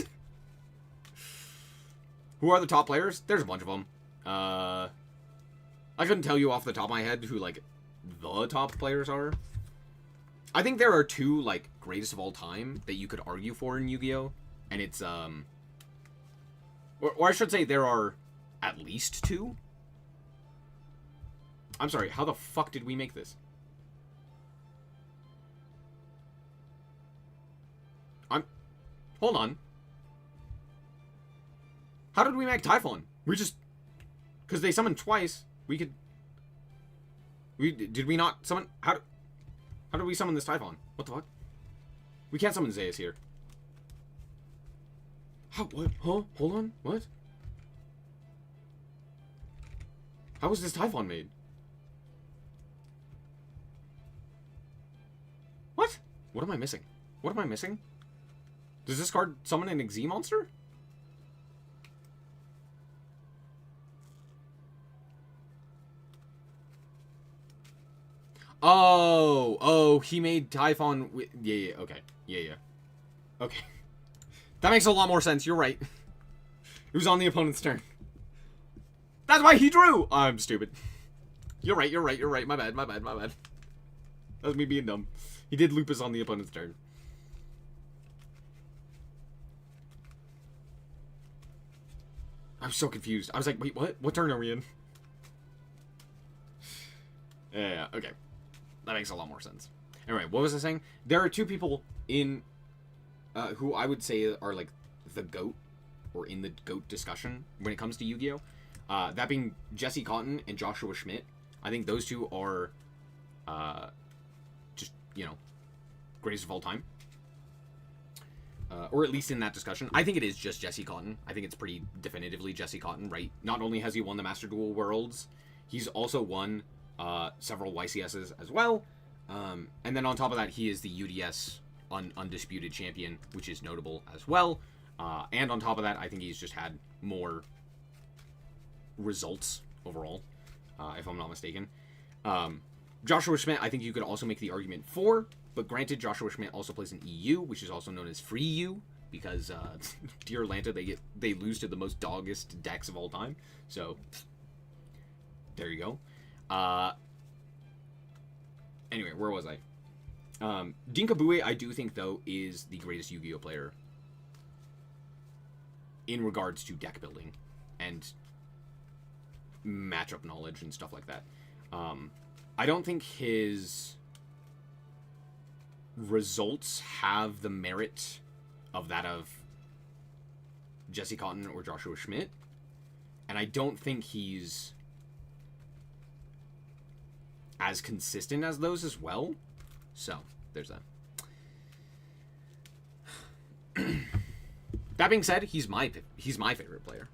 Who are the top players? There's a bunch of them. I couldn't tell you off the top of my head who, like, the top players are. I think there are two, like, greatest of all time that you could argue for in Yu-Gi-Oh! And it's, or I should say there are at least two. I'm sorry, how the fuck did we make this? Hold on. How did we make Typhon? We just... Because they summoned twice, we could... Did we not summon... How did we summon this Typhon? What the fuck? We can't summon Zeus here. How? What? Huh? Hold on. What? How was this Typhon made? What? What am I missing? What am I missing? Does this card summon an Xyz monster? Oh, he made Typhon with... Yeah, okay. Yeah. Okay. That makes a lot more sense, you're right. It was on the opponent's turn. That's why he drew! I'm stupid. You're right. My bad. That was me being dumb. He did Lupus on the opponent's turn. I was so confused. I was like, wait, what? What turn are we in? Yeah, okay. That makes a lot more sense. Anyway, what was I saying? There are two people in... who I would say are, like, the GOAT, or in the GOAT discussion when it comes to Yu-Gi-Oh! That being Jesse Cotton and Joshua Schmidt. I think those two are, just, you know, greatest of all time. Or at least in that discussion. I think it is just Jesse Cotton. I think it's pretty definitively Jesse Cotton, right? Not only has he won the Master Duel Worlds, he's also won several YCSs as well. And then on top of that, he is the UDS undisputed champion, which is notable as well. And on top of that, I think he's just had more results overall, if I'm not mistaken. Joshua Schmidt, I think you could also make the argument for, but granted, Joshua Schmidt also plays in EU, which is also known as Free U, because Dear Atlanta, they lose to the most doggest decks of all time. So there you go. Anyway, where was I? Dinkabui, I do think, though, is the greatest Yu-Gi-Oh! Player in regards to deck building and matchup knowledge and stuff like that. I don't think his results have the merit of that of Jesse Cotton or Joshua Schmidt. And I don't think he's as consistent as those as well. So, there's that. That being said, he's my favorite player.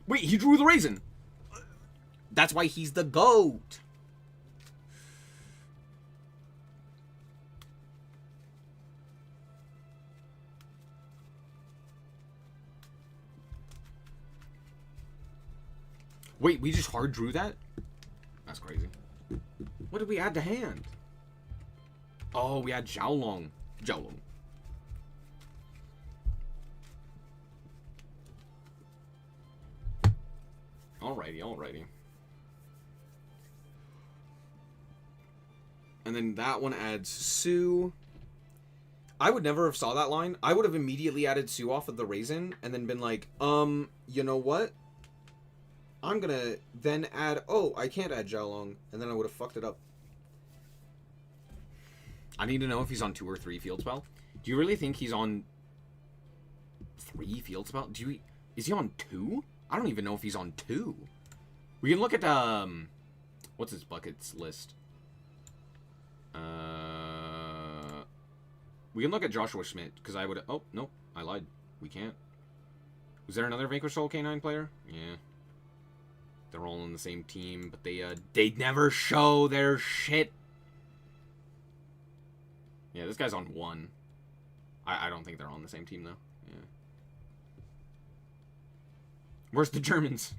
Wait, he drew the raisin. That's why he's the GOAT. Wait, we just hard drew that? That's crazy. What did we add to hand? Oh, we had Xiaolong. Alrighty. And then that one adds Sue. I would never have saw that line. I would have immediately added Sue off of the raisin and then been like, you know what? I'm gonna then add, oh, I can't add Xiaolong, and then I would have fucked it up. I need to know if he's on 2 or 3 field spell. Do you really think he's on 3 field spell? Is he on 2? I don't even know if he's on 2. We can look at, what's his buckets list? We can look at Joshua Schmidt, because I would, oh, no, I lied. We can't. Was there another Vanquish Soul K9 player? Yeah. They're all on the same team, but they never show their shit. Yeah, this guy's on 1. I don't think they're on the same team, though. Yeah. Where's the Germans?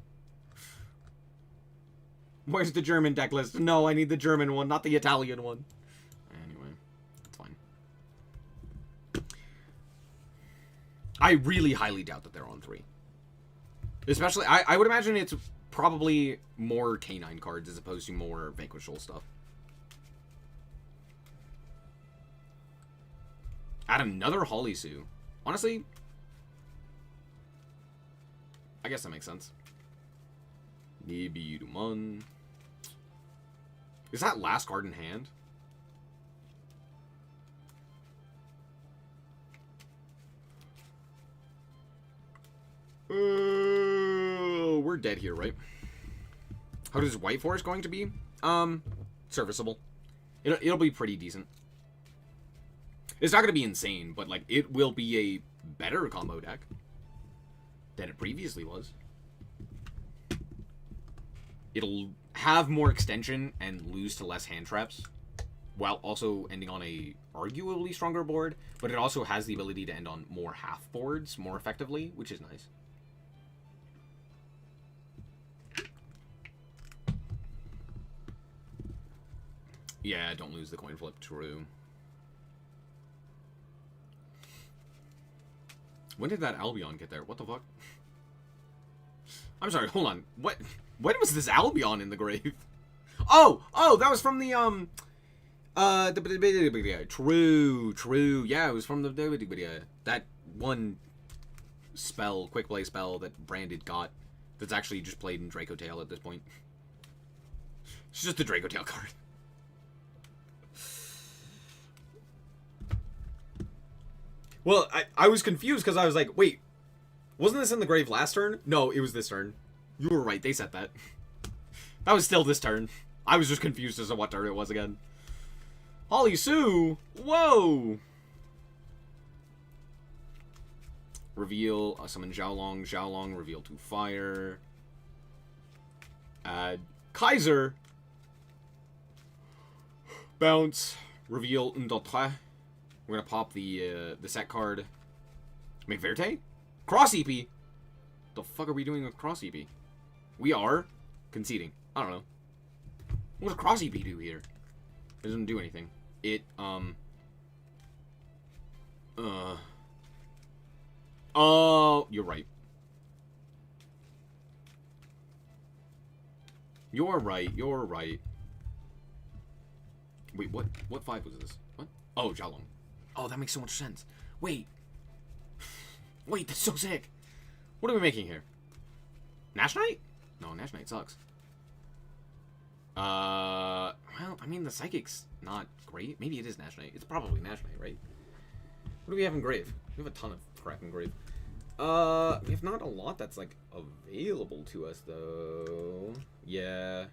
Where's the German deck list? No, I need the German one, not the Italian one. Anyway, it's fine. I really highly doubt that they're on 3. Especially, I would imagine it's probably more K9 cards as opposed to more Vanquish Soul stuff. Add another Holly Sue. Honestly, I guess that makes sense. Nibiruman. Is that last card in hand? We're dead here, right? How does White Forest going to be? Serviceable. It'll be pretty decent. It's not going to be insane, but like it will be a better combo deck than it previously was. It'll have more extension and lose to less hand traps, while also ending on a arguably stronger board, but it also has the ability to end on more half boards more effectively, which is nice. Yeah, don't lose the coin flip, true. When did that Albion get there? What the fuck? I'm sorry, hold on. When was this Albion in the grave? Oh, that was from the, true. Yeah, it was from the, that one spell, quick play spell that Branded got that's actually just played in Draco Tail at this point. It's just a Draco Tail card. Well, I was confused because I was like, wait, wasn't this in the grave last turn? No, it was this turn. You were right, they said that. That was still this turn. I was just confused as to what turn it was again. Holly Sue! Whoa! Reveal, summon Xiaolong, reveal to fire. Add Kaiser. Bounce, reveal un d'autre. We're gonna pop the set card. McVerte? Cross EP? The fuck are we doing with Cross EP? We are conceding. I don't know. What does Cross EP do here? It doesn't do anything. It, oh, you're right. You're right. Wait, what 5 was this? What? Oh, Xiaolong. Oh, that makes so much sense. Wait, that's so sick. What are we making here? Nash Knight? No, Nash Knight sucks. Well, mean, the Psychic's not great. Maybe it is Nash Knight. It's probably Nash Knight, right? What do we have in Grave? We have a ton of crap in Grave. We have not a lot that's, like, available to us, though. Yeah.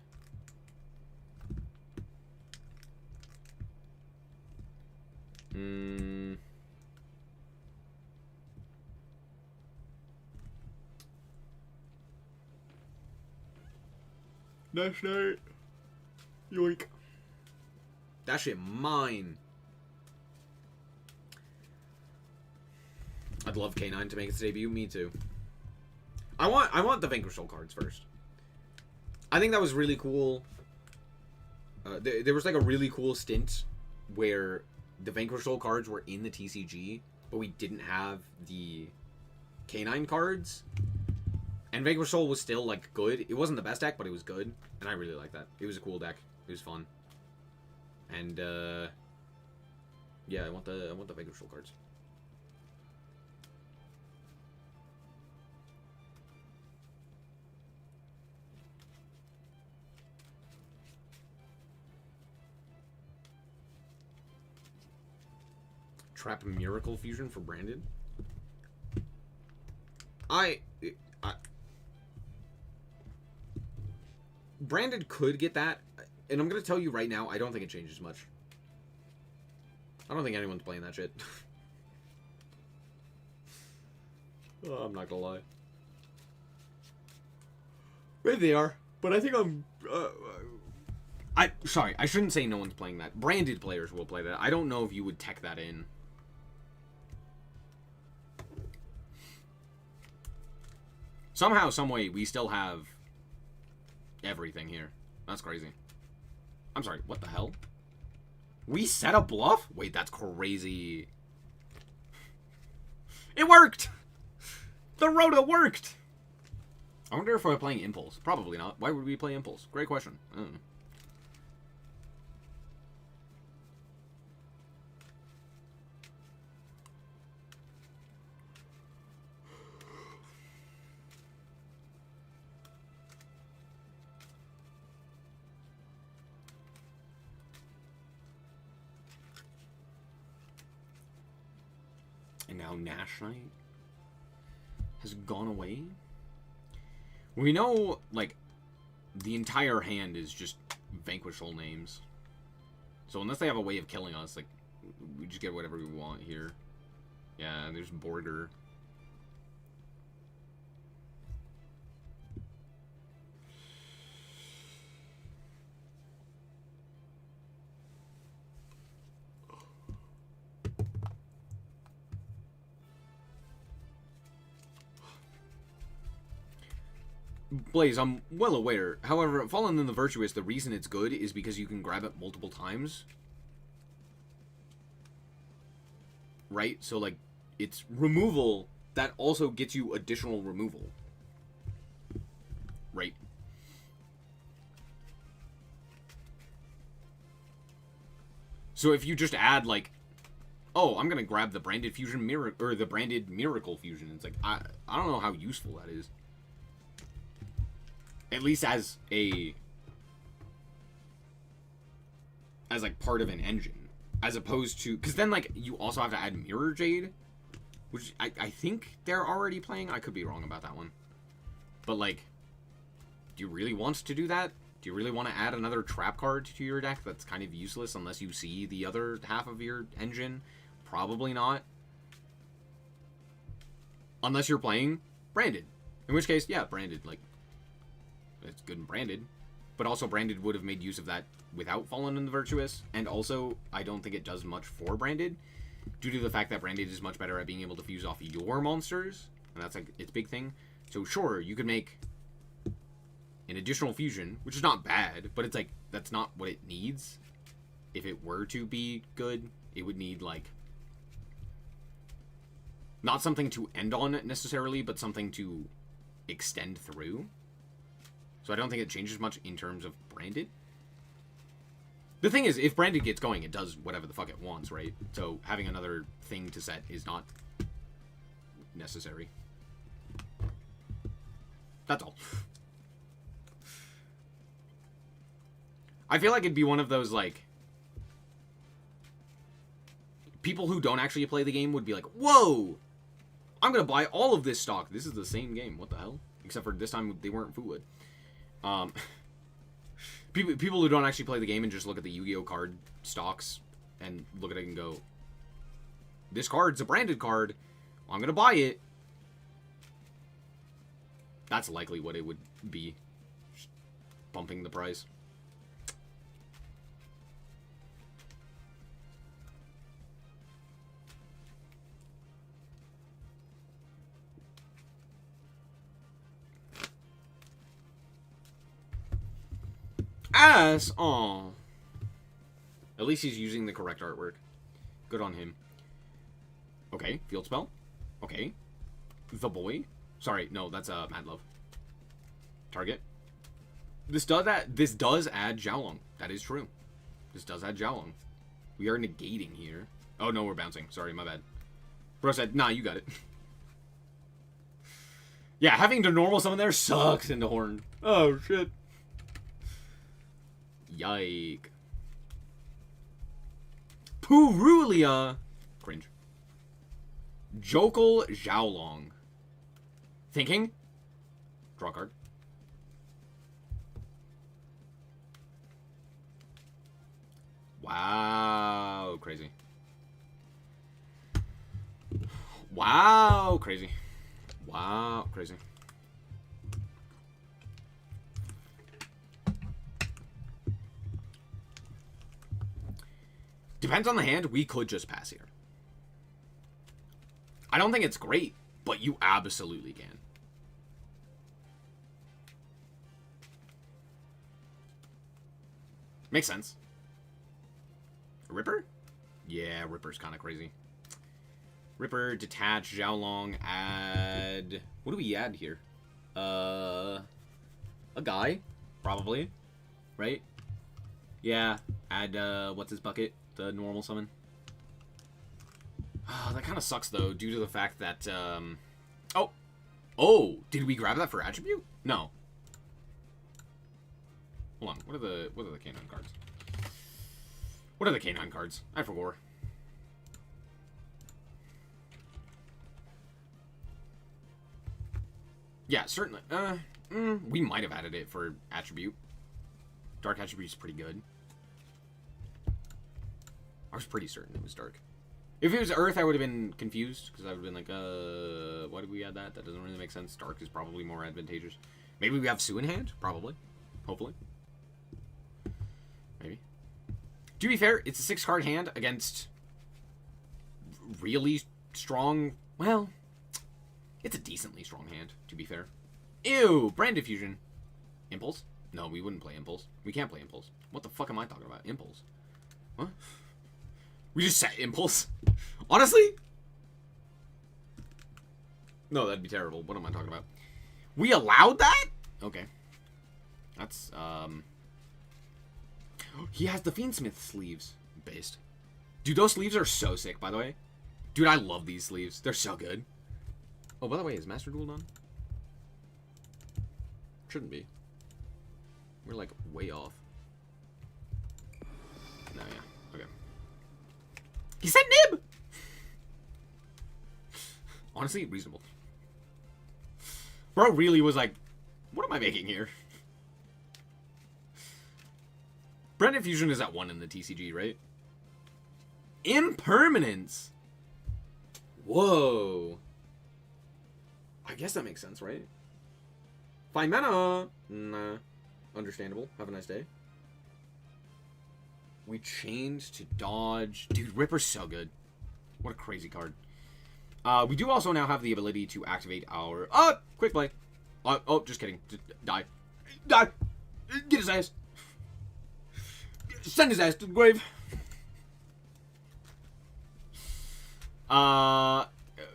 Nash Knight. Yoink. That shit mine. I'd love K9 to make its debut. Me too. I want the Vanquish Soul cards first. I think that was really cool. There was like a really cool stint where the Vanquish Soul cards were in the TCG, but we didn't have the K9 cards. And Vanquish Soul was still like good. It wasn't the best deck, but it was good, and I really liked that. It was a cool deck. It was fun. And yeah, I want the Vanquish Soul cards. Trap Miracle Fusion for Branded. Branded could get that, and I'm gonna tell you right now, I don't think it changes much. I don't think anyone's playing that shit. Oh, I'm not gonna lie. Maybe they are, but I think sorry, I shouldn't say no one's playing that. Branded players will play that. I don't know if you would tech that in. Somehow, someway, we still have everything here. That's crazy. I'm sorry, what the hell? We set a bluff? Wait, that's crazy. It worked! The Rhoda worked! I wonder if we're playing Impulse. Probably not. Why would we play Impulse? Great question. And now Nash Knight has gone away. We know, like, the entire hand is just Vanquish Soul names. So unless they have a way of killing us, like, we just get whatever we want here. Yeah, there's Border. Blaze, I'm well aware. However, Fallen in the Virtuous, the reason it's good is because you can grab it multiple times. Right? So, like, it's removal that also gets you additional removal. Right? So if you just add, like, oh, I'm gonna grab the Branded Fusion or the Branded Miracle Fusion, it's like, I don't know how useful that is. At least as like part of an engine, as opposed to, because then like you also have to add Mirror Jade, which I think they're already playing. I could be wrong about that one, but like, do you really want to do that? Do you really want to add another trap card to your deck that's kind of useless unless you see the other half of your engine? Probably not, unless you're playing Branded, in which case, yeah, Branded, like, it's good and Branded, but also Branded would have made use of that without Fallen in the Virtuous, and also I don't think it does much for Branded, due to the fact that Branded is much better at being able to fuse off your monsters, and that's like its big thing. So sure, you could make an additional fusion, which is not bad, but it's like, that's not what it needs. If it were to be good, it would need like, not something to end on necessarily, but something to extend through. So I don't think it changes much in terms of Branded. The thing is, if Branded gets going, it does whatever the fuck it wants, right? So having another thing to set is not necessary. That's all. I feel like it'd be one of those, like... People who don't actually play the game would be like, whoa! I'm gonna buy all of this stock. This is the same game. What the hell? Except for this time, they weren't fluid. People who don't actually play the game and just look at the Yu-Gi-Oh card stocks and look at it and go, this card's a branded card. I'm gonna buy it. That's likely what it would be. Just bumping the price. Ass! Aw. At least he's using the correct artwork. Good on him. Okay, field spell. Okay. The boy. Sorry, no, that's Mad Love. Target. This does add Xiaolong. That is true. This does add Xiaolong. We are negating here. Oh no, we're bouncing. Sorry, my bad. Bro said, nah, you got it. Yeah, having to normal summon there sucks into Horn. Oh shit. Yike. Purulia. Cringe. Jokal Xiaolong. Thinking. Draw card. Wow. Crazy. Wow. Crazy. Wow. Crazy. Depends on the hand. We could just pass here. I don't think it's great, but you absolutely can. Makes sense. Ripper? Yeah, Ripper's kind of crazy. Ripper, detach, Xiaolong, add... What do we add here? A guy, probably. Right? Yeah, add, what's his bucket? The normal summon. That kind of sucks, though, due to the fact that, Oh, did we grab that for attribute? No. Hold on, what are the canine cards? What are the canine cards? I forgot. Yeah, certainly. We might have added it for attribute. Dark attribute is pretty good. I was pretty certain it was dark. If it was Earth, I would have been confused, because I would have been like, why did we add that? That doesn't really make sense. Dark is probably more advantageous. Maybe we have Sue in hand? Probably. Hopefully. Maybe. To be fair, it's a 6-card hand against really strong... Well, it's a decently strong hand, to be fair. Ew! Brand Diffusion. Impulse? No, we wouldn't play Impulse. We can't play Impulse. What the fuck am I talking about? Impulse? What? We just set Impulse? Honestly? No, that'd be terrible. What am I talking about? We allowed that? Okay. That's, He has the Fiendsmith sleeves. Based. Dude, those sleeves are so sick, by the way. Dude, I love these sleeves. They're so good. Oh, by the way, is Master Duel done? Shouldn't be. We're, like, way off. No, yeah. Okay. He said nib! Honestly, reasonable. Bro really was like, what am I making here? Brand Fusion is at 1 in the TCG, right? Impermanence! Whoa. I guess that makes sense, right? Fine mana! Nah. Understandable. Have a nice day. We changed to dodge. Dude, Ripper's so good. What a crazy card. We do also now have the ability to activate our... quick play. Oh, just kidding. Just die. Die! Get his ass! Send his ass to the grave!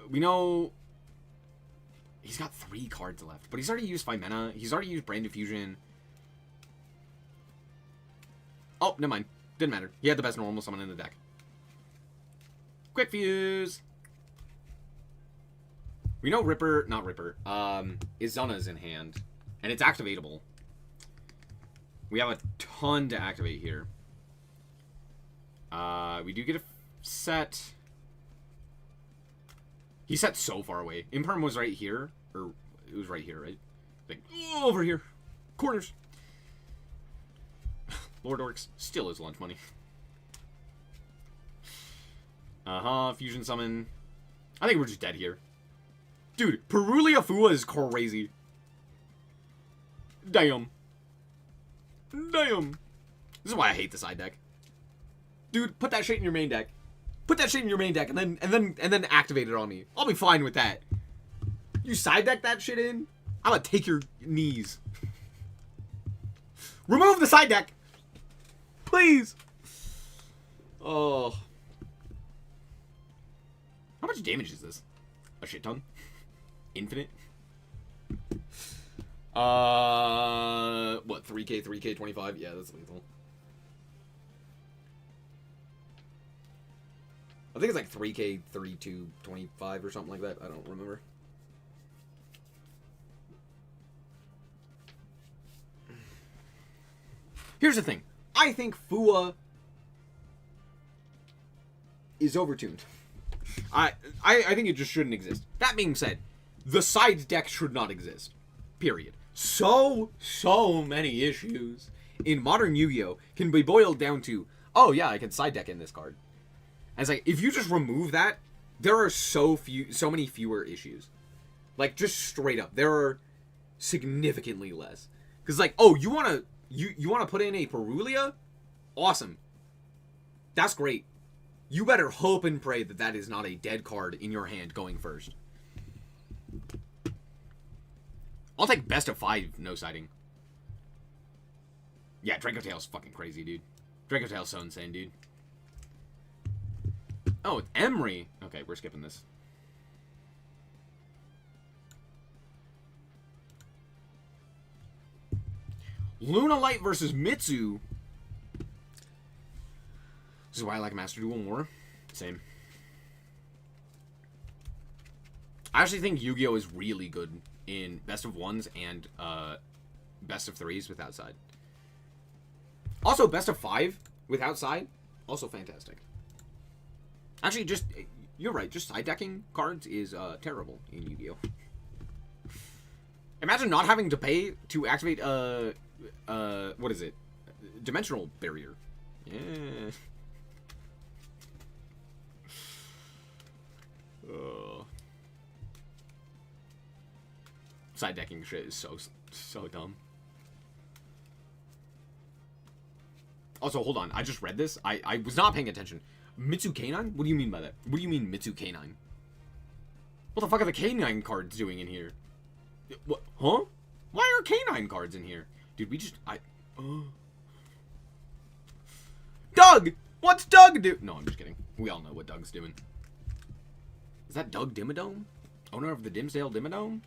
We know... He's got 3 cards left, but he's already used 5 mana. He's already used Brand Diffusion. Oh, never mind. Didn't matter. He had the best normal summon in the deck. Quick Fuse! We know Ripper, not Ripper, Izuna's in hand. And it's activatable. We have a ton to activate here. We do get a set. He set so far away. Imperm was right here. Or, it was right here, right? Like, over here. Corners. Lord Orcs still is lunch money. Fusion Summon. I think we're just dead here. Dude, Perulia Fua is crazy. Damn. Damn. This is why I hate the side deck. Dude, put that shit in your main deck. Put that shit in your main deck and then activate it on me. I'll be fine with that. You side deck that shit in, I'm gonna take your knees. Remove the side deck. Please. Oh. How much damage is this? A shit ton? Infinite? What, 3k, 3k, 25? Yeah, that's lethal. I think it's like 3k, 32, 25 or something like that. I don't remember. Here's the thing. I think Fua is overtuned. I think it just shouldn't exist. That being said, the side deck should not exist. Period. So many issues in modern Yu-Gi-Oh! Can be boiled down to, oh yeah, I can side deck in this card. And it's like, if you just remove that, there are so many fewer issues. Like, just straight up, there are significantly less. Because like, oh, you wanna put in a Perulia? Awesome. That's great. You better hope and pray that that is not a dead card in your hand going first. I'll take best of 5 no siding. Yeah, Draco Tail's fucking crazy, dude. Draco Tail's so insane, dude. Oh, it's Emery. Okay, we're skipping this. Luna Light versus Mitsu. This is why I like Master Duel more. Same. I actually think Yu-Gi-Oh! Is really good in best of 1s and best of 3s with outside. Also, best of 5 with outside, also fantastic. Actually, just, you're right, just side decking cards is terrible in Yu-Gi-Oh! Imagine not having to pay to activate, what is it? Dimensional Barrier. Yeah. Side decking shit is so dumb. Also, hold on. I just read this. I was not paying attention. Mitsu K9? What do you mean by that? What do you mean Mitsu K9? What the fuck are the K9 cards doing in here? What? Huh? Why are K9 cards in here? Dude, we just... Doug! What's Doug do? No, I'm just kidding. We all know what Doug's doing. Is that Doug Dimmadome? Owner of the Dimsdale Dimmadome?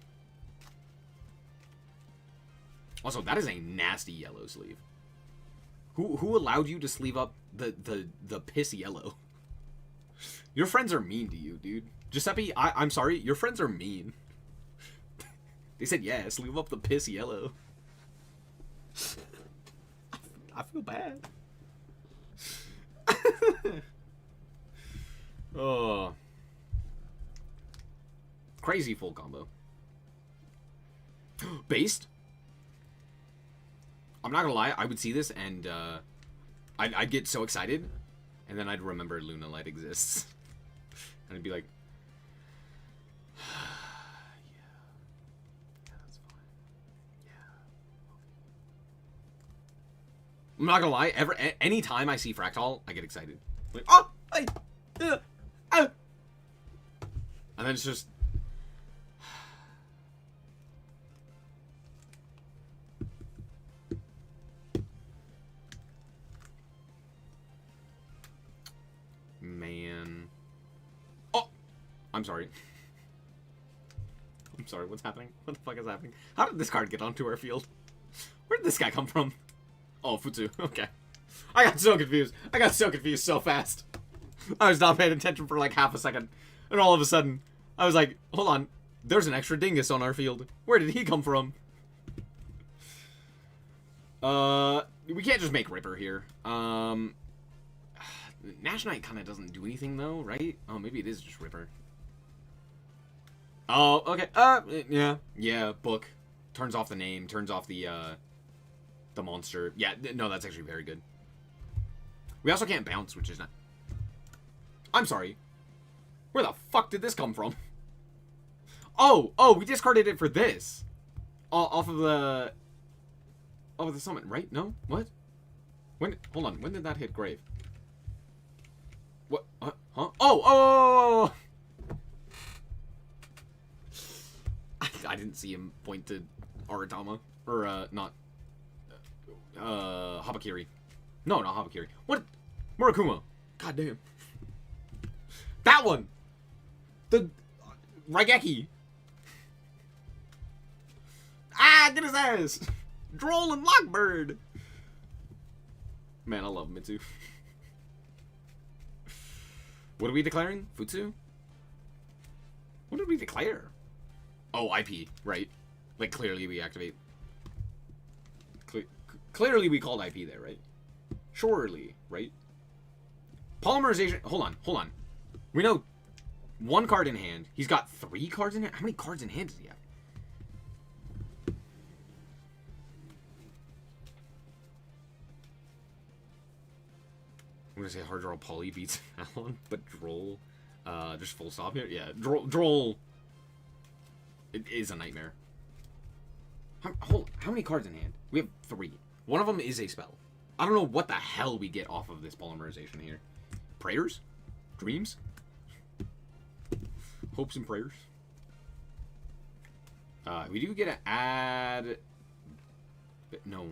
Also, that is a nasty yellow sleeve. Who allowed you to sleeve up the piss yellow? Your friends are mean to you, dude. Giuseppe, I'm sorry, your friends are mean. They said, yeah, sleeve up the piss yellow. I feel bad. Oh. Crazy full combo. Based? I'm not gonna lie, I would see this and I'd get so excited, and then I'd remember Luna Light exists. And I'd be like, yeah, that's fine. Yeah. Okay. I'm not gonna lie, any time I see Fractal, I get excited. Like, oh, hey, oh. And then it's just, man. Oh! I'm sorry. I'm sorry, what's happening? What the fuck is happening? How did this card get onto our field? Where did this guy come from? Oh, Futsu. Okay. I got so confused. I got so confused so fast. I was not paying attention for like half a second. And all of a sudden, I was like, hold on. There's an extra dingus on our field. Where did he come from? We can't just make Ripper here. Nash Knight kind of doesn't do anything though, right? Oh, maybe it is just Ripper. Oh, okay. Yeah. Book turns off the name, turns off the monster. Yeah, no, that's actually very good. We also can't bounce, which is not. I'm sorry. Where the fuck did this come from? Oh, we discarded it for this. Off of the summon, right? No? What? When? Hold on. When did that hit grave? What? Huh? Oh! I didn't see him point to Aratama. Or, not. Habakiri. No, not Habakiri. What? Murakuma. God damn. That one! The... Raigeki. Ah, get his ass! Droll and Lockbird! Man, I love Mitsu. What are we declaring? Futsu? What did we declare? Oh, IP, right. Like, clearly we activate. Clearly we called IP there, right? Surely, right? Polymerization. Hold on. We know 1 card in hand. He's got 3 cards in hand? How many cards in hand does he have? I'm gonna say hard draw poly beats Alan, but Droll, just full stop here. Yeah, Droll. It is a nightmare. How many cards in hand? We have 3. One of them is a spell. I don't know what the hell we get off of this polymerization here. Prayers? Dreams? Hopes and prayers? We do get to add... No.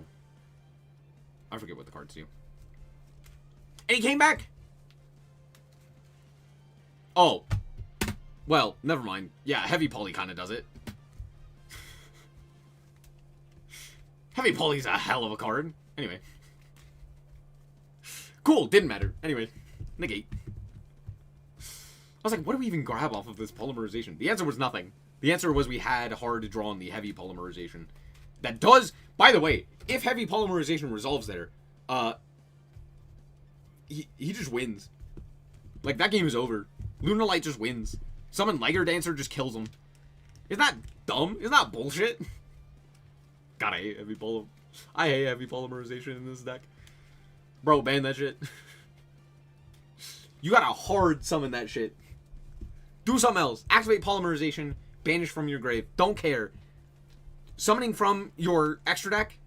I forget what the cards do. And he came back! Oh. Well, never mind. Yeah, Heavy Poly kind of does it. Heavy Poly's a hell of a card. Anyway. Cool, didn't matter. Anyway, negate. I was like, what do we even grab off of this polymerization? The answer was nothing. The answer was we had hard drawn the heavy polymerization. That does, by the way, if heavy polymerization resolves there, he just wins. Like, that game is over. Lunalight just wins. Summon Liger Dancer just kills him. Isn't that dumb? Isn't that bullshit? God, I hate heavy polymerization in this deck. Bro, ban that shit. You gotta hard summon that shit. Do something else. Activate polymerization. Banish from your grave. Don't care. Summoning from your extra deck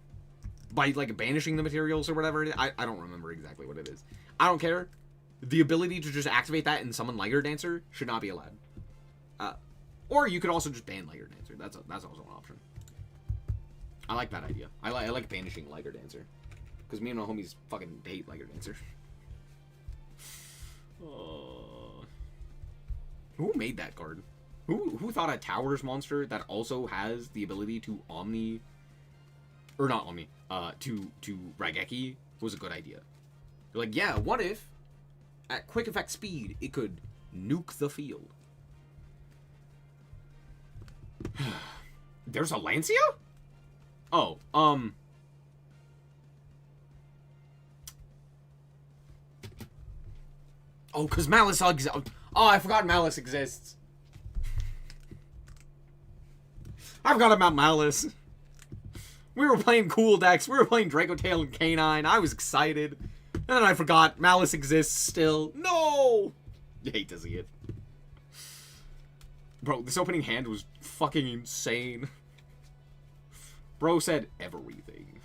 by, like, banishing the materials or whatever it is. I don't remember exactly what it is. I don't care. The ability to just activate that and summon Liger Dancer should not be allowed. Or you could also just ban Liger Dancer. That's also an option. I like that idea. I like banishing Liger Dancer. Because me and my homies fucking hate Liger Dancer. Who made that card? Who thought a Towers monster that also has the ability to Omni... Or not Omni. To Raigeki was a good idea. You're like, yeah, what if at quick effect speed it could nuke the field? There's a Lancia? Oh, Oh, because Malice... Oh, I forgot Malice exists. I forgot about Malice. We were playing cool decks. We were playing Draco Tail and Canine. I was excited. And then I forgot Malice exists still. No! You hate to see it. Bro, this opening hand was fucking insane. Bro said everything.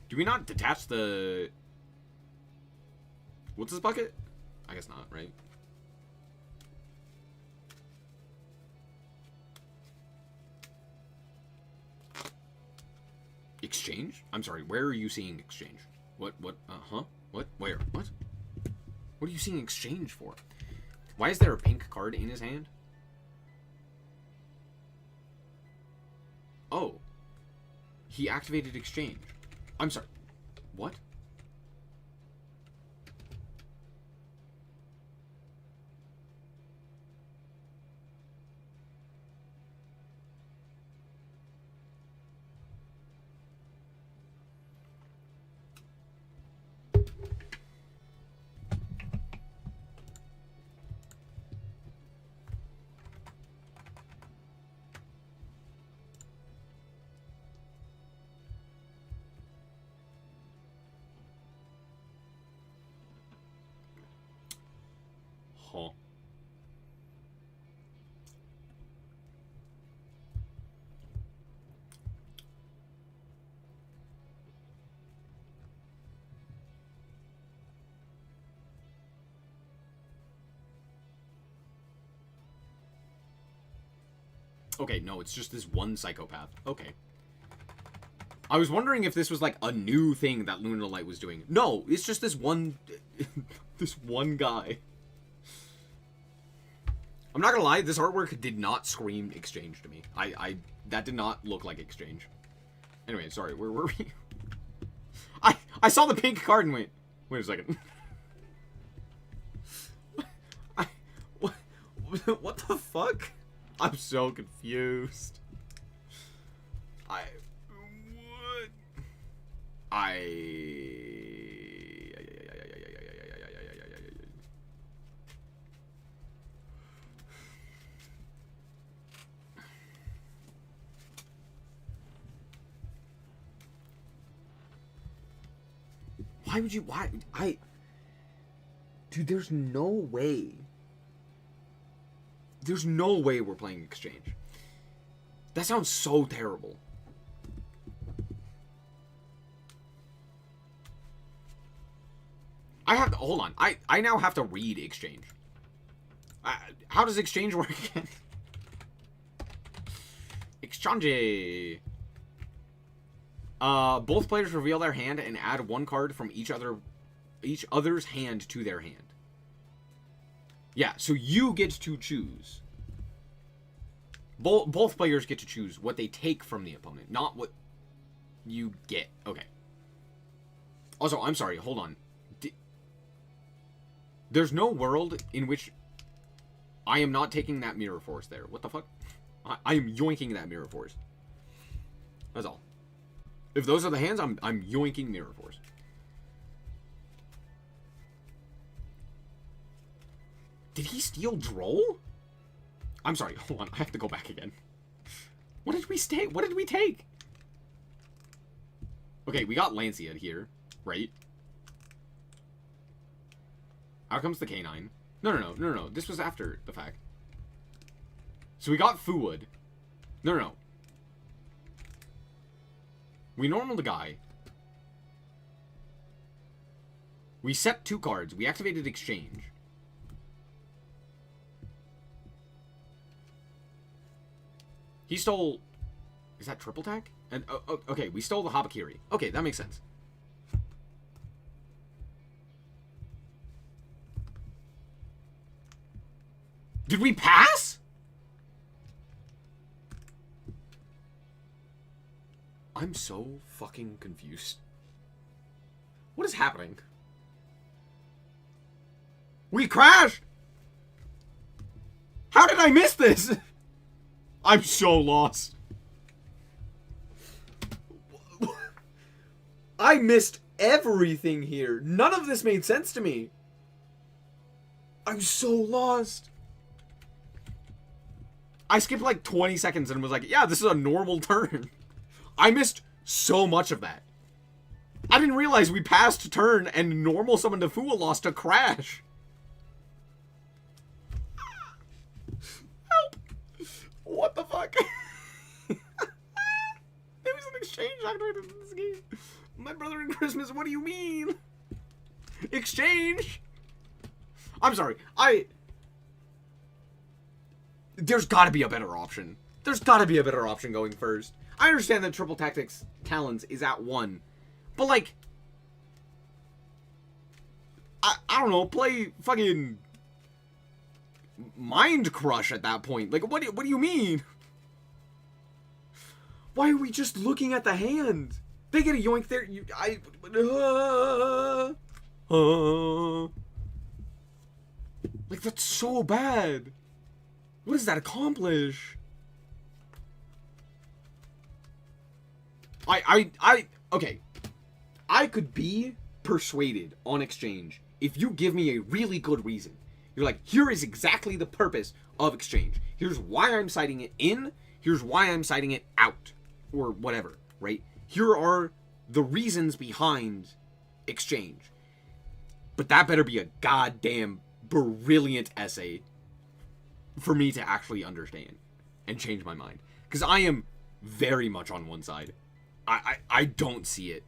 Do we not detach the... What's this bucket? I guess not, right? Exchange? I'm sorry, where are you seeing exchange? What, huh? What, where, what? What are you seeing exchange for? Why is there a pink card in his hand? Oh. He activated exchange. I'm sorry. What? Huh. Okay, no, it's just this one psychopath. Okay. I was wondering if this was like a new thing that Lunalight was doing. No, it's just this one... this one guy. I'm not gonna lie, this artwork did not scream Exchange to me. That did not look like Exchange. Anyway, sorry, where were we? I saw the pink card and wait a second. What the fuck? I'm so confused. Why would you, dude, there's no way. There's no way we're playing Exchange. That sounds so terrible. Hold on. I now have to read Exchange. How does Exchange work again? Exchange. Both players reveal their hand and add one card from each other's hand to their hand. Yeah, so you get to choose. Both players get to choose what they take from the opponent, not what you get. Okay. Also, I'm sorry, hold on. There's no world in which I am not taking that mirror force there. What the fuck? I am yoinking that mirror force. That's all. If those are the hands, I'm yoinking mirror force. Did he steal Droll? I'm sorry, hold on, I have to go back again. What did we take? What did we take? Okay, we got Lancia here, right? Out comes the canine. No. This was after the fact. So we got Fuwood. No. We normaled the guy. We set 2 cards. We activated Exchange. He stole... Is that triple tack? And okay, we stole the Habakiri. Okay, that makes sense. Did we pass? I'm so fucking confused. What is happening? We crashed! How did I miss this? I'm so lost. I missed everything here. None of this made sense to me. I'm so lost. I skipped like 20 seconds and was like, yeah, this is a normal turn. I missed so much of that. I didn't realize we passed turn and normal summon to Fuwa lost a crash. Help. What the fuck? There was an exchange activated in this game. My brother in Christmas, what do you mean? Exchange? I'm sorry, there's gotta be a better option. There's gotta be a better option going first. I understand that Triple Tactics Talons is at 1. But like... I don't know, play fucking... Mind Crush at that point. Like, what do you mean? Why are we just looking at the hand? They get a yoink there. Like, that's so bad. What does that accomplish? Okay. I could be persuaded on Exchange if you give me a really good reason. You're like, here is exactly the purpose of Exchange. Here's why I'm citing it in. Here's why I'm citing it out. Or whatever, right? Here are the reasons behind Exchange. But that better be a goddamn brilliant essay for me to actually understand and change my mind. Because I am very much on one side. I don't see it.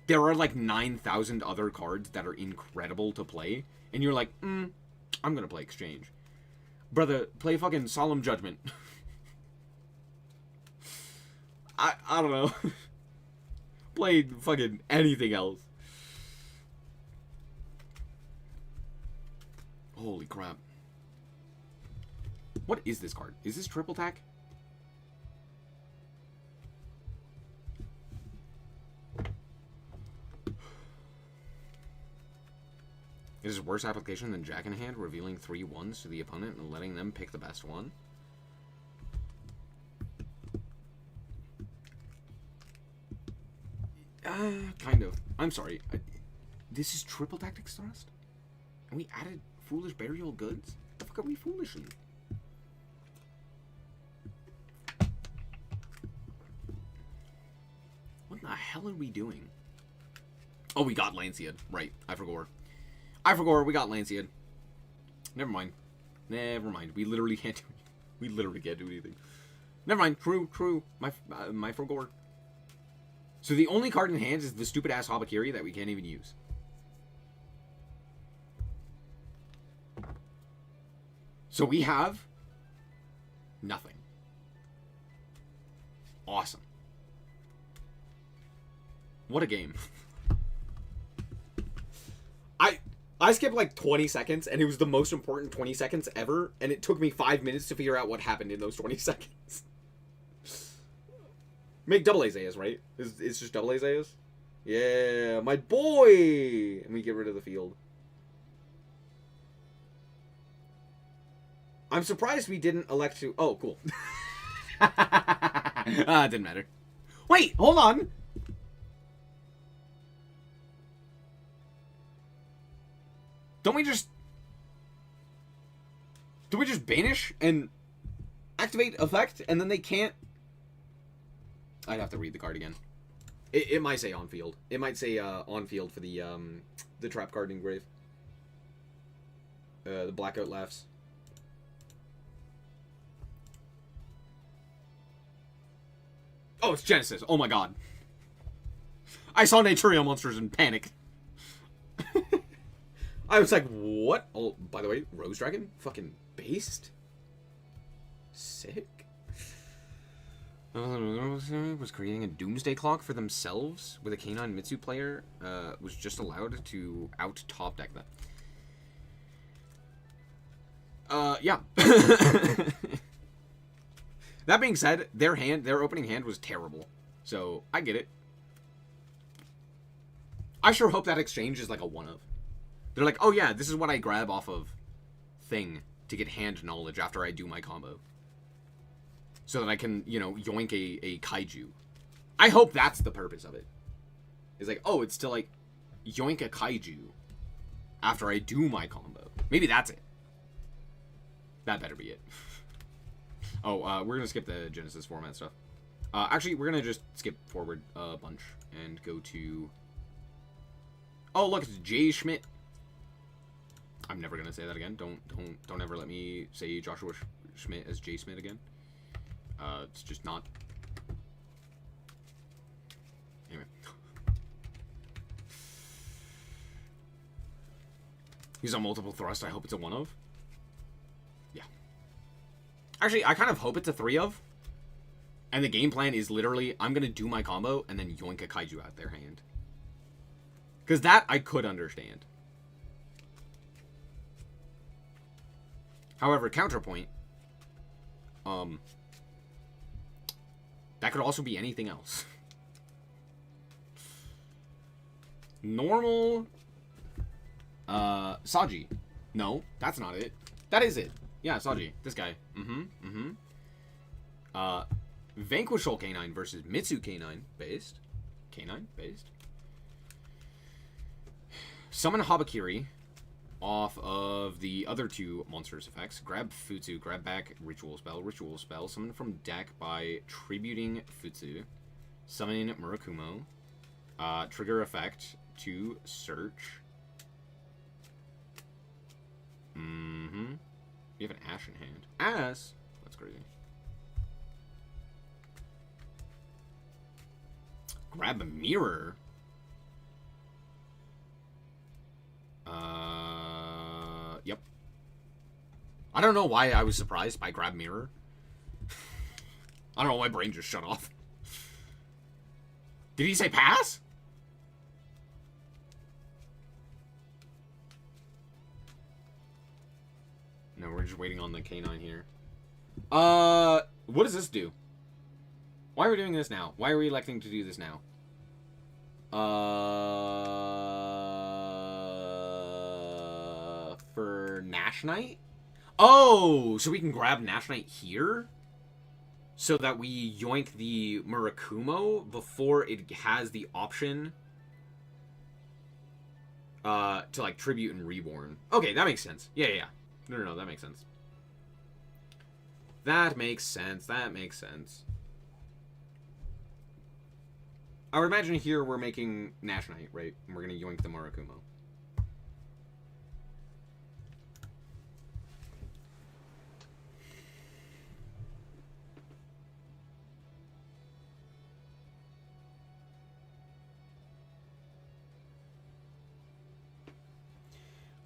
There are like 9,000 other cards that are incredible to play, and you're like, I'm gonna play Exchange. Brother, play fucking Solemn Judgment. I don't know. Play fucking anything else. Holy crap. What is this card? Is this triple tack? Is this worse application than Jack in Hand, revealing 3 ones to the opponent and letting them pick the best one? Kind of. I'm sorry. This is triple tactics thrust? And we added foolish burial goods? The fuck are we foolishing? What the hell are we doing? Oh, we got Lanciad. Right. I forgot. We got Lanciad. Never mind. We literally can't do anything. We literally can't do anything. Never mind. True. My forgot. So the only card in hand is the stupid ass Habakiri that we can't even use. So we have nothing. Awesome. What a game. I skipped like 20 seconds, and it was the most important 20 seconds ever, and it took me 5 minutes to figure out what happened in those 20 seconds. Make double Azayas, right? It's just double Azayas? Yeah, my boy! And we get rid of the field. I'm surprised we didn't elect to... Oh, cool. It didn't matter. Wait, hold on! Don't we just... Do we just banish and activate effect, and then they can't... I'd have to read the card again. It might say on field. It might say on field for the trap card engrave. The blackout laughs. Oh, it's Genesis. Oh my god. I saw Natureal monsters and panicked. I was like, what? Oh, by the way, Rose Dragon? Fucking based? Sick. Was creating a doomsday clock for themselves with a K9 Mitsu player. Was just allowed to out top deck that. Yeah. That being said, their opening hand was terrible. So, I get it. I sure hope that exchange is like a one-of. They're like, oh yeah, this is what I grab off of thing to get hand knowledge after I do my combo. So that I can, you know, yoink a kaiju. I hope that's the purpose of it. It's like, oh, it's to like yoink a kaiju after I do my combo. Maybe that's it. That better be it. Oh, we're gonna skip the Genesis format stuff. Actually, we're gonna just skip forward a bunch and go to... Oh, look, it's Jay Schmidt. I'm never gonna say that again. Don't ever let me say Joshua Schmidt as Jay Schmidt again. It's just not. Anyway. He's on multiple thrust. I hope it's a one of. Yeah. Actually, I kind of hope it's a 3 of. And the game plan is literally, I'm gonna do my combo and then yoink a kaiju out their hand. Because that I could understand. However, counterpoint, that could also be anything else. Normal, Saji. No, that's not it. That is it. Yeah, Saji. This guy. Vanquishal K9 versus Mitsu K9 based. K9 based. Summon Habakiri off of the other 2 monsters effects. Grab Futsu, grab back Ritual Spell, summon from deck by tributing Futsu, summon Murakumo, trigger effect to search. Mm-hmm. You have an Ash in hand. Ass? That's crazy. Grab a mirror? Yep. I don't know why I was surprised by grab mirror. I don't know, my brain just shut off. Did he say pass? No, we're just waiting on the canine here. What does this do? Why are we doing this now? Why are we electing to do this now? For Nash Knight? Oh, so we can grab Nash Knight here? So that we yoink the Murakumo before it has the option to, like, Tribute and Reborn. Okay, that makes sense. Yeah. No, that makes sense. That makes sense. I would imagine here we're making Nash Knight, right? And we're gonna yoink the Murakumo.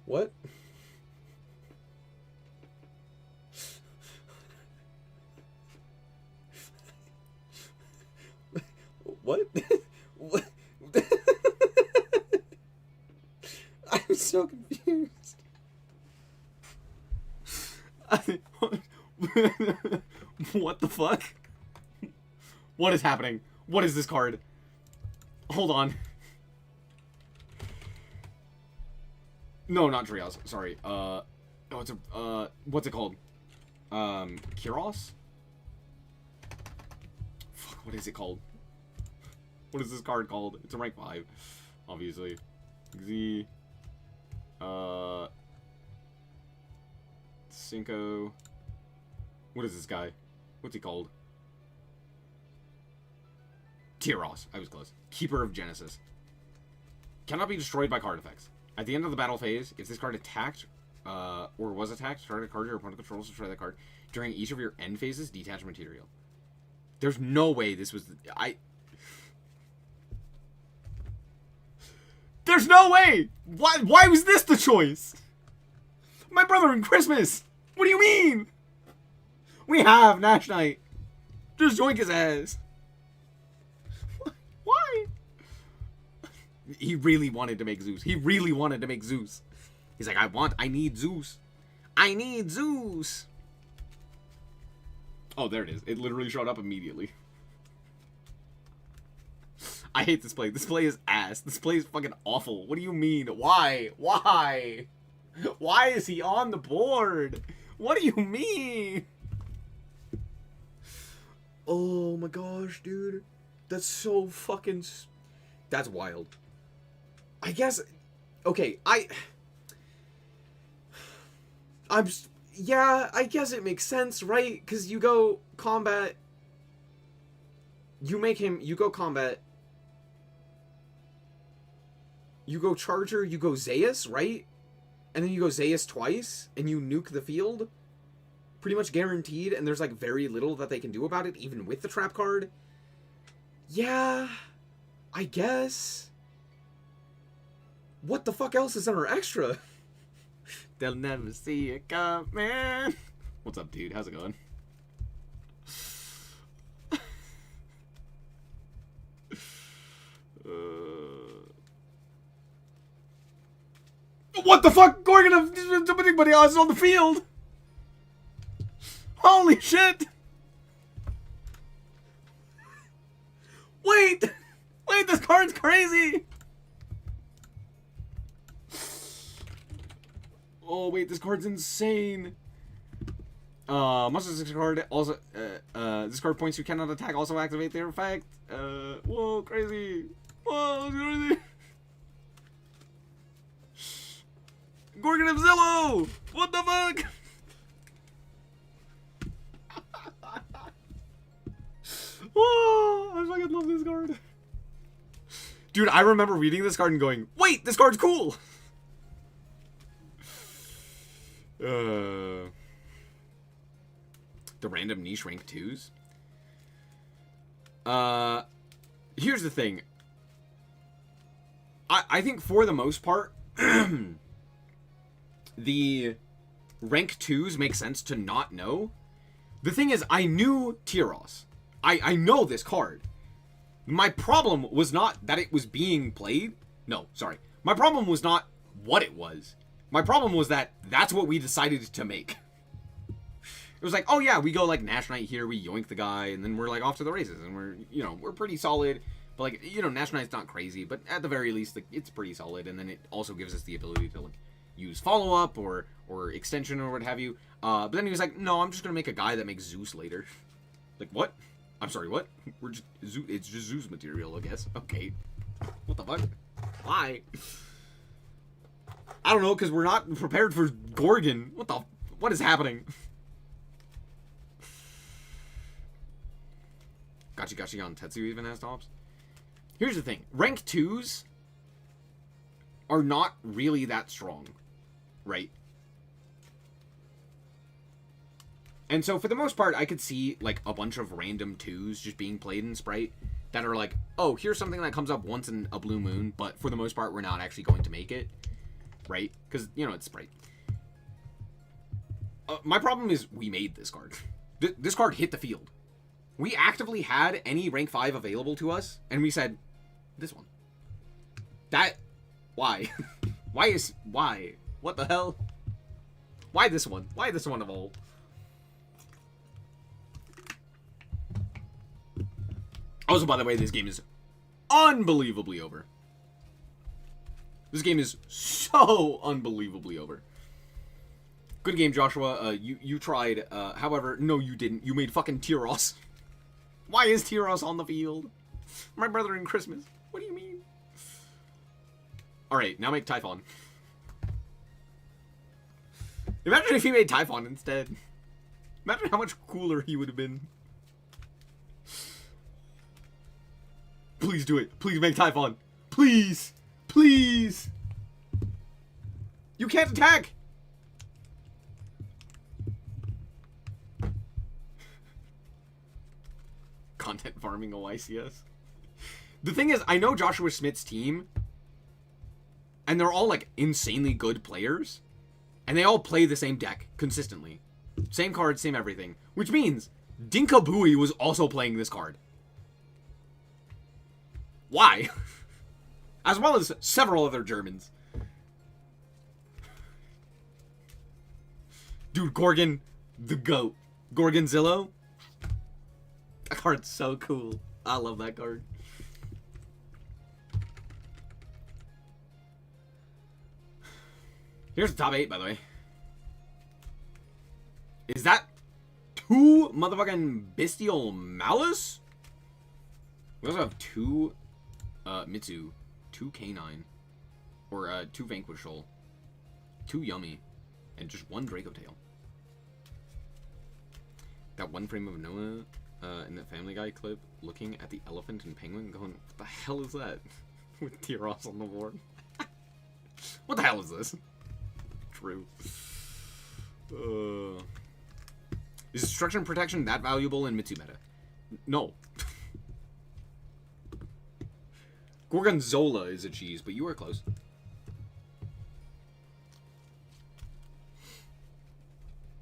What? What? What? I'm so confused. What the fuck? What is happening? What is this card? Hold on. No, not Trios. Sorry. Oh, it's a, what's it called? Kiros? Fuck, what is it called? What is this card called? It's a rank 5, obviously. Z. Cinco. What is this guy? What's he called? Tyros. I was close. Keeper of Genesis. Cannot be destroyed by card effects. At the end of the battle phase, if this card attacked, or was attacked, target a card your opponent controls to destroy that card. During each of your end phases, detach material. There's no way this was... There's no way! Why was this the choice? My brother in Christmas! What do you mean? We have Nash Knight. Just yoink his ass. Why? He really wanted to make Zeus. He's like, I need Zeus. I need Zeus. Oh, there it is. It literally showed up immediately. I hate this play. This play is ass. This play is fucking awful. What do you mean? Why? Why? Why is he on the board? What do you mean? Oh my gosh, dude. That's so fucking... That's wild. I guess... Okay, I'm just... Yeah, I guess it makes sense, right? Because you go combat... You go combat... You go Charger, you go Zeus, right? And then you go Zeus twice, and you nuke the field. Pretty much guaranteed, and there's like very little that they can do about it, even with the trap card. Yeah, I guess. What the fuck else is in our extra? They'll never see it coming. What's up, dude? How's it going? What the fuck? Gorgon of anybody else on the field? Holy shit! Wait! Wait, this card's crazy! Oh, wait, this card's insane. Monster 6 card also, this card points you cannot attack, also activate their effect. Whoa, crazy. Whoa, crazy. Gorgon of Zillow! What the fuck? Oh, I fucking love this card. Dude, I remember reading this card and going, wait, this card's cool! The random niche rank 2s. Here's the thing. I think for the most part, the rank 2s make sense to not know. The thing is, I knew Tyros. I know this card. My problem was not that it was being played. No, sorry. My problem was not what it was. My problem was that that's what we decided to make. It was like, oh yeah, we go like Nash Knight here, we yoink the guy, and then we're like off to the races, and we're pretty solid. But like, Nash Knight's not crazy, but at the very least, like, it's pretty solid, and then it also gives us the ability to like use follow-up or extension or what have you. But then he was like, no, I'm just gonna make a guy that makes Zeus later. Like, what? I'm sorry, what? It's just Zeus material, I guess. Okay. What the fuck? Why? I don't know, because we're not prepared for Gorgon. What is happening? Gachi on Tetsu even has tops. Here's the thing. Rank 2s are not really that strong, right? And so for the most part, I could see like a bunch of random 2s just being played in Sprite that are like, oh, here's something that comes up once in a blue moon, but for the most part, we're not actually going to make it, right? Because, it's Sprite. My problem is we made this card. This card hit the field. We actively had any rank 5 available to us, and we said, this one. Why? Why? What the hell? Why this one? Why this one of all? Also, by the way, this game is unbelievably over. This game is so unbelievably over. Good game, Joshua. You tried. However, no, you didn't. You made fucking Tyros. Why is Tyros on the field? My brother in Christmas. What do you mean? Alright, now make Typhon. Imagine if he made Typhon instead. Imagine how much cooler he would have been. Please do it. Please make Typhon. Please. Please. You can't attack. Content farming OICS. The thing is, I know Joshua Schmidt's team, and they're all like insanely good players, and they all play the same deck consistently. Same card, same everything. Which means Dinka Bui was also playing this card. Why? As well as several other Germans. Dude, Gorgon, the GOAT. Gorgonzillo. That card's so cool. I love that card. Here's the top 8, by the way. Is that 2 motherfucking Bestial Malice? We also have 2 Mitsu, 2 Canine, or 2 Vanquish Soul, 2 Yummy, and just 1 Draco Tail. That one frame of Noah in the Family Guy clip looking at the elephant and penguin going, what the hell is that? With Tyros on the board. What the hell is this? True. Is Destruction Protection that valuable in Mitsu meta? No. Gorgonzola is a cheese, but you are close.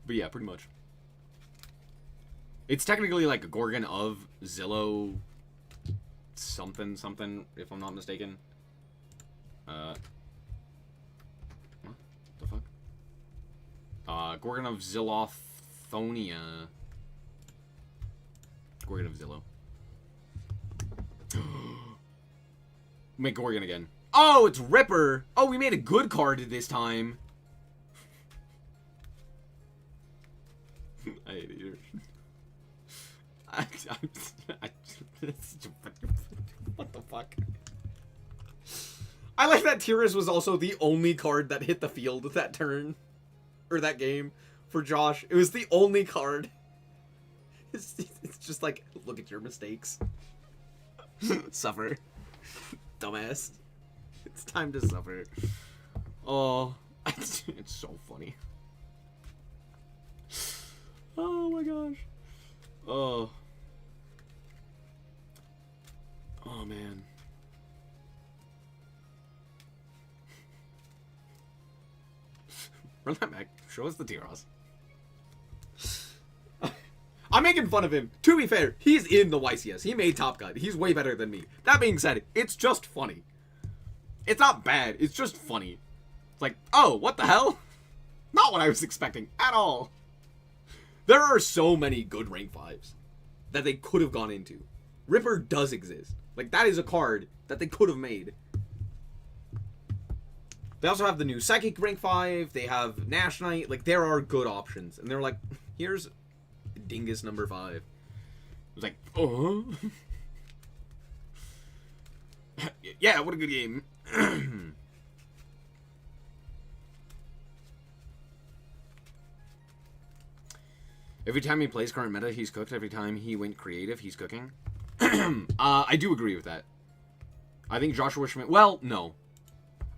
But yeah, pretty much. It's technically like a Gorgon of Zillow something, if I'm not mistaken. What the fuck? Gorgon of Zillothonia. Gorgon of Zillow. Make Gorgon again. Oh, it's Ripper! Oh, we made a good card this time. I hate it. What the fuck? I like that Tyrus was also the only card that hit the field that turn. Or that game. For Josh. It was the only card. It's just like, look at your mistakes. Suffer. Dumbass. It's time to suffer. Oh. It's so funny. my gosh. Oh. Oh, man. Run that back. Show us the Tyros. I'm making fun of him. To be fair, he's in the YCS. He made Top Gun. He's way better than me. That being said, it's just funny. It's not bad. It's just funny. It's like, oh, what the hell? Not what I was expecting at all. There are so many good rank 5s that they could have gone into. Ripper does exist. Like, that is a card that they could have made. They also have the new Psychic rank 5. They have Nash Knight. Like, there are good options. And they're like, here's Dingus number 5. It was like, oh. Yeah, what a good game. Every time he plays current meta, he's cooked. Every time he went creative, he's cooking. I do agree with that. I think Joshua Schmidt... Well, no.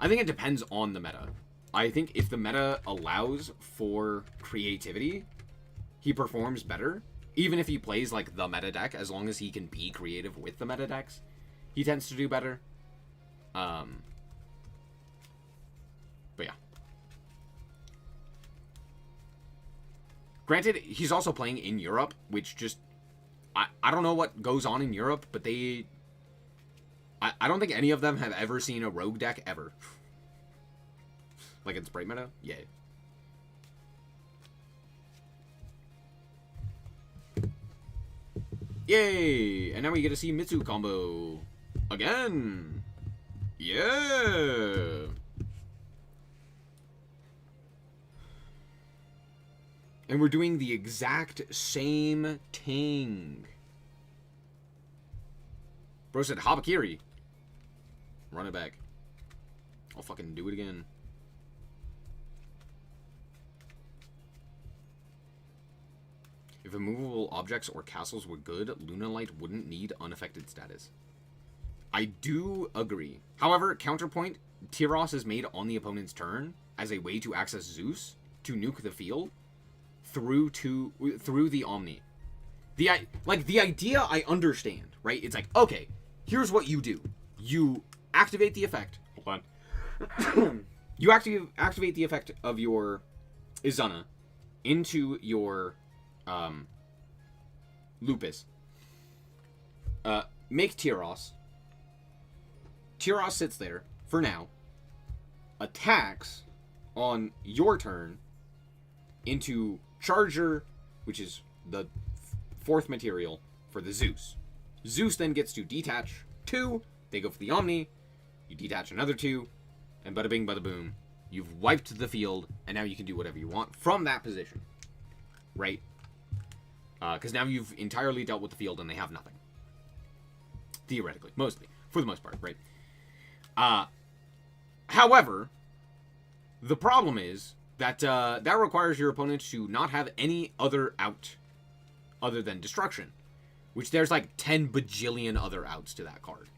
I think it depends on the meta. I think if the meta allows for creativity, he performs better. Even if he plays, like, the meta deck, as long as he can be creative with the meta decks, he tends to do better. But yeah. Granted, he's also playing in Europe, which just... I don't know what goes on in Europe, but they... I don't think any of them have ever seen a rogue deck, ever. Like in Sprite meta? Yeah. Yay! And now we get to see Mitsu combo. Again! Yeah! And we're doing the exact same thing. Bro said, Habakiri. Run it back. I'll fucking do it again. If immovable objects or castles were good, Lunalight wouldn't need unaffected status. I do agree. However, counterpoint, Tyros is made on the opponent's turn as a way to access Zeus to nuke the field through the Omni. The idea I understand, right? It's like, okay, here's what you do. You activate the effect. Hold on. You activate the effect of your Izana into your Lupus. Make Tyros. Tyros sits there, for now, attacks on your turn into Charger, which is the fourth material for the Zeus. Zeus then gets to detach 2, they go for the Omni, you detach another 2, and bada bing, bada boom. You've wiped the field, and now you can do whatever you want from that position. Right? Because now you've entirely dealt with the field and they have nothing. Theoretically. Mostly. For the most part, right? However, the problem is that that requires your opponent to not have any other out other than destruction. Which there's like 10 bajillion other outs to that card.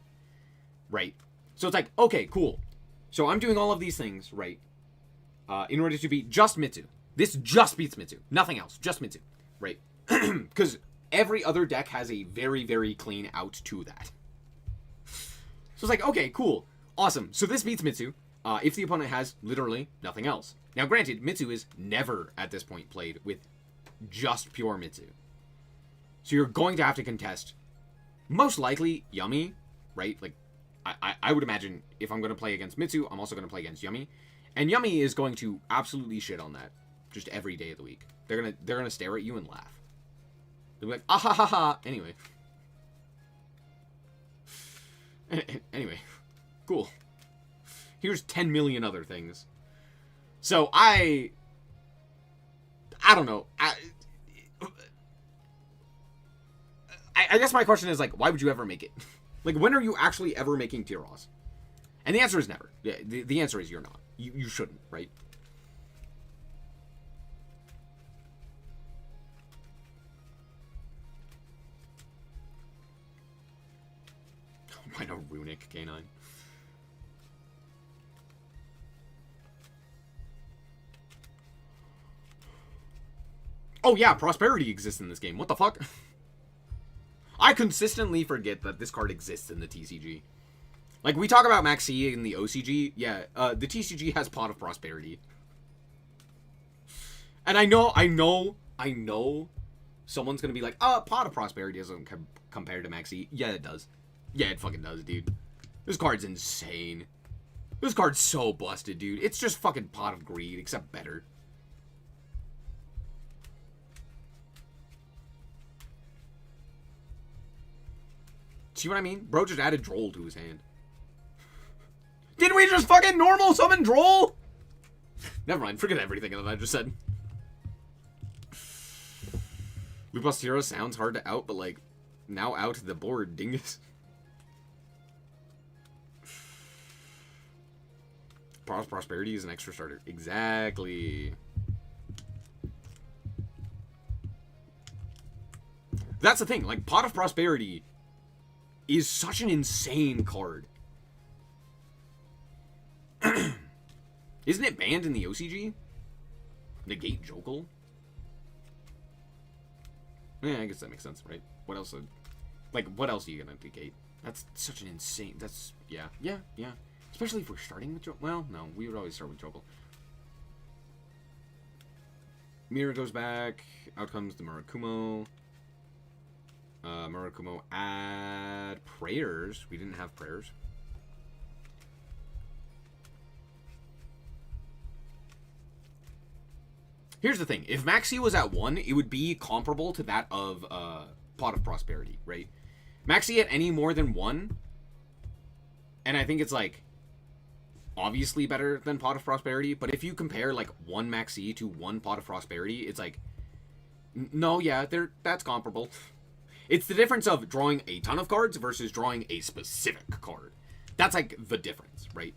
Right? So it's like, okay, cool. So I'm doing all of these things, right? In order to beat just Mitsu. This just beats Mitsu. Nothing else. Just Mitsu. Right? Because every other deck has a very, very clean out to that. So it's like, okay, cool. Awesome. So this beats Mitsu. If the opponent has literally nothing else. Now, granted, Mitsu is never, at this point, played with just pure Mitsu. So you're going to have to contest, most likely, Yummy, right? Like, I would imagine if I'm going to play against Mitsu, I'm also going to play against Yummy. And Yummy is going to absolutely shit on that just every day of the week. They're gonna stare at you and laugh. They'll be like, ah ha ha ha. Anyway. Anyway. Cool. Here's 10 million other things. So I don't know. I guess my question is, like, why would you ever make it? Like, when are you actually ever making Tyros? And the answer is never. Yeah, the answer is you're not. You shouldn't, right? Why no Runic K9? Oh yeah, Prosperity exists in this game. What the fuck? I consistently forget that this card exists in the TCG. Like, we talk about Maxi in the OCG. Yeah, the TCG has Pot of Prosperity. And I know someone's gonna be like, Pot of Prosperity doesn't compare to Maxi. Yeah, it does. Yeah, it fucking does, dude. This card's insane. This card's so busted, dude. It's just fucking Pot of Greed, except better. See what I mean? Bro just added Droll to his hand. Didn't we just fucking normal summon Droll? Never mind, forget everything that I just said. Lupus Hero sounds hard to out, but like, now out the board, dingus. Prosperity is an extra starter. Exactly. That's the thing, like, Pot of Prosperity is such an insane card. Isn't it banned in the OCG? Negate Jokel? Yeah, I guess that makes sense, right? What else? Like, what else are you gonna negate? That's such an insane... That's... Yeah. Especially if we're starting with Jokel. Well, no, we would always start with Jokel. Mirror goes back. Out comes the Murakumo. Murakumo add prayers. We didn't have prayers. Here's the thing. If Maxi was at 1, it would be comparable to that of Pot of Prosperity, right? Maxi at any more than 1, and I think it's like obviously better than Pot of Prosperity, but if you compare like 1 Maxi to 1 Pot of Prosperity, it's like, no, yeah, that's comparable. It's the difference of drawing a ton of cards versus drawing a specific card. That's like the difference, right?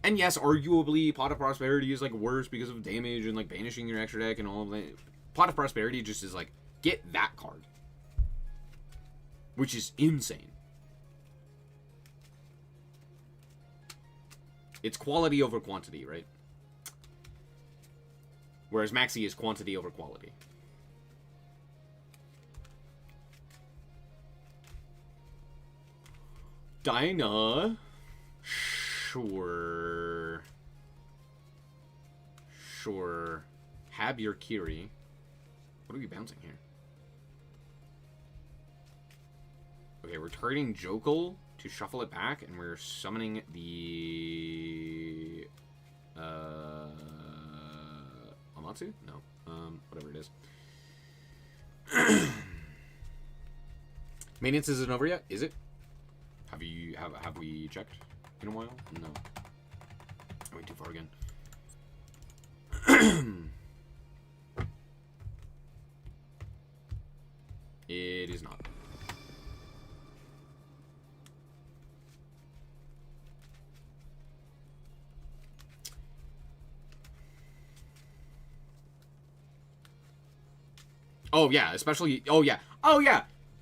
And yes, arguably, Pot of Prosperity is like worse because of damage and like banishing your extra deck and all of that. Pot of Prosperity just is like, get that card. Which is insane. It's quality over quantity, right? Whereas Maxi is quantity over quality. Dinah. Sure. Have your Kiri. What are we bouncing here? Okay, we're targeting Jokel to shuffle it back, and we're summoning the... Amatsu? No. Whatever it is. Maintenance isn't over yet, is it? Have we checked in a while? No. I went too far again. It is not. Oh yeah, especially... Oh yeah.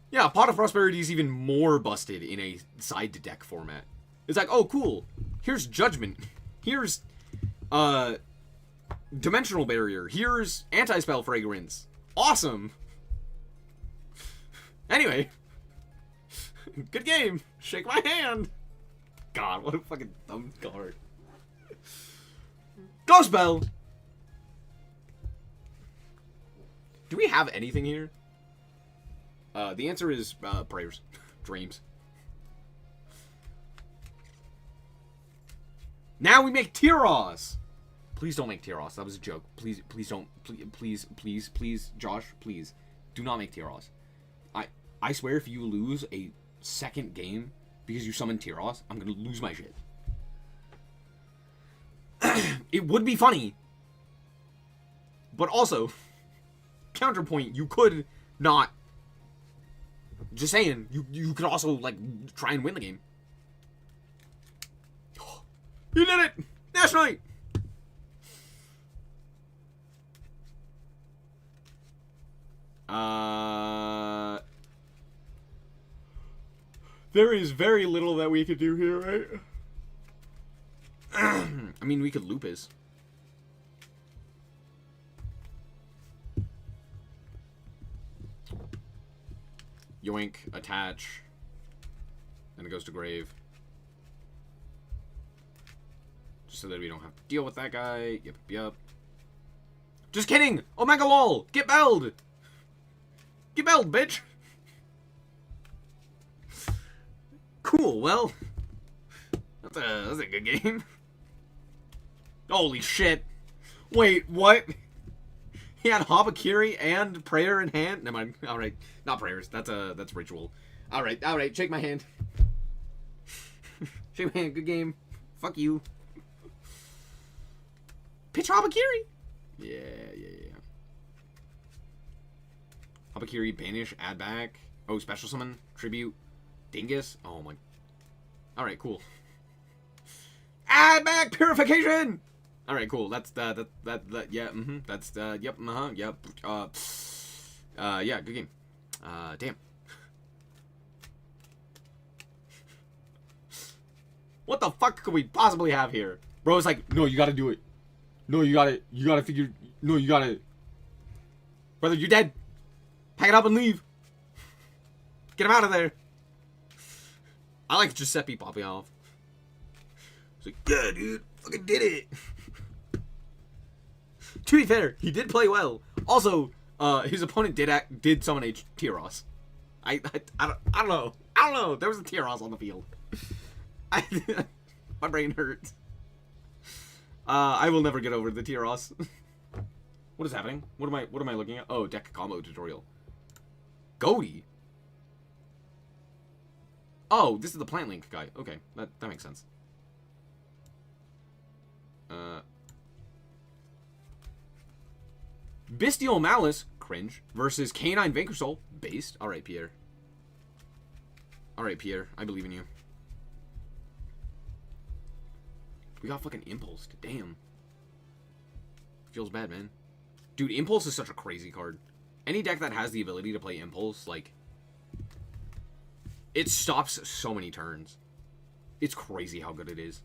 Yeah, Pot of Prosperity is even more busted in a side-to-deck format. It's like, oh, cool. Here's Judgment. Here's, Dimensional Barrier. Here's Anti-Spell Fragrance. Awesome. Anyway. Good game. Shake my hand. God, what a fucking dumb card. Ghost Bell. Do we have anything here? The answer is prayers. Dreams. Now we make Tyros! Please don't make Tyros. That was a joke. Please don't. Please, Josh, please. Do not make Tyros. I swear if you lose a second game because you summon Tyros, I'm gonna lose my shit. It would be funny. But also, counterpoint, you could not... Just saying, you could also, like, try and win the game. You did it! National Night! There is very little that we could do here, right? I mean, we could Lupus. Yoink, attach. Then it goes to grave. Just so that we don't have to deal with that guy. Yep. Just kidding! Omega lol! Get belled! Get belled, bitch! Cool, well. That's a good game. Holy shit. Wait, what? He had Habakiri and prayer in hand? Never mind. Alright. Not prayers. That's ritual. Alright. Shake my hand. Shake my hand. Good game. Fuck you. Pitch Habakiri! Yeah. Habakiri, banish, add back. Oh, special summon, tribute, dingus. Oh my. Alright, cool. Add back purification! Alright, cool. That's yeah, that's yep, yep. Yeah, good game. Damn. What the fuck could we possibly have here? Bro, it's like, no, you gotta do it. No, you gotta figure, no, you gotta. Brother, you're dead. Pack it up and leave. Get him out of there. I like Giuseppe popping off. It's like, yeah, dude, fucking did it. To be fair, he did play well. Also, his opponent did summon a Tyros. I don't know. There was a Tyros on the field. My brain hurts. I will never get over the Tyros. What is happening? What am I looking at? Oh, deck combo tutorial. Goaty. Oh, this is the Plant Link guy. Okay, that makes sense. Bestial Malice, cringe, versus Canine Vanquisol, based. Alright, Pierre. Alright, Pierre, I believe in you. We got fucking Impulse. Damn. Feels bad, man. Dude, Impulse is such a crazy card. Any deck that has the ability to play Impulse, like, it stops so many turns. It's crazy how good it is.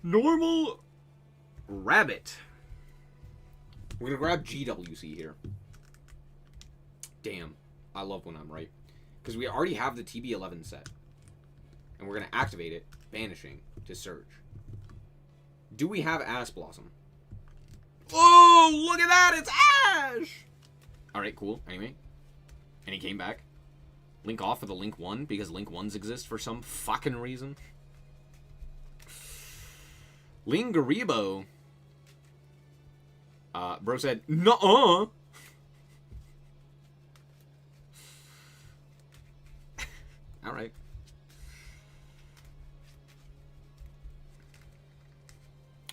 Normal Rabbit. We're gonna grab GWC here. Damn. I love when I'm right. Because we already have the TB11 set. And we're gonna activate it, banishing, to search. Do we have Ash Blossom? Oh, look at that! It's Ash! Alright, cool. Anyway. And he came back. Link off for the Link 1, because Link 1s exist for some fucking reason. Lingaribo. Bro said, nuh-uh. Alright.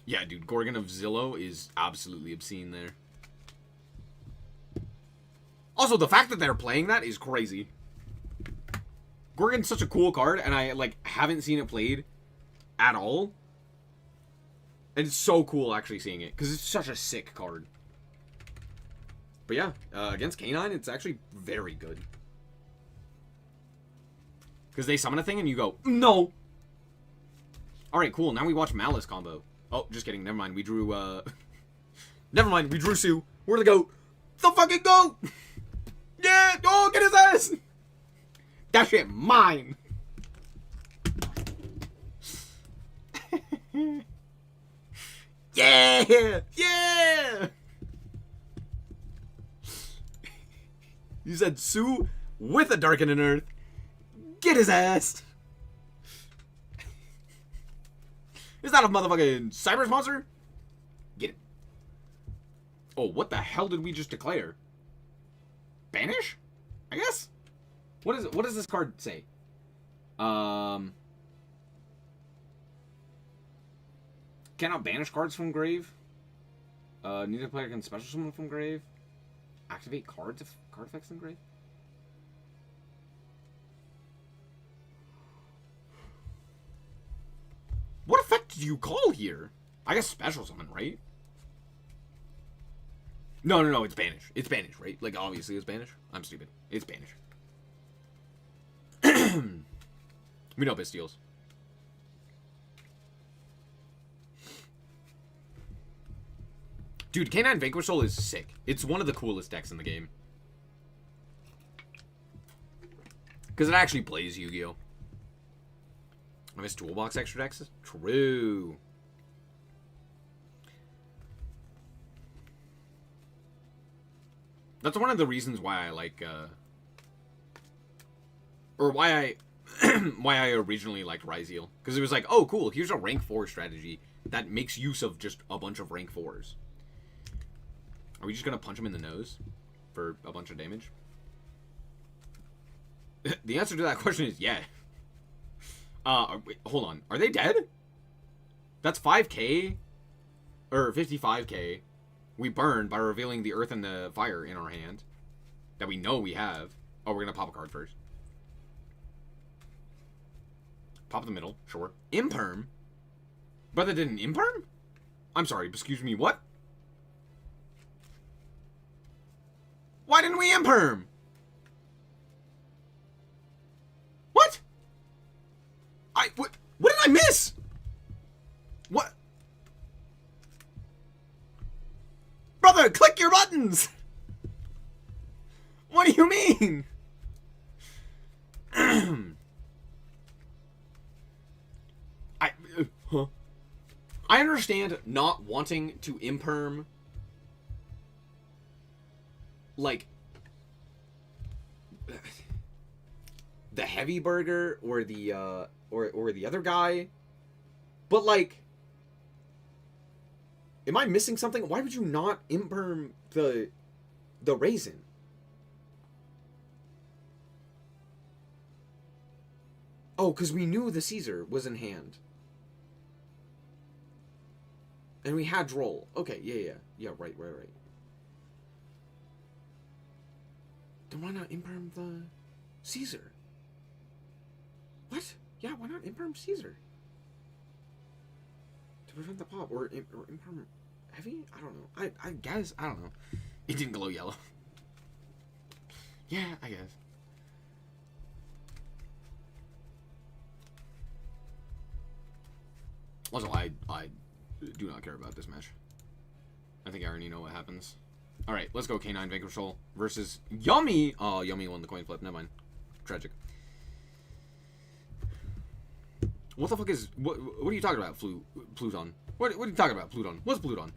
Yeah, dude, Gorgon of Zillow is absolutely obscene there. Also, the fact that they're playing that is crazy. Gorgon's such a cool card, and I, like, haven't seen it played at all. And it's so cool actually seeing it, because it's such a sick card. But yeah, against Canine, it's actually very good. Because they summon a thing and you go, no! Alright, cool, now we watch Malice combo. Oh, just kidding, never mind, we drew, never mind, we drew Sue. We're the goat. The fucking goat! Yeah! Oh, get his ass! That shit mine! Yeah! Yeah! You said Sue with a Darkening Earth. Get his ass! Is that a motherfucking cyber sponsor? Get it. Oh, what the hell did we just declare? Banish? I guess? What does this card say? Cannot banish cards from grave. Neither player can special summon from grave. Activate card effects in grave. What effect do you call here? I guess special summon, right? No, it's banish. It's banish, right? Like, obviously it's banish. I'm stupid. It's banish. We know Bestials. Dude, K9 Vanquishal is sick. It's one of the coolest decks in the game. Because it actually plays Yu-Gi-Oh! I miss toolbox extra decks? True. That's one of the reasons why I like, or why I originally liked Ryzeal. Because it was like, oh, cool, here's a rank 4 strategy that makes use of just a bunch of rank 4s. Are we just gonna punch him in the nose for a bunch of damage? The answer to that question is yeah. Wait, hold on. Are they dead? That's 5k? Or 55k. We burned by revealing the earth and the fire in our hand. That we know we have. Oh, we're gonna pop a card first. Pop the middle, sure. Imperm? Brother did an imperm? I'm sorry, excuse me, what? Why didn't we imperm? What? What did I miss? What? Brother, click your buttons! What do you mean? I understand not wanting to imperm, like, the heavy burger or the or the other guy, but like, am I missing something? Why would you not imperm the raisin? Oh, because we knew the Caesar was in hand. And we had Droll. Okay, yeah, right. Then why not imperm the Caesar? What? Yeah, why not imperm Caesar? To prevent the pop. Or imperm heavy? I don't know. I guess. I don't know. It didn't glow yellow. Yeah, I guess. Also, I do not care about this match. I think I already know what happens. Alright, let's go K9 Vanquishal versus Yummy! Oh, Yummy won the coin flip. Never mind. Tragic. What the fuck is... What are you talking about, Pluton? What are you talking about, Pluton? What's Pluton?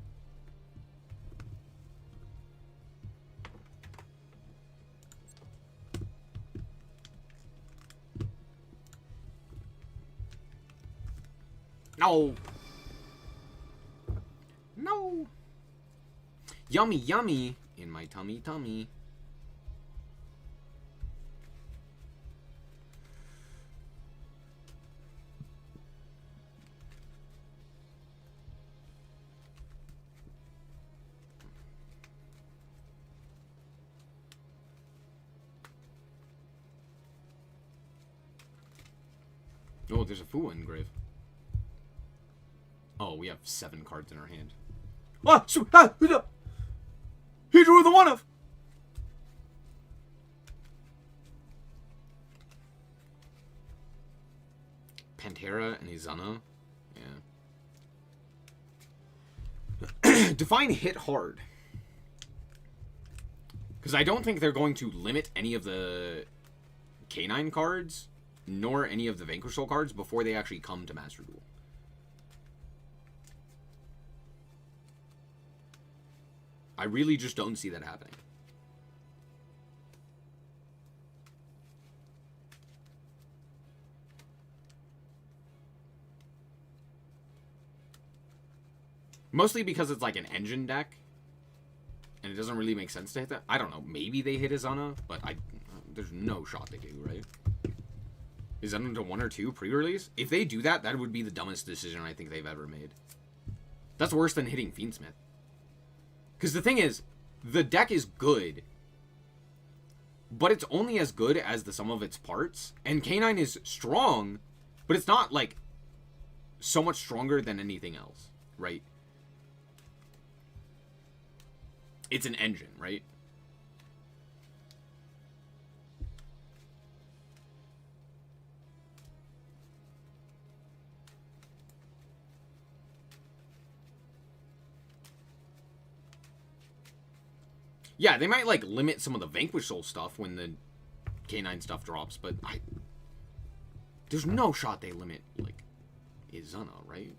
No! No! Yummy, yummy in my tummy. Oh, there's a Fu engrave. Oh, we have 7 cards in our hand. He drew the one of. Pantera and Izana. Yeah. Define hit hard. Because I don't think they're going to limit any of the K9 cards, nor any of the Vanquishal cards before they actually come to Master Duel. I really just don't see that happening. Mostly because it's like an engine deck. And it doesn't really make sense to hit that. I don't know. Maybe they hit Izana, but there's no shot they do, right? Izana to 1 or 2 pre-release? If they do that, that would be the dumbest decision I think they've ever made. That's worse than hitting Fiendsmith. Because the thing is, the deck is good, but it's only as good as the sum of its parts. And K9 is strong, but it's not, like, so much stronger than anything else, right? It's an engine, right? Yeah, they might, like, limit some of the Vanquish Soul stuff when the K9 stuff drops, but there's no shot they limit, like, Izuna, right?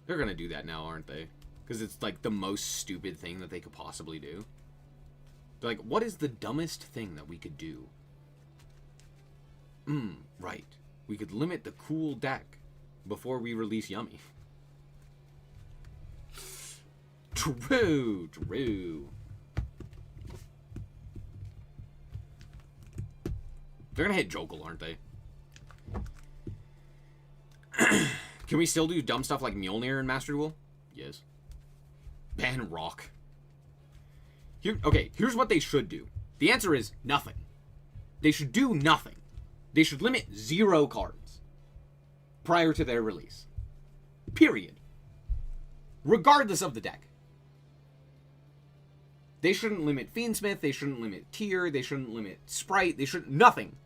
They're gonna do that now, aren't they? Because it's, like, the most stupid thing that they could possibly do. They're like, what is the dumbest thing that we could do? Right. We could limit the cool deck before we release Yummy. True. They're gonna hit Jokel, aren't they? Can we still do dumb stuff like Mjolnir in Master Duel? Yes. Ban Rock. Here's what they should do. The answer is nothing. They should do nothing. They should limit 0 cards prior to their release. Period. Regardless of the deck. They shouldn't limit Fiendsmith, they shouldn't limit Tier, they shouldn't limit Sprite, they shouldn't... Nothing.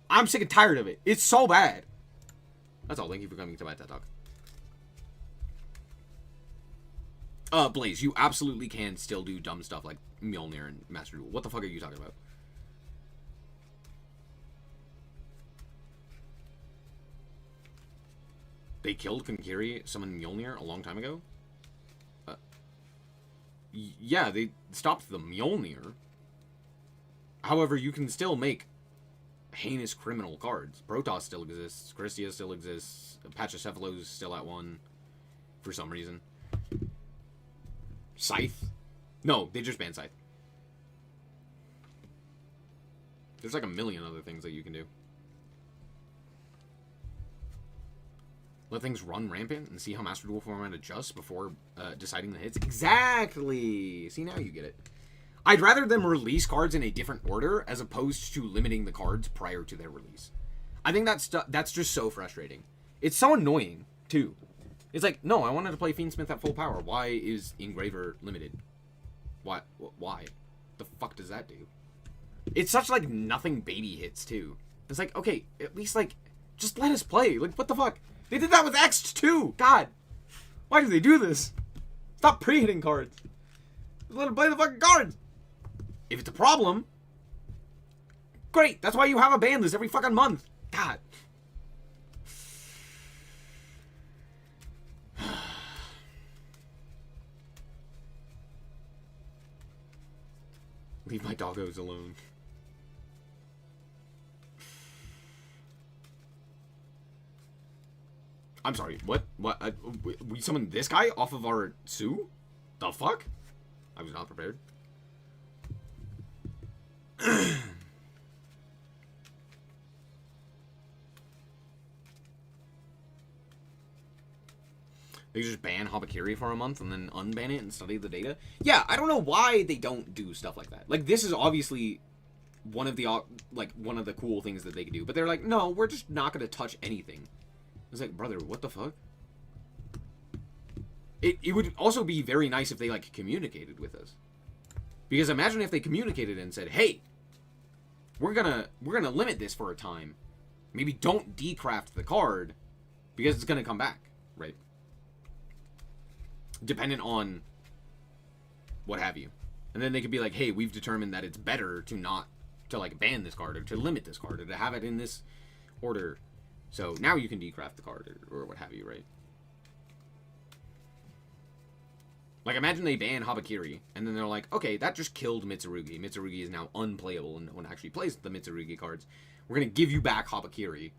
I'm sick and tired of it. It's so bad. That's all. Thank you for coming to my TED Talk. Blaze, you absolutely can still do dumb stuff like Mjolnir and Master Duel. What the fuck are you talking about? They killed Konkiri, summoned Mjolnir a long time ago? Yeah, they stopped the Mjolnir. However, you can still make heinous criminal cards. Protoss still exists. Christia still exists. Pachycephalo is still at 1 for some reason. Scythe? No, they just banned Scythe. There's like a million other things that you can do. Let things run rampant and see how Master Duel format adjusts before deciding the hits. Exactly! See, now you get it. I'd rather them release cards in a different order as opposed to limiting the cards prior to their release. I think that's just so frustrating. It's so annoying, too. It's like, no, I wanted to play Fiendsmith at full power. Why is Engraver limited? Why? The fuck does that do? It's such, like, nothing baby hits, too. It's like, okay, at least, like, just let us play. Like, what the fuck? They did that with X too! God! Why do they do this? Stop pre-hitting cards. Just let them play the fucking cards! If it's a problem, great! That's why you have a ban list every fucking month! God. Leave my doggos alone. I'm sorry, what? We summoned this guy off of our Sue? The fuck? I was not prepared. They just ban Habakiri for a month and then unban it and study the data? Yeah, I don't know why they don't do stuff like that. Like, this is obviously one of the cool things that they can do. But they're like, no, we're just not going to touch anything. It's like, brother, what the fuck? It would also be very nice if they, like, communicated with us. Because imagine if they communicated and said, hey, we're gonna limit this for a time. Maybe don't decraft the card because it's gonna come back, right? Dependent on what have you. And then they could be like, hey, we've determined that it's better to like ban this card or to limit this card or to have it in this order. So now you can decraft the card or what have you, right? Like, imagine they ban Habakiri, and then they're like, okay, that just killed Mitsurugi. Mitsurugi is now unplayable, and no one actually plays the Mitsurugi cards. We're going to give you back Habakiri,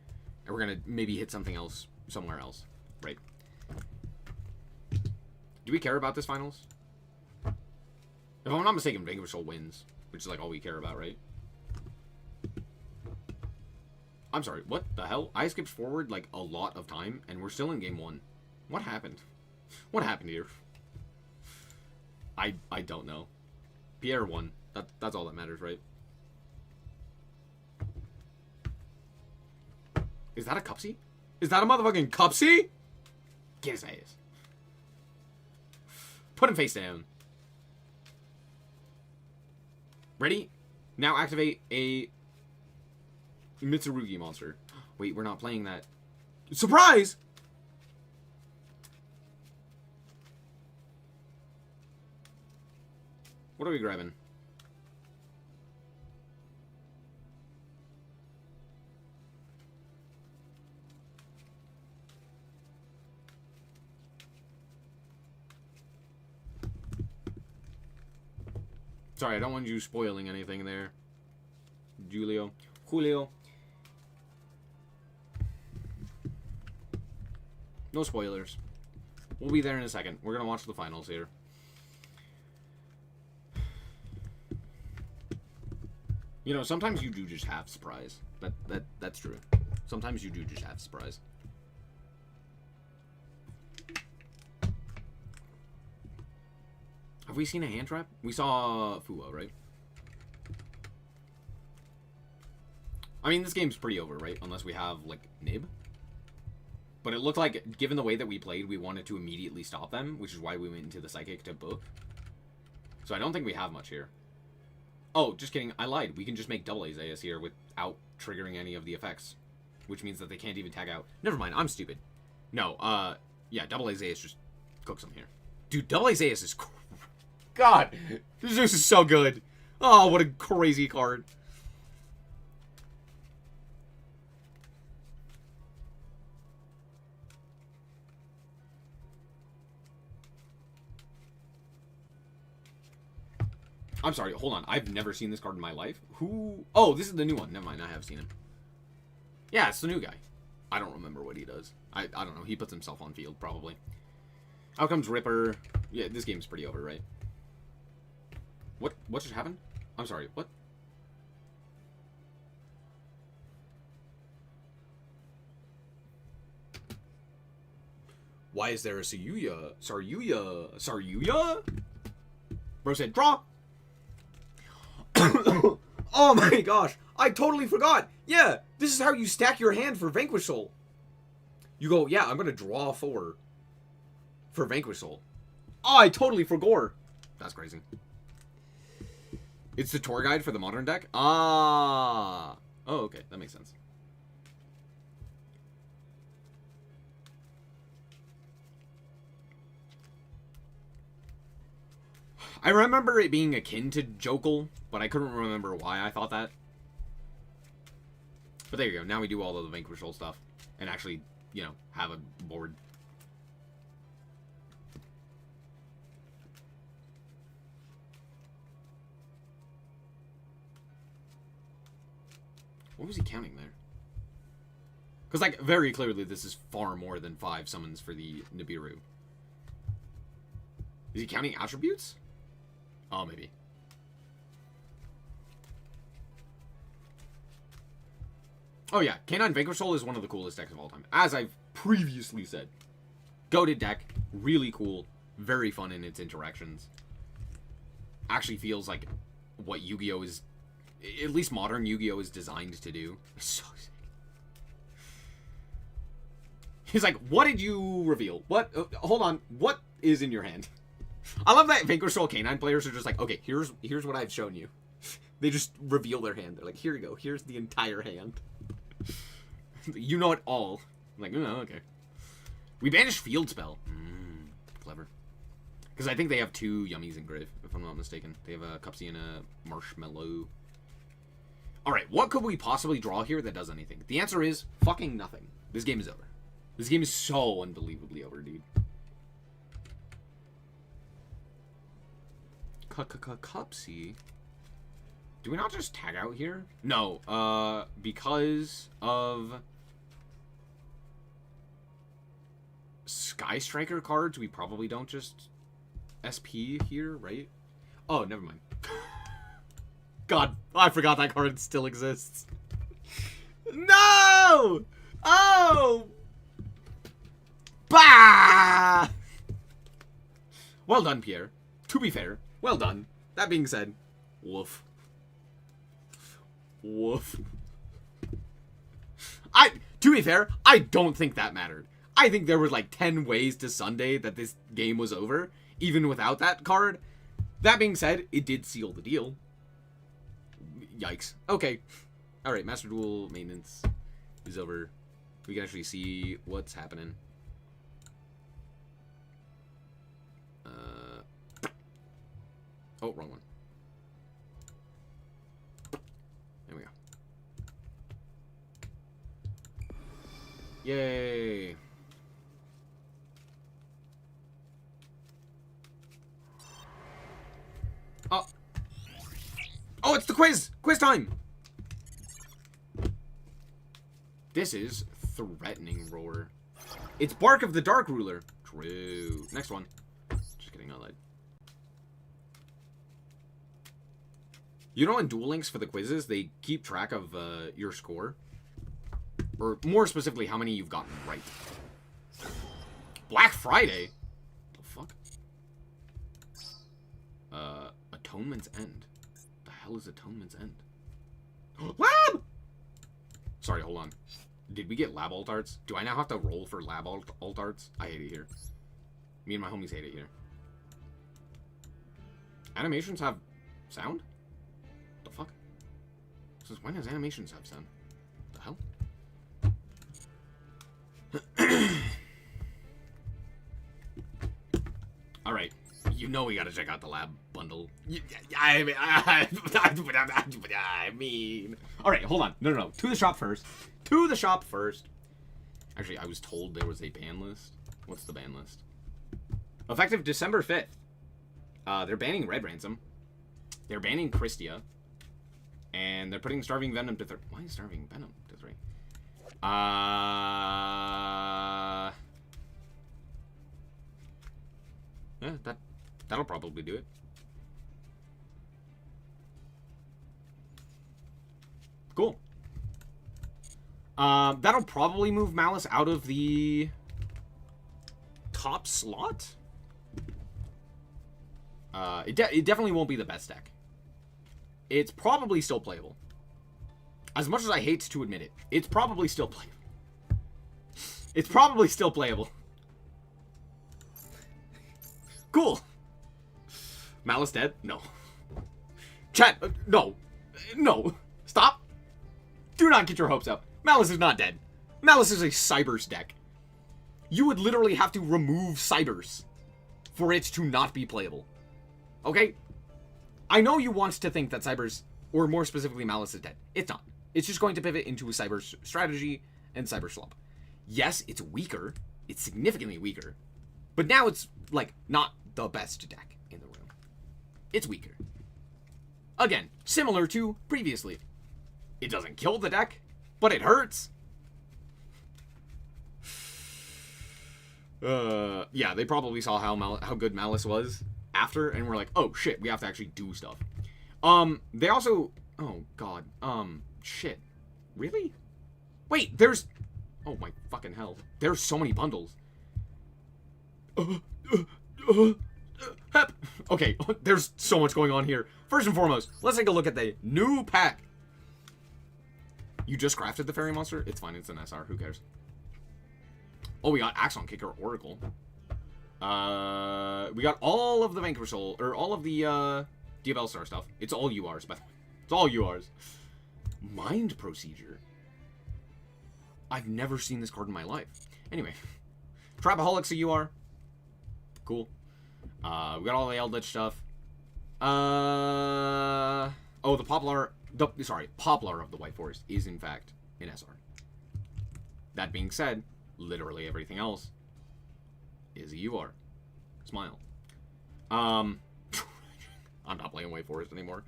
and we're going to maybe hit something else somewhere else, right? Do we care about this finals? If I'm not mistaken, Vanquish Soul wins, which is like all we care about, right? I'm sorry, what the hell? I skipped forward like a lot of time, and we're still in game 1. What happened? What happened here? I don't know. Pierre won. That's all that matters, right? Is that a Cupsy? Is that a motherfucking Cupsy? Get his ass. Put him face down. Ready? Now activate a Mitsurugi monster. Wait, we're not playing that. Surprise! What are we grabbing? Sorry, I don't want you spoiling anything there. Julio. No spoilers. We'll be there in a second. We're gonna watch the finals here. You know, sometimes you do just have surprise. That's true. Sometimes you do just have surprise. Have we seen a hand trap? We saw Fuwa, right? I mean, this game's pretty over, right? Unless we have, like, Nib. But it looked like, given the way that we played, we wanted to immediately stop them, which is why we went into the Psychic to book. So I don't think we have much here. Oh, just kidding. I lied. We can just make double Azayas here without triggering any of the effects. Which means that they can't even tag out. Never mind. I'm stupid. No, yeah, double Azayas just cooks them here. Dude, double Azayas is... God! This is so good. Oh, what a crazy card. I'm sorry, hold on. I've never seen this card in my life. Who? Oh, this is the new one. Never mind, I have seen him. Yeah, it's the new guy. I don't remember what he does. I don't know. He puts himself on field, probably. Out comes Ripper. Yeah, this game's pretty over, right? What just happened? I'm sorry, what? Why is there a Saryuya? Saryuya? Bro said, draw! Oh my gosh, I totally forgot. Yeah, this is how you stack your hand for Vanquish Soul. You go, yeah, I'm gonna draw 4 for Vanquish Soul. Oh, I totally forgot. That's crazy. It's the tour guide for the modern deck? Ah. Oh, okay, that makes sense. I remember it being akin to Jokel, but I couldn't remember why I thought that. But there you go. Now we do all of the Vanquish Soul stuff. And actually, you know, have a board. What was he counting there? Because, like, very clearly this is far more than 5 summons for the Nibiru. Is he counting attributes? Oh, maybe. Oh, yeah. Canine Vanquish Soul is one of the coolest decks of all time. As I've previously said. Goated deck. Really cool. Very fun in its interactions. Actually feels like what Yu-Gi-Oh! Is... At least modern Yu-Gi-Oh! Is designed to do. It's so sick. He's like, what did you reveal? What? Hold on. What is in your hand? I love that Vanquish Soul Canine players are just like, okay, here's what I've shown you. They just reveal their hand. They're like, here you go. Here's the entire hand. You know it all. I'm like, oh, okay. We banished Field Spell. Clever. Because I think they have 2 Yummies in Grave, if I'm not mistaken. They have a Cupsy and a Marshmallow. Alright, what could we possibly draw here that does anything? The answer is fucking nothing. This game is over. This game is so unbelievably over, dude. Cupsy. Do we not just tag out here? No, because of Sky Striker cards, we probably don't just SP here, right? Oh, never mind. God, I forgot that card still exists. No! Oh! Bah! Well done, Pierre. To be fair, well done. That being said, woof. Woof. To be fair, I don't think that mattered. I think there were like 10 ways to Sunday that this game was over, even without that card. That being said, it did seal the deal. Yikes. Okay. Alright, Master Duel maintenance is over. We can actually see what's happening. Oh, wrong one. There we go. Yay. Oh. Oh, it's the quiz! Quiz time! This is Threatening Roar. It's Bark of the Dark Ruler. True. Next one. Just kidding, I lied. You know, in Duel Links for the quizzes, they keep track of your score. Or more specifically, how many you've gotten right. Black Friday? The fuck? Atonement's End. The hell is Atonement's End? Lab! Sorry, hold on. Did we get lab alt arts? Do I now have to roll for lab alt arts? I hate it here. Me and my homies hate it here. Animations have sound? The fuck? Since when does animations have sound? The hell? Alright. You know we gotta check out the lab bundle. I mean... Alright, hold on. No. To the shop first. To the shop first. Actually, I was told there was a ban list. What's the ban list? Effective December 5th. They're banning Red Ransom. They're banning Christia. And they're putting Starving Venom to 3. Why is Starving Venom to 3? Yeah, that'll probably do it. Cool. That'll probably move Malice out of the top slot. It definitely won't be the best deck. It's probably still playable. As much as I hate to admit it, it's probably still playable. It's probably still playable. Cool. Malice dead? No. Chat, no. No. Stop. Do not get your hopes up. Malice is not dead. Malice is a Cybers deck. You would literally have to remove Cybers for it to not be playable. Okay? I know you want to think that Cybers, or more specifically Malice, is dead. It's not. It's just going to pivot into a Cybers strategy and Cyber slump. Yes, it's weaker. It's significantly weaker. But now it's, like, not the best deck in the room. It's weaker. Again, similar to previously. It doesn't kill the deck, but it hurts. Yeah, they probably saw how good Malice was after, and were like, oh shit, we have to actually do stuff. They also, oh god, shit. Really? Wait, there's, oh my fucking hell. There's so many bundles. Okay, there's so much going on here. First and foremost, let's take a look at the new pack. You just crafted the fairy monster? It's fine, it's an SR, who cares? Oh, we got Axon Kicker Oracle. We got all of the Vanquish Soul, or all of the, Diabell Star stuff. It's all URs, by the way. It's all URs. Mind Procedure. I've never seen this card in my life. Anyway. Trapaholics a UR. Cool. We got all the Eldritch stuff. Oh, the Poplar of the White Forest is in fact an SR. That being said, literally everything else is a UR. Smile. I'm not playing White Forest anymore.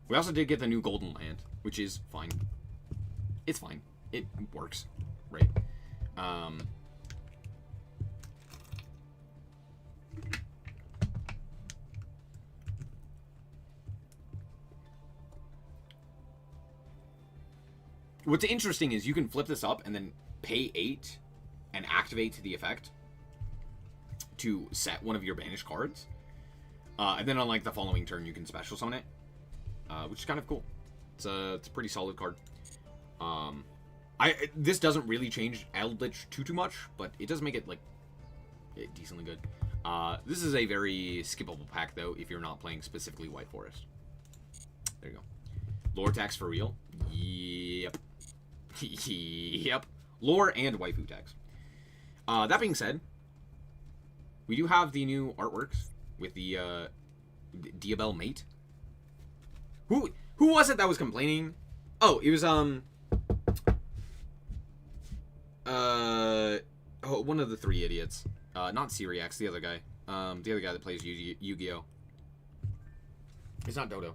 We also did get the new Golden Land, which is fine. It's fine. It works, right? What's interesting is you can flip this up and then pay 8 and activate the effect to set one of your banished cards. And then on like the following turn, you can special summon it, which is kind of cool. It's a pretty solid card. This doesn't really change Eldritch too much, but it does make it like decently good. This is a very skippable pack though if you're not playing specifically White Forest. There you go. Lore tax for real? Yep. Yep. Lore and waifu tax. That being said, we do have the new artworks with the Diabell Mate. Who was it that was complaining? Oh, it was one of the 3 idiots. Not Syriax, the other guy. The other guy that plays Yu-Gi-Oh! It's not Dodo.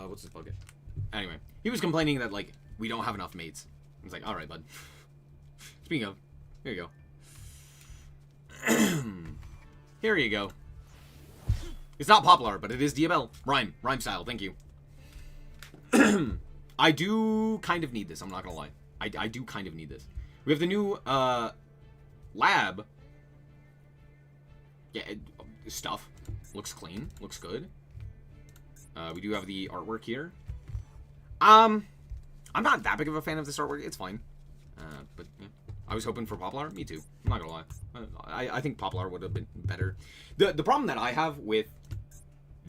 What's his bucket? Anyway, he was complaining that, like, we don't have enough mates. I was like, alright, bud. Speaking of, here you go. Here you go. It's not Poplar, but it is DML. Rhyme style, thank you. I do kind of need this, I'm not gonna lie. I do kind of need this. We have the new, lab. Yeah, stuff. Looks clean, looks good. We do have the artwork here. I'm not that big of a fan of this artwork, it's fine. But yeah. I was hoping for Poplar, me too. I'm not gonna lie. I think Poplar would have been better. The problem that I have with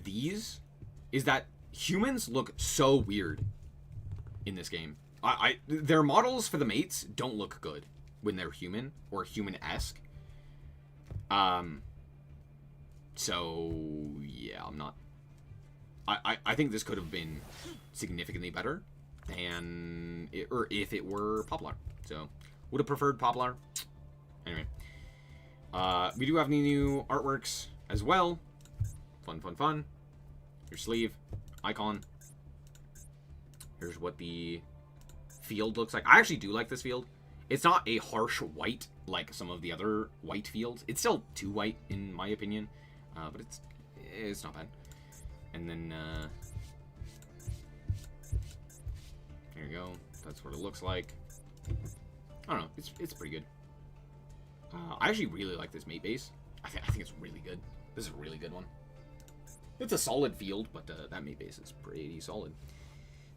these is that humans look so weird in this game. Their models for the mates don't look good when they're human or human-esque. So yeah, I'm not. I think this could have been significantly better, or if it were Poplar. So would have preferred Poplar. Anyway, we do have any new artworks as well. Fun. Your sleeve, icon. Here's what the field looks like. I actually do like this field. It's not a harsh white like some of the other white fields. It's still too white in my opinion, but it's not bad. And then there you go. That's what it looks like. I don't know. It's pretty good. I actually really like this mate base. I think it's really good. This is a really good one. It's a solid field, but that mate base is pretty solid.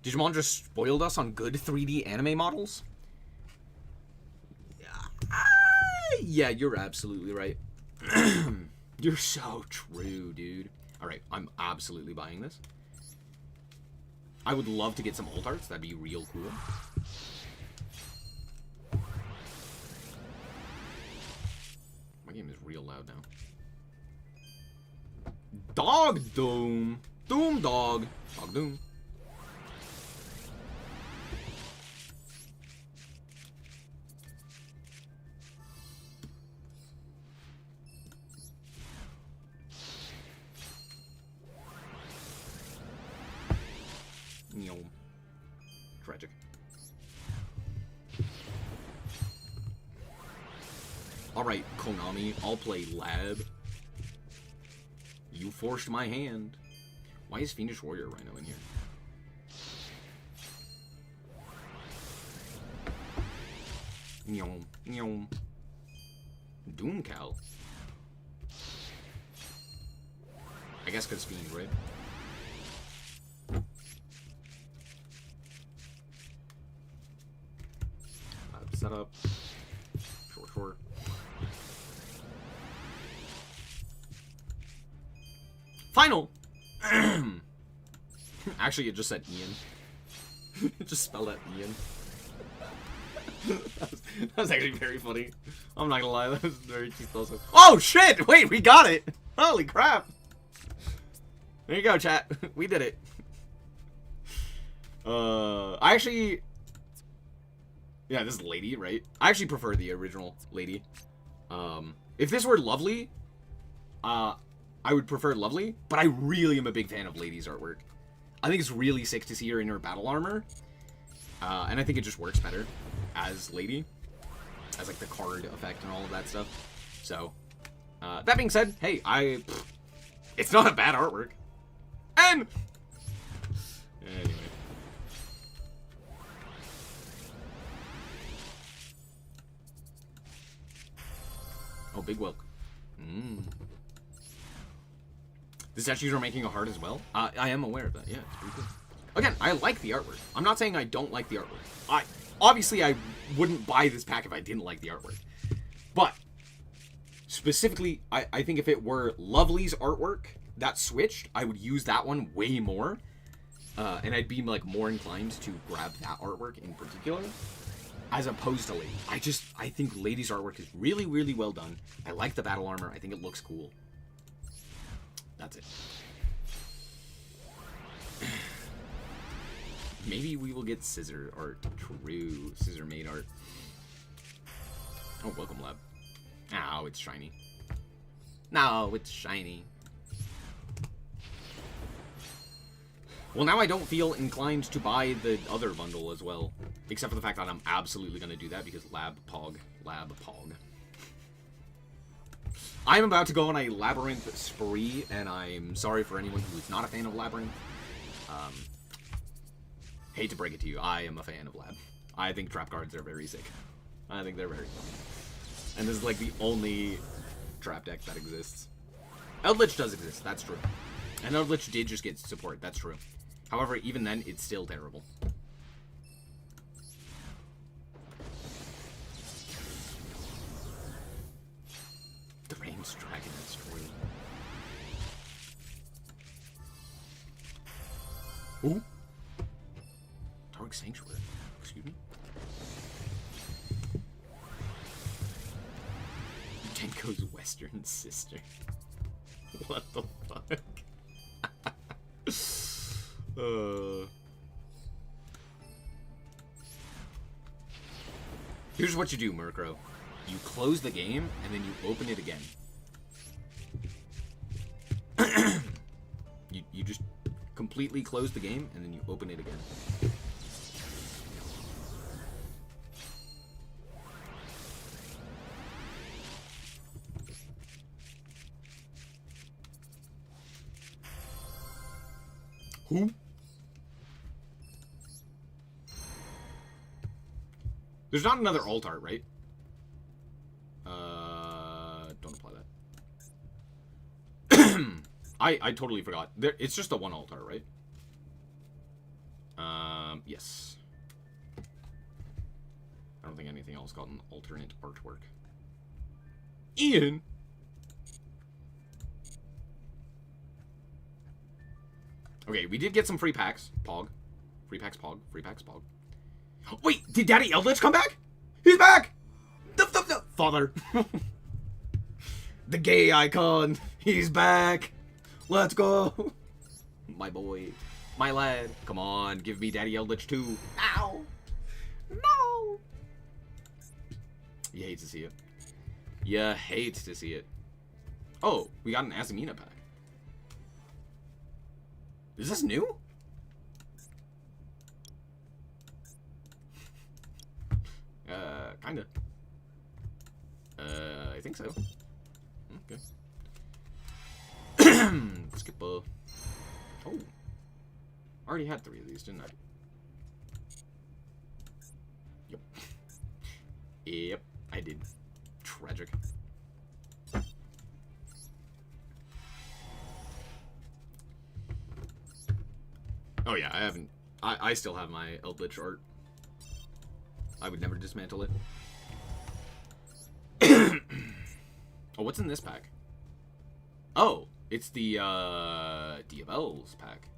Digimon just spoiled us on good 3D anime models. Yeah, you're absolutely right. You're so true, dude. Alright, I'm absolutely buying this. I would love to get some alt arts. That'd be real cool. My game is real loud now. Dog Doom. Doom Dog. Dog Doom. Tragic. Alright, Konami, I'll play Lab. You forced my hand. Why is Fiendish Warrior Rhino in here? Nyom, nyom. Doomcal. I guess because Fiend, right? Setup. Short. Final! Actually, it just said Ian. It just spelled out Ian. that was actually very funny. I'm not gonna lie, that was very explosive. Oh shit! Wait, we got it! Holy crap! There you go, chat. We did it. I actually... Yeah, this is Lady, right? I actually prefer the original Lady. If this were Lovely, I would prefer Lovely, but I really am a big fan of Lady's artwork. I think it's really sick to see her in her battle armor. And I think it just works better as Lady. As, like, the card effect and all of that stuff. So, that being said, hey, it's not a bad artwork. And... Anyway. Oh, Big Wilk. The statues are making a heart as well. I am aware of that. Yeah, it's pretty cool. Again, I like the artwork. I'm not saying I don't like the artwork. Obviously, I wouldn't buy this pack if I didn't like the artwork. But, specifically, I think if it were Lovely's artwork that switched, I would use that one way more. And I'd be, like, more inclined to grab that artwork in particular. As opposed to Lady. I think Lady's artwork is really, really well done. I like the battle armor. I think it looks cool. That's it. Maybe we will get scissor art. True. Scissor made art. Oh, welcome, Lab. Oh, it's shiny. No, it's shiny. Well, now I don't feel inclined to buy the other bundle as well. Except for the fact that I'm absolutely going to do that because Lab Pog. I'm about to go on a Labyrinth spree, and I'm sorry for anyone who is not a fan of Labyrinth. Hate to break it to you, I am a fan of Lab. I think trap cards are very sick. I think they're very fun. And this is like the only trap deck that exists. Eldritch does exist, that's true. And Eldritch did just get support, that's true. However, even then, it's still terrible. The Rain's Dragon is true. Ooh. Dark Sanctuary. Excuse me? Tenko's Western Sister. What the fuck? Here's what you do, Murkrow. You close the game, and then you open it again. you just completely close the game, and then you open it again. Who? There's not another alt art, right? Don't apply that. I totally forgot. It's just the one alt art, right? Yes. I don't think anything else got an alternate artwork. Ian! Okay, we did get some free packs. Pog. Free packs, Pog. Free packs, Pog. Wait, did Daddy Eldritch come back? He's back! The father. The gay icon. He's back. Let's go. My boy. My lad. Come on, give me Daddy Eldritch too. Ow. No. You hate to see it. You hate to see it. Oh, we got an Azamina pack. Is this new? Kinda. I think so. Okay. Skip Oh. I already had 3 of these, didn't I? Yep. Yep, I did. Tragic. Oh yeah, I haven't. I still have my Eldritch art. I would never dismantle it. Oh, what's in this pack? Oh, it's the Diabelle's pack.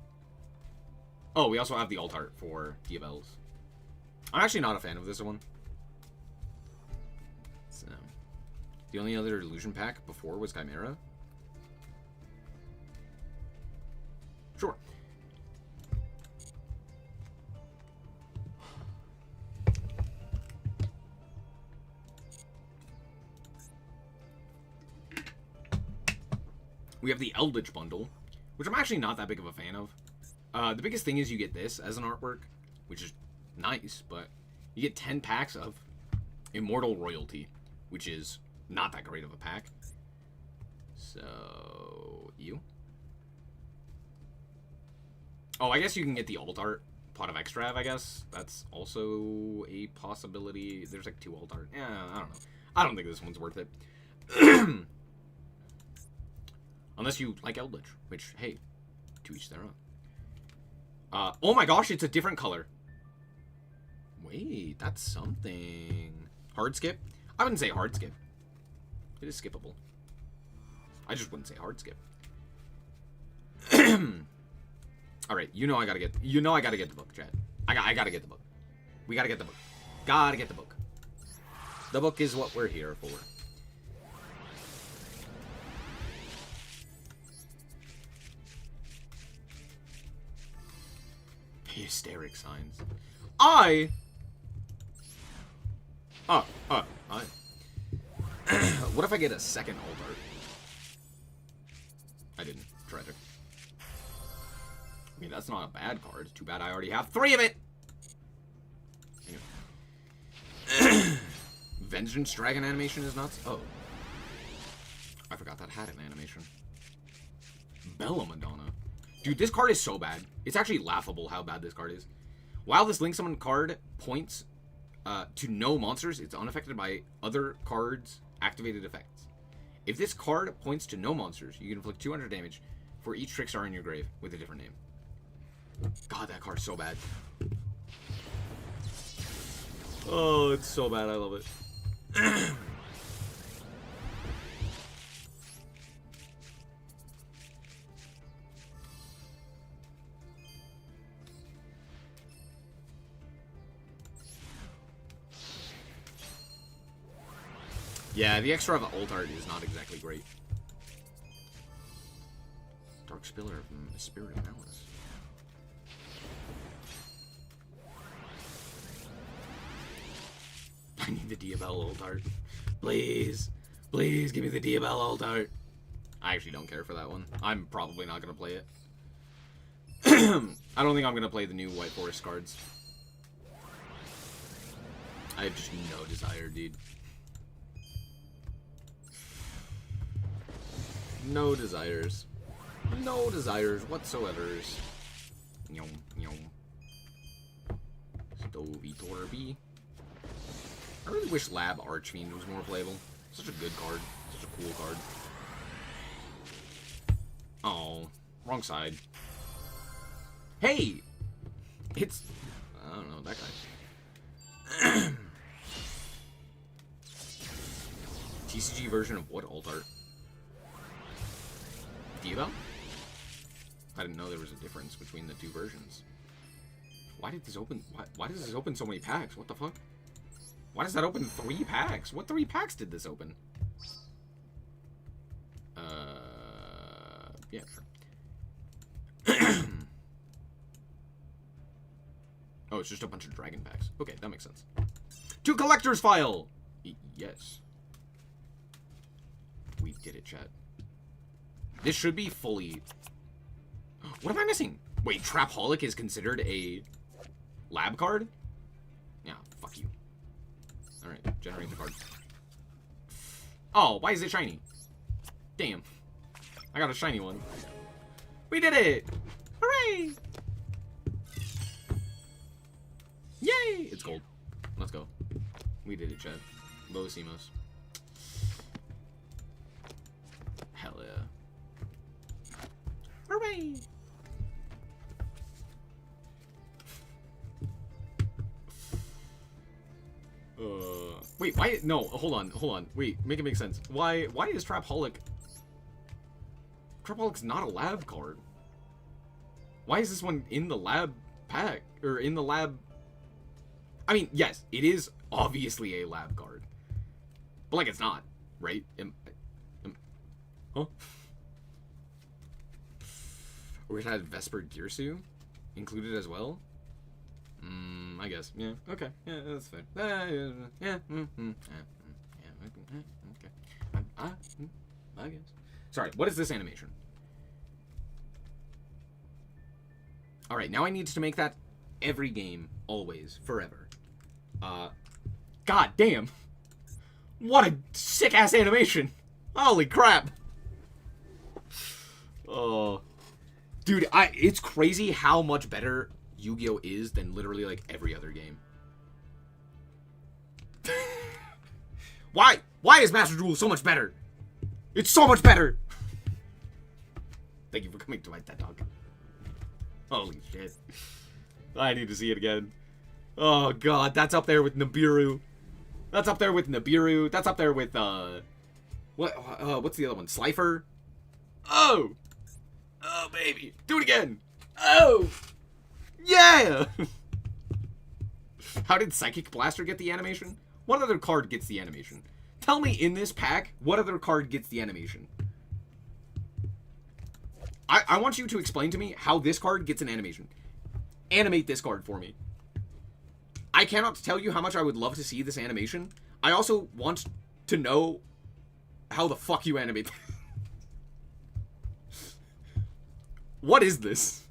Oh, we also have the alt art for Diabelle's. I'm actually not a fan of this one. So, the only other illusion pack before was Chimera. Sure. We have the Eldritch bundle, which I'm actually not that big of a fan of. The biggest thing is you get this as an artwork, which is nice, but you get 10 packs of Immortal Royalty, which is not that great of a pack. So, you? Oh, I guess you can get the alt art Pot of Extrav, I guess. That's also a possibility. There's like 2 alt art. Yeah, I don't know. I don't think this one's worth it. Unless you like Eldritch, which, hey, to each their own. Oh my gosh, it's a different color. Wait, that's something. Hard skip? I wouldn't say hard skip. It is skippable. I just wouldn't say hard skip. Alright, I gotta get the book, Chad. I gotta get the book. We gotta get the book. Gotta get the book. The book is what we're here for. Hysteric signs. I What if I get a second alt art? I didn't. Tragic. I mean, that's not a bad card. Too bad I already have 3 of it! Anyway. Vengeance Dragon animation is nuts. Oh. I forgot that had an animation. Bella Madonna. Dude, this card is so bad. It's actually laughable how bad this card is. While this Link Summon card points to no monsters, it's unaffected by other cards' activated effects. If this card points to no monsters, you can inflict 200 damage for each Trickstar in your grave with a different name. God, that card's so bad. Oh, it's so bad. I love it. Yeah, the extra of alt art is not exactly great. Dark Spiller of Spirit of Malice. I need the Diabell alt art. Please. Please give me the Diabell alt art. I actually don't care for that one. I'm probably not going to play it. I don't think I'm going to play the new White Forest cards. I have just no desire, dude. No desires. No desires whatsoever. Yum, yum. Stovey Torby. I really wish Lab Archfiend was more playable. Such a good card. Such a cool card. Oh, wrong side. Hey! It's... I don't know, that guy. TCG version of what alt art? Diabell? I didn't know there was a difference between the two versions. Why did this open... Why does this open so many packs? What the fuck? Why does that open 3 packs? What 3 packs did this open? Yeah, sure. Oh, it's just a bunch of dragon packs. Okay, that makes sense. To collector's file! Yes. We did it, chat. This should be fully... What am I missing? Wait, Trapaholic is considered a lab card? Yeah, fuck you. Alright, generate the card. Oh, why is it shiny? Damn. I got a shiny one. We did it! Hooray! Yay! It's gold. Let's go. We did it, Chad. Lois Emos. Hell yeah. Hooray! Wait, why? No, hold on. Wait, make it make sense. Why is Trapaholic... Trapaholic's not a lab card. Why is this one in the lab pack? Or in the lab... I mean, yes, it is obviously a lab card. But, like, it's not, right? Huh? We're gonna have Vesper Girsu included as well? I guess. Yeah, okay. Yeah, that's fair. Yeah, okay. I guess. Sorry, what is this animation? Alright, now I need to make that every game, always, forever. God damn! What a sick-ass animation! Holy crap! Oh. Dude, it's crazy how much better Yu-Gi-Oh! Is than literally, like, every other game. Why? Why is Master Duel so much better? It's so much better! Thank you for coming to my TED Talk. Holy shit. I need to see it again. Oh god, that's up there with Nibiru. That's up there with Nibiru. That's up there with, what's the other one? Slifer? Oh! Oh, baby. Do it again! Oh! Yeah! How did Psychic Blaster get the animation? What other card gets the animation? Tell me in this pack, what other card gets the animation? I want you to explain to me how this card gets an animation. Animate this card for me. I cannot tell you how much I would love to see this animation. I also want to know how the fuck you animate that. What is this?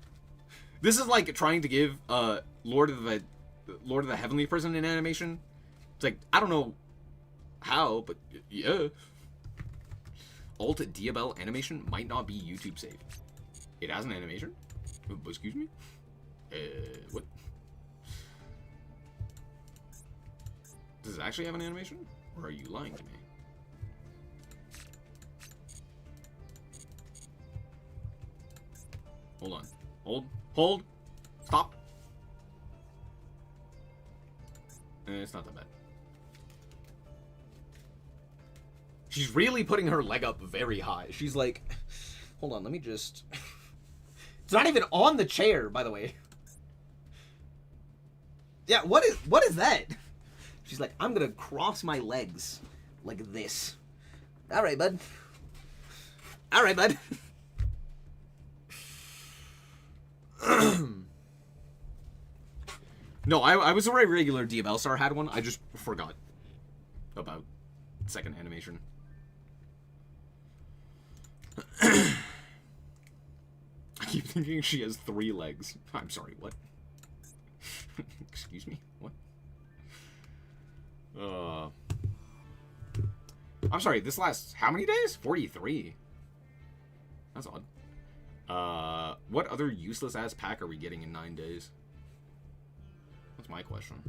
This is like trying to give Lord of the Heavenly Prison an animation. It's like, I don't know how, but yeah. Alt Diabell animation might not be YouTube safe. It has an animation? Excuse me? What? Does it actually have an animation? Or are you lying to me? Hold on. Hold. Stop. It's not that bad. She's really putting her leg up very high. She's like, hold on, let me just... It's not even on the chair, by the way. Yeah, what is that? She's like, I'm gonna cross my legs like this. All right, bud. All right, bud. No, I was aware regular Diabell Star had one. I just forgot about second animation. I keep thinking she has 3 legs. I'm sorry, what? Excuse me, what? I'm sorry, this lasts how many days? 43. That's odd. What other useless-ass pack are we getting in 9 days? That's my question.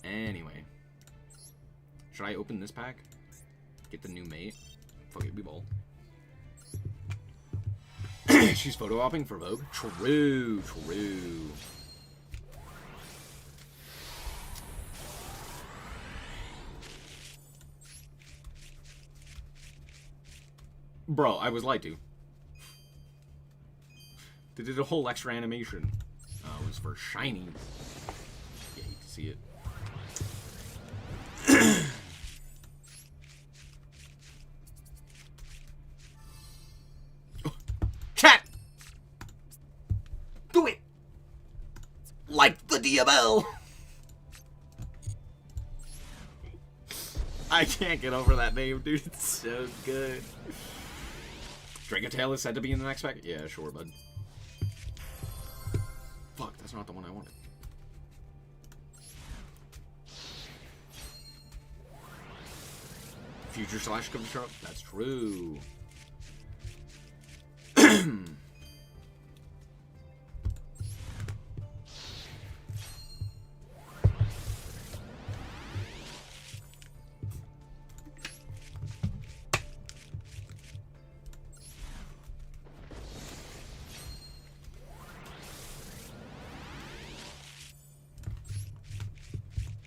Anyway. Should I open this pack? Get the new mate? Fuck it, we ball. She's photo opping for Vogue? True. Bro, I was lied to. They did a whole extra animation. It was for shiny. Yeah, you can see it. Chat! Do it! Like the Diabell! I can't get over that name, dude. It's so good. Dragatail is said to be in the next pack? Yeah, sure, bud. Fuck, that's not the one I wanted. Future Slash comes to up? That's true.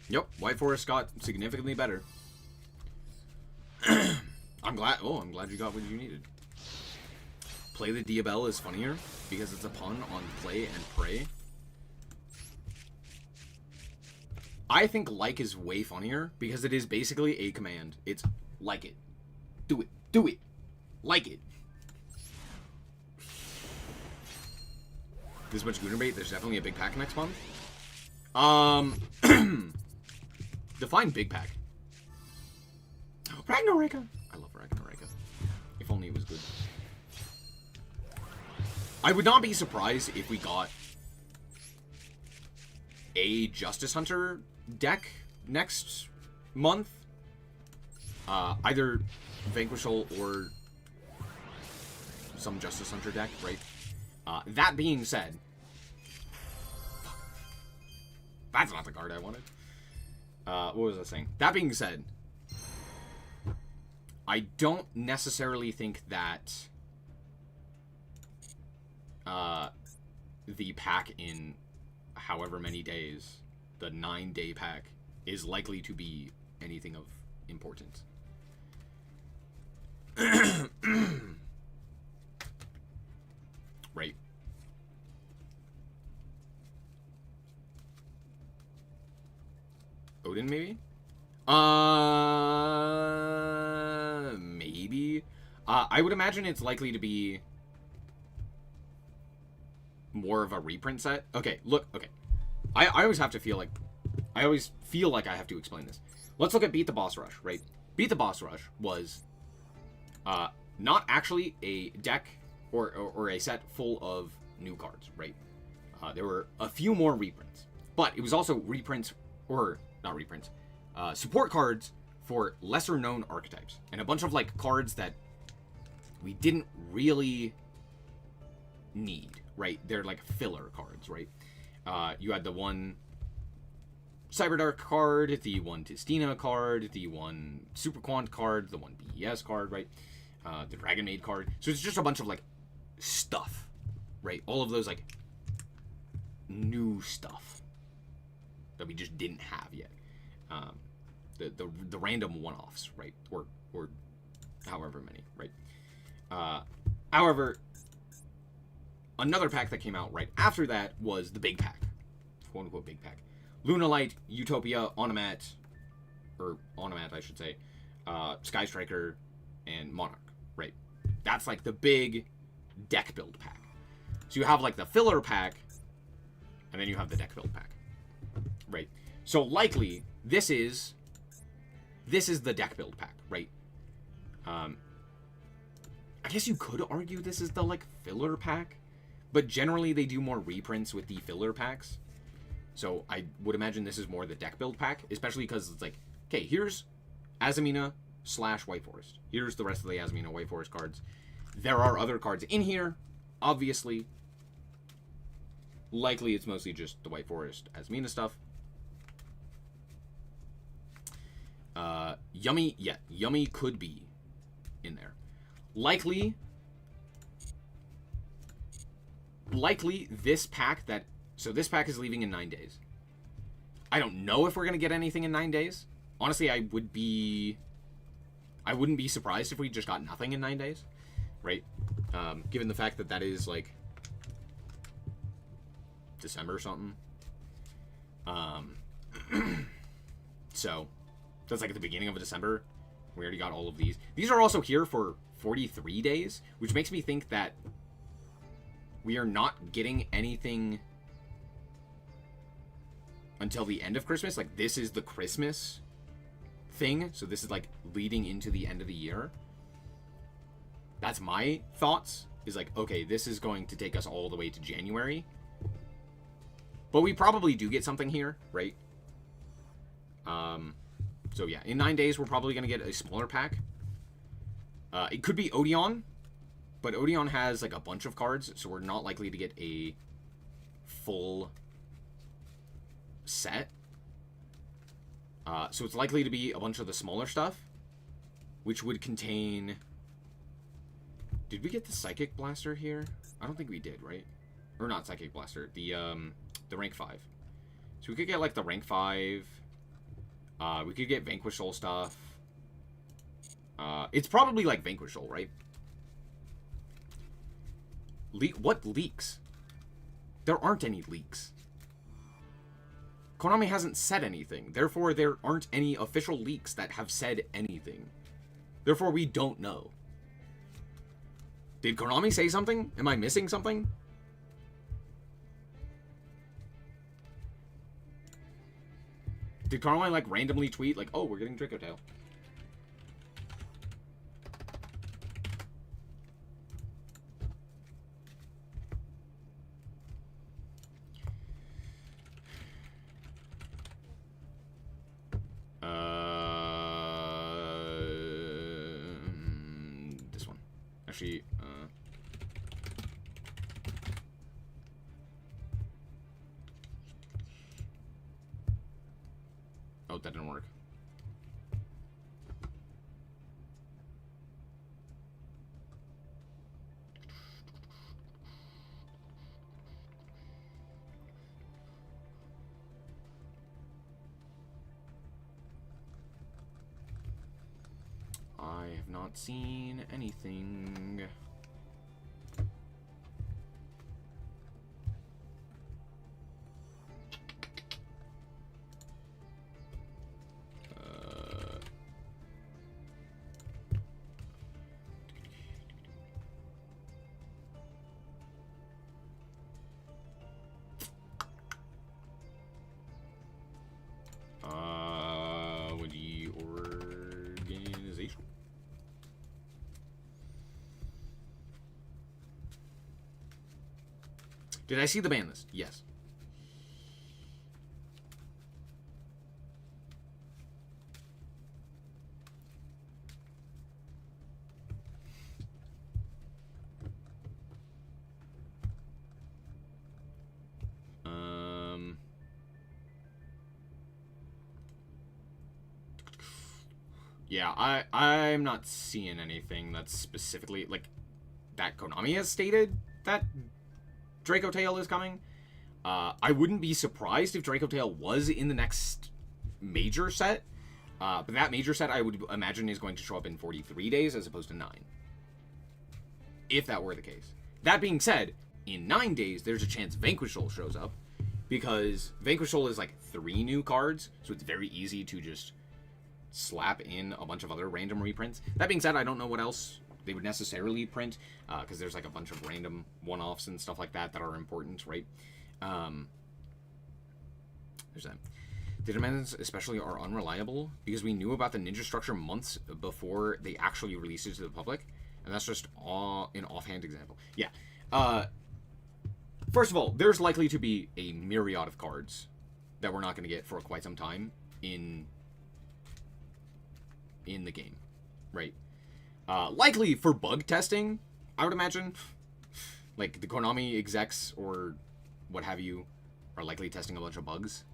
Yep, White Forest got significantly better. I'm glad you got what you needed. Play the Diabell is funnier because it's a pun on play and pray. I think like is way funnier because it is basically a command. It's like it. Do it. Do it. Like it. This much Gooner bait, there's definitely a big pack next month. Define big pack. Ragnaraka. I love Ragnaraka. If only it was good. I would not be surprised if we got a Justice Hunter deck next month. Either Vanquishal or some Justice Hunter deck, right? That being said, that's not the card I wanted. What was I saying? That being said, I don't necessarily think that the pack in however many days, the 9-day pack, is likely to be anything of importance. Right. Odin, maybe? Maybe. I would imagine it's likely to be more of a reprint set. Okay, look, okay. I always have to feel like... I always feel like I have to explain this. Let's look at Beat the Boss Rush, right? Beat the Boss Rush was not actually a deck or a set full of new cards, right? There were a few more reprints, but it was also reprints, or not reprints, support cards for lesser known archetypes, and a bunch of like cards that we didn't really need, right? They're like filler cards, right? You had the one Cyberdark card, the one Tistina card, the one Super Quant card, the one BES card, right? The Dragon Maid card. So it's just a bunch of like stuff, right? All of those like new stuff that we just didn't have yet. The random one-offs, right? Or however many, right? However, another pack that came out right after that was the big pack, quote-unquote big pack. Lunalight, Utopia, Onomat, I should say, Sky Striker, and Monarch, right? That's like the big deck build pack. So you have like the filler pack, and then you have the deck build pack, right? So likely this is the deck build pack, right? I guess you could argue this is the like filler pack, but generally they do more reprints with the filler packs. So I would imagine this is more the deck build pack, especially because it's like, okay, here's Azamina / White Forest. Here's the rest of the Azamina White Forest cards. There are other cards in here, obviously. Likely it's mostly just the White Forest Azamina stuff. Yummy could be in there. Likely this pack that... So this pack is leaving in 9 days. I don't know if we're going to get anything in 9 days. Honestly, I wouldn't be surprised if we just got nothing in 9 days, right? Given the fact that is like December or something. So that's like at the beginning of December. We already got all of these. These are also here for 43 days, which makes me think that we are not getting anything until the end of Christmas. Like, this is the Christmas thing, so this is like leading into the end of the year. That's my thoughts, is like, okay, this is going to take us all the way to January, but we probably do get something here, right? So yeah, in 9 days we're probably gonna get a smaller pack. It could be Odeon, but Odeon has like a bunch of cards, so we're not likely to get a full set. So it's likely to be a bunch of the smaller stuff, which would contain... Did we get the Psychic Blaster here? I don't think we did, right? Or not Psychic Blaster, the rank 5. So we could get like the rank 5. We could get Vanquish Soul stuff. It's probably like Vanquish Soul, right? What leaks? There aren't any leaks. Konami hasn't said anything. Therefore, there aren't any official leaks that have said anything. Therefore, we don't know. Did Konami say something? Am I missing something? Did Konami, like, randomly tweet, like, oh, we're getting Draco Tail? This one. Actually, oh, that didn't work. I have not seen anything. Woody Oregon. Did I see the ban list? Yes. Yeah, I'm not seeing anything that's specifically, like, that Konami has stated that Draco Tail is coming. I wouldn't be surprised if Draco Tail was in the next major set, but that major set I would imagine is going to show up in 43 days as opposed to 9. If that were the case. That being said, in 9 days, there's a chance Vanquish Soul shows up, because Vanquish Soul is like 3 new cards, so it's very easy to just slap in a bunch of other random reprints. That being said, I don't know what else they would necessarily print, because there's like a bunch of random one-offs and stuff like that that are important, right? There's that. The demands especially are unreliable, because we knew about the ninja structure months before they actually released it to the public, and that's just an offhand example. Yeah. First of all, there's likely to be a myriad of cards that we're not going to get for quite some time in the game, right? Likely for bug testing, I would imagine. Like, the Konami execs or what have you are likely testing a bunch of bugs.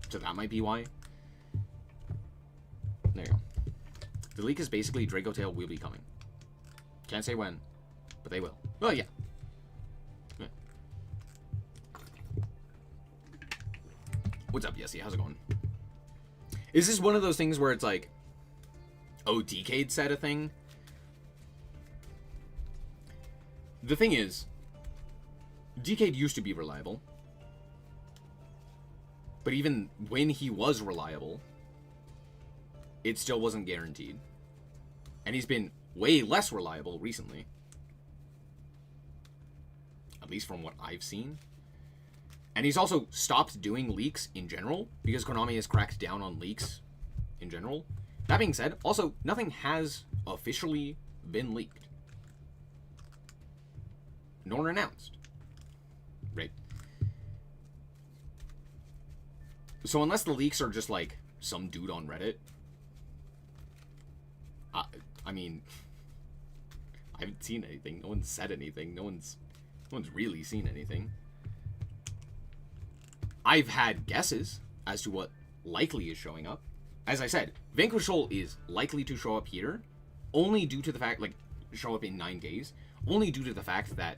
So that might be why. There you go. The leak is basically Draco Tail will be coming. Can't say when, but they will. Oh, yeah. What's up, Yessie? How's it going? Is this one of those things where it's like, oh, Decade said a thing? The thing is, Decade used to be reliable. But even when he was reliable, it still wasn't guaranteed. And he's been way less reliable recently. At least from what I've seen. And he's also stopped doing leaks in general, because Konami has cracked down on leaks in general. That being said, also, nothing has officially been leaked. Nor announced. Right. So unless the leaks are just like some dude on Reddit, I mean, I haven't seen anything. No one's said anything. No one's really seen anything. I've had guesses as to what likely is showing up. As I said, Vanquish Soul is likely to show up here, only due to the fact, like, show up in 9 days, only due to the fact that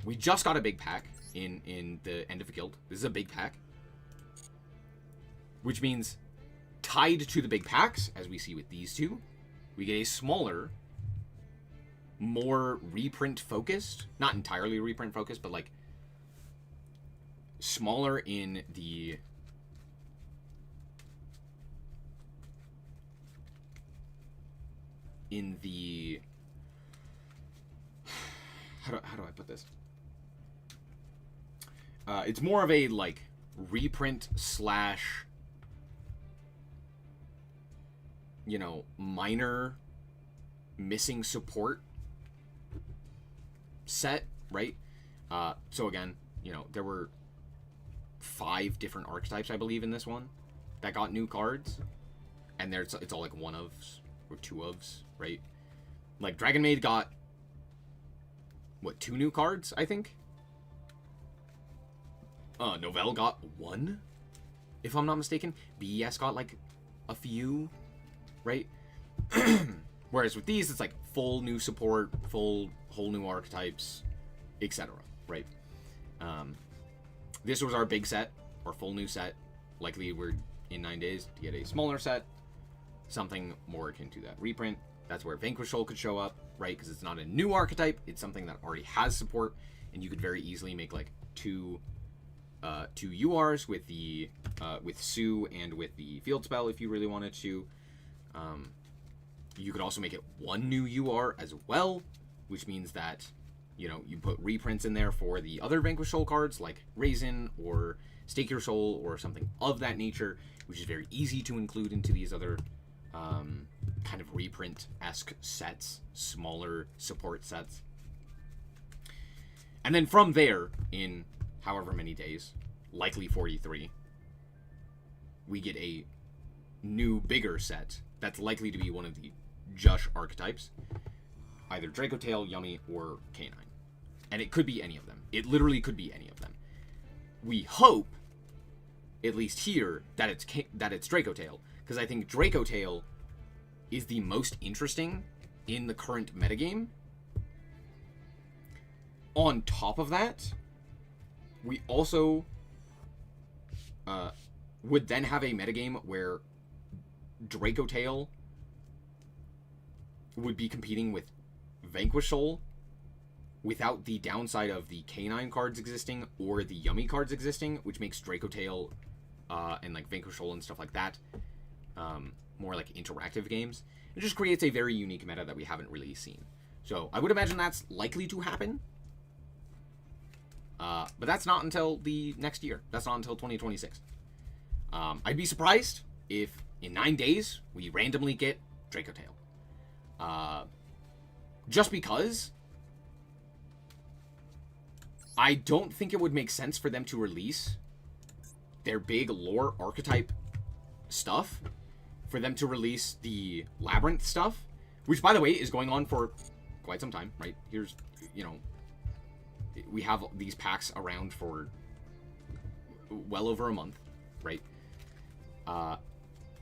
we just got a big pack in the End of a Guild. This is a big pack. Which means, tied to the big packs, as we see with these two, we get a smaller, more reprint-focused, not entirely reprint-focused, but, like, smaller in the how do I put this? It's more of a, like, reprint slash, you know, minor missing support set, right? So again, you know, there were 5 different archetypes, I believe, in this one that got new cards, and it's all like 1-ofs or 2-ofs, right? Like, Dragon Maid got what, 2 new cards, I think. Novell got 1, if I'm not mistaken. BES got like a few, right? Whereas with these, it's like full new support, whole new archetypes, etc. Right? This was our big set, our full new set. Likely we're in 9 days to get a smaller set, something more akin to that reprint. That's where Vanquish Soul could show up, right? Because it's not a new archetype; it's something that already has support, and you could very easily make like two URs with the with Sue and with the field spell if you really wanted to. You could also make it 1 new UR as well, which means that, you know, you put reprints in there for the other Vanquish Soul cards like Raisin or Stake Your Soul or something of that nature, which is very easy to include into these other kind of reprint-esque sets, smaller support sets. And then from there, in however many days, likely 43, we get a new, bigger set that's likely to be one of the Jush archetypes. Either Draco Tail, Yummy, or K9. And it could be any of them. It literally could be any of them. We hope, at least here, that it's Draco Tail. Because I think Draco Tail is the most interesting in the current metagame. On top of that, we also would then have a metagame where Draco Tail would be competing with Vanquish Soul without the downside of the K9 cards existing or the Yummy cards existing, which makes Draco Tail and like Vanquish Soul and stuff like that more like interactive games. It just creates a very unique meta that we haven't really seen. So I would imagine that's likely to happen. But that's not until the next year. That's not until 2026. I'd be surprised if in 9 days we randomly get Draco Tail. Just because I don't think it would make sense for them to release their big lore archetype stuff, for them to release the Labyrinth stuff, which, by the way, is going on for quite some time, right? Here's, you know, we have these packs around for well over a month, right?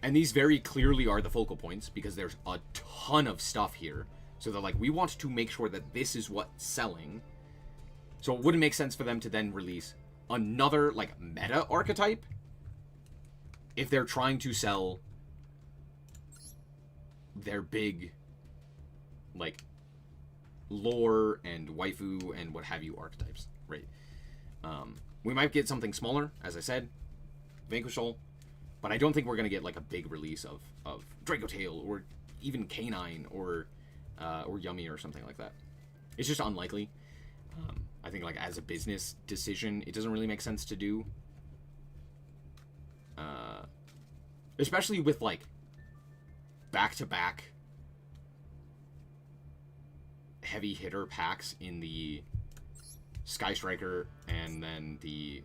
And these very clearly are the focal points, because there's a ton of stuff here. So they're like, we want to make sure that this is what's selling. So it wouldn't make sense for them to then release another, like, meta archetype if they're trying to sell their big, like, lore and waifu and what have you archetypes, right? We might get something smaller, as I said, Vanquish Soul, but I don't think we're going to get, like, a big release of Draco Tail or even K9 or Yummy or something like that. It's just unlikely. I think, like, as a business decision, it doesn't really make sense to do. Especially with, like, back-to-back heavy hitter packs in the Sky Striker and then the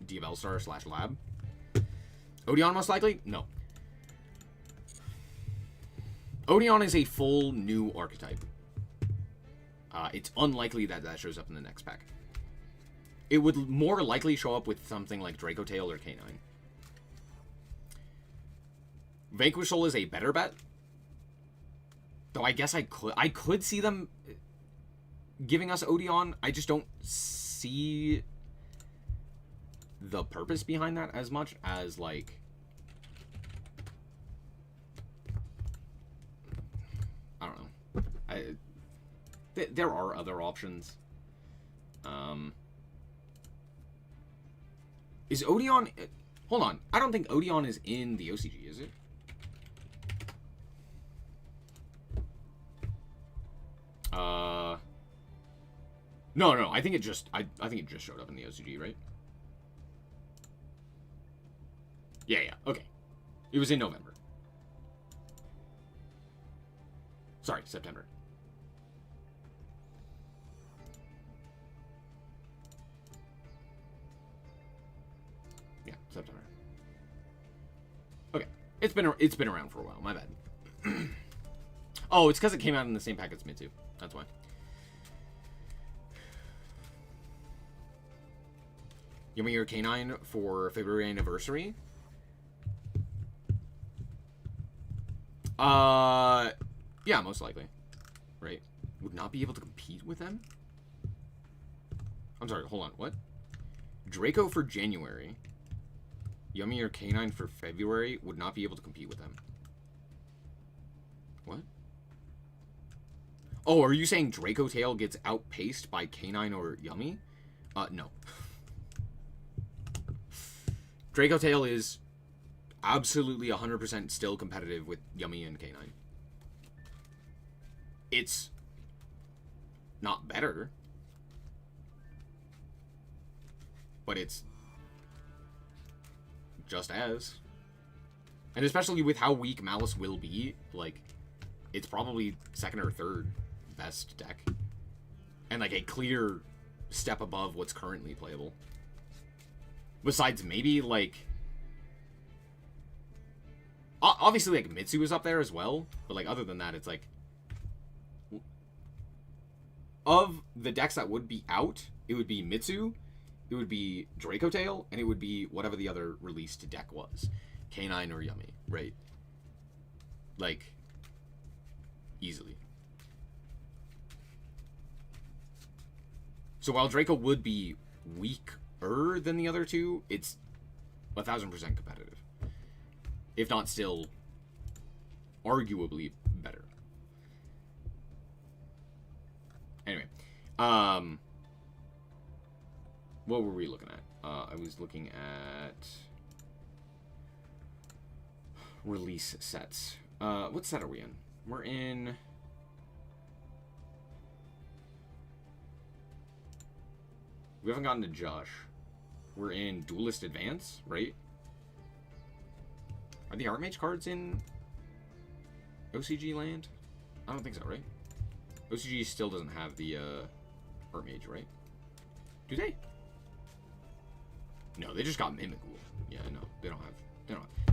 Diabellstar / Lab. Odeon, most likely? No. Odeon is a full new archetype. It's unlikely that that shows up in the next pack. It would more likely show up with something like Draco Tail or K9. Vanquish Soul is a better bet. Though I guess I could see them giving us Odeon. I just don't see the purpose behind that as much as, like, I don't know. There are other options. Is Odeon... Hold on. I don't think Odeon is in the OCG, is it? No. I think it just... I think it just showed up in the OCG, right? Yeah. Okay. It was in November. Sorry, September. Yeah, September. Okay. It's been around for a while. My bad. Oh, it's because it came out in the same pack as Mitsu. That's why. Yummy or K9 for February anniversary? Yeah, most likely. Right? Would not be able to compete with them? I'm sorry, hold on, what? Draco for January. Yummy or K9 for February would not be able to compete with them. What? Oh, are you saying Draco Tail gets outpaced by K9 or Yummy? No. Draco Tail is absolutely 100% still competitive with Yummy and K9. It's not better, but it's just as. And especially with how weak Malice will be, like, it's probably second or third best deck. And, like, a clear step above what's currently playable. Besides, maybe, like... Obviously, like, Mitsu is up there as well. But, like, other than that, it's like... Of the decks that would be out, it would be Mitsu, it would be Draco Tail, and it would be whatever the other released deck was. K9 or Yummy, right? Like, easily. So while Draco would be weaker than the other two, it's 1000% competitive. If not still, arguably better. Anyway, what were we looking at? I was looking at release sets. What set are we in? We're in... We haven't gotten to Josh. We're in Duelist Advance, right? Are the Archmage cards in OCG land? I don't think so, right? OCG still doesn't have the Archmage, right? Do they? No, they just got Mimikul. Yeah, no, they don't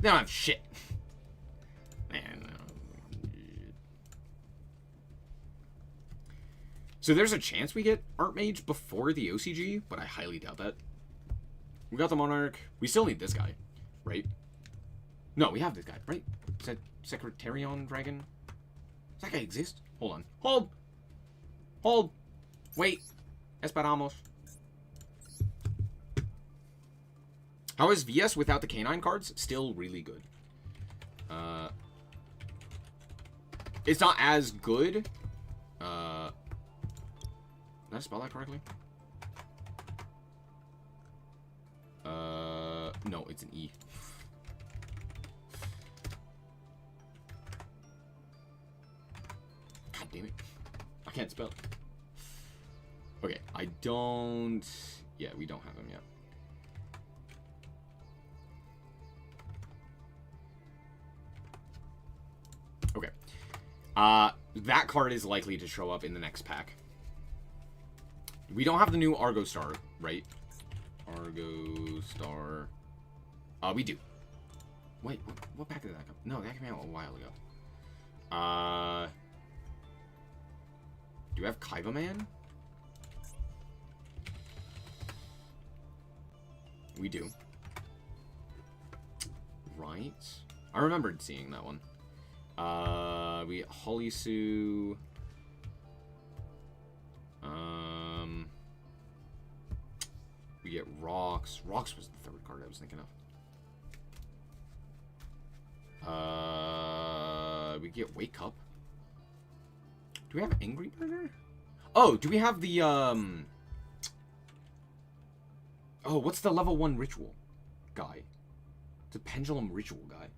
have shit. Man. So there's a chance we get Archmage before the OCG, but I highly doubt that. We got the Monarch. We still need this guy, right? No, we have this guy, right? Is that Secretarion Dragon? Does that guy exist? Hold on. Hold! Hold! Wait! Esperamos. How is VS without the K9 cards? Still really good. It's not as good. Did I spell that correctly? No, it's an E. God damn it. I can't spell. Okay, I don't... Yeah, we don't have him yet. Okay. That card is likely to show up in the next pack. We don't have the new Argo Star, right? Argo Star. We do. Wait, what pack did that come? No, that came out a while ago. Do we have Kaiba Man? We do. Right. I remembered seeing that one. We get Holisu. We get Rocks. Rocks was the third card I was thinking of. We get Wake Up. Do we have Angry Burger? Oh, do we have the, Oh, what's the level 1 ritual guy? It's a Pendulum Ritual guy.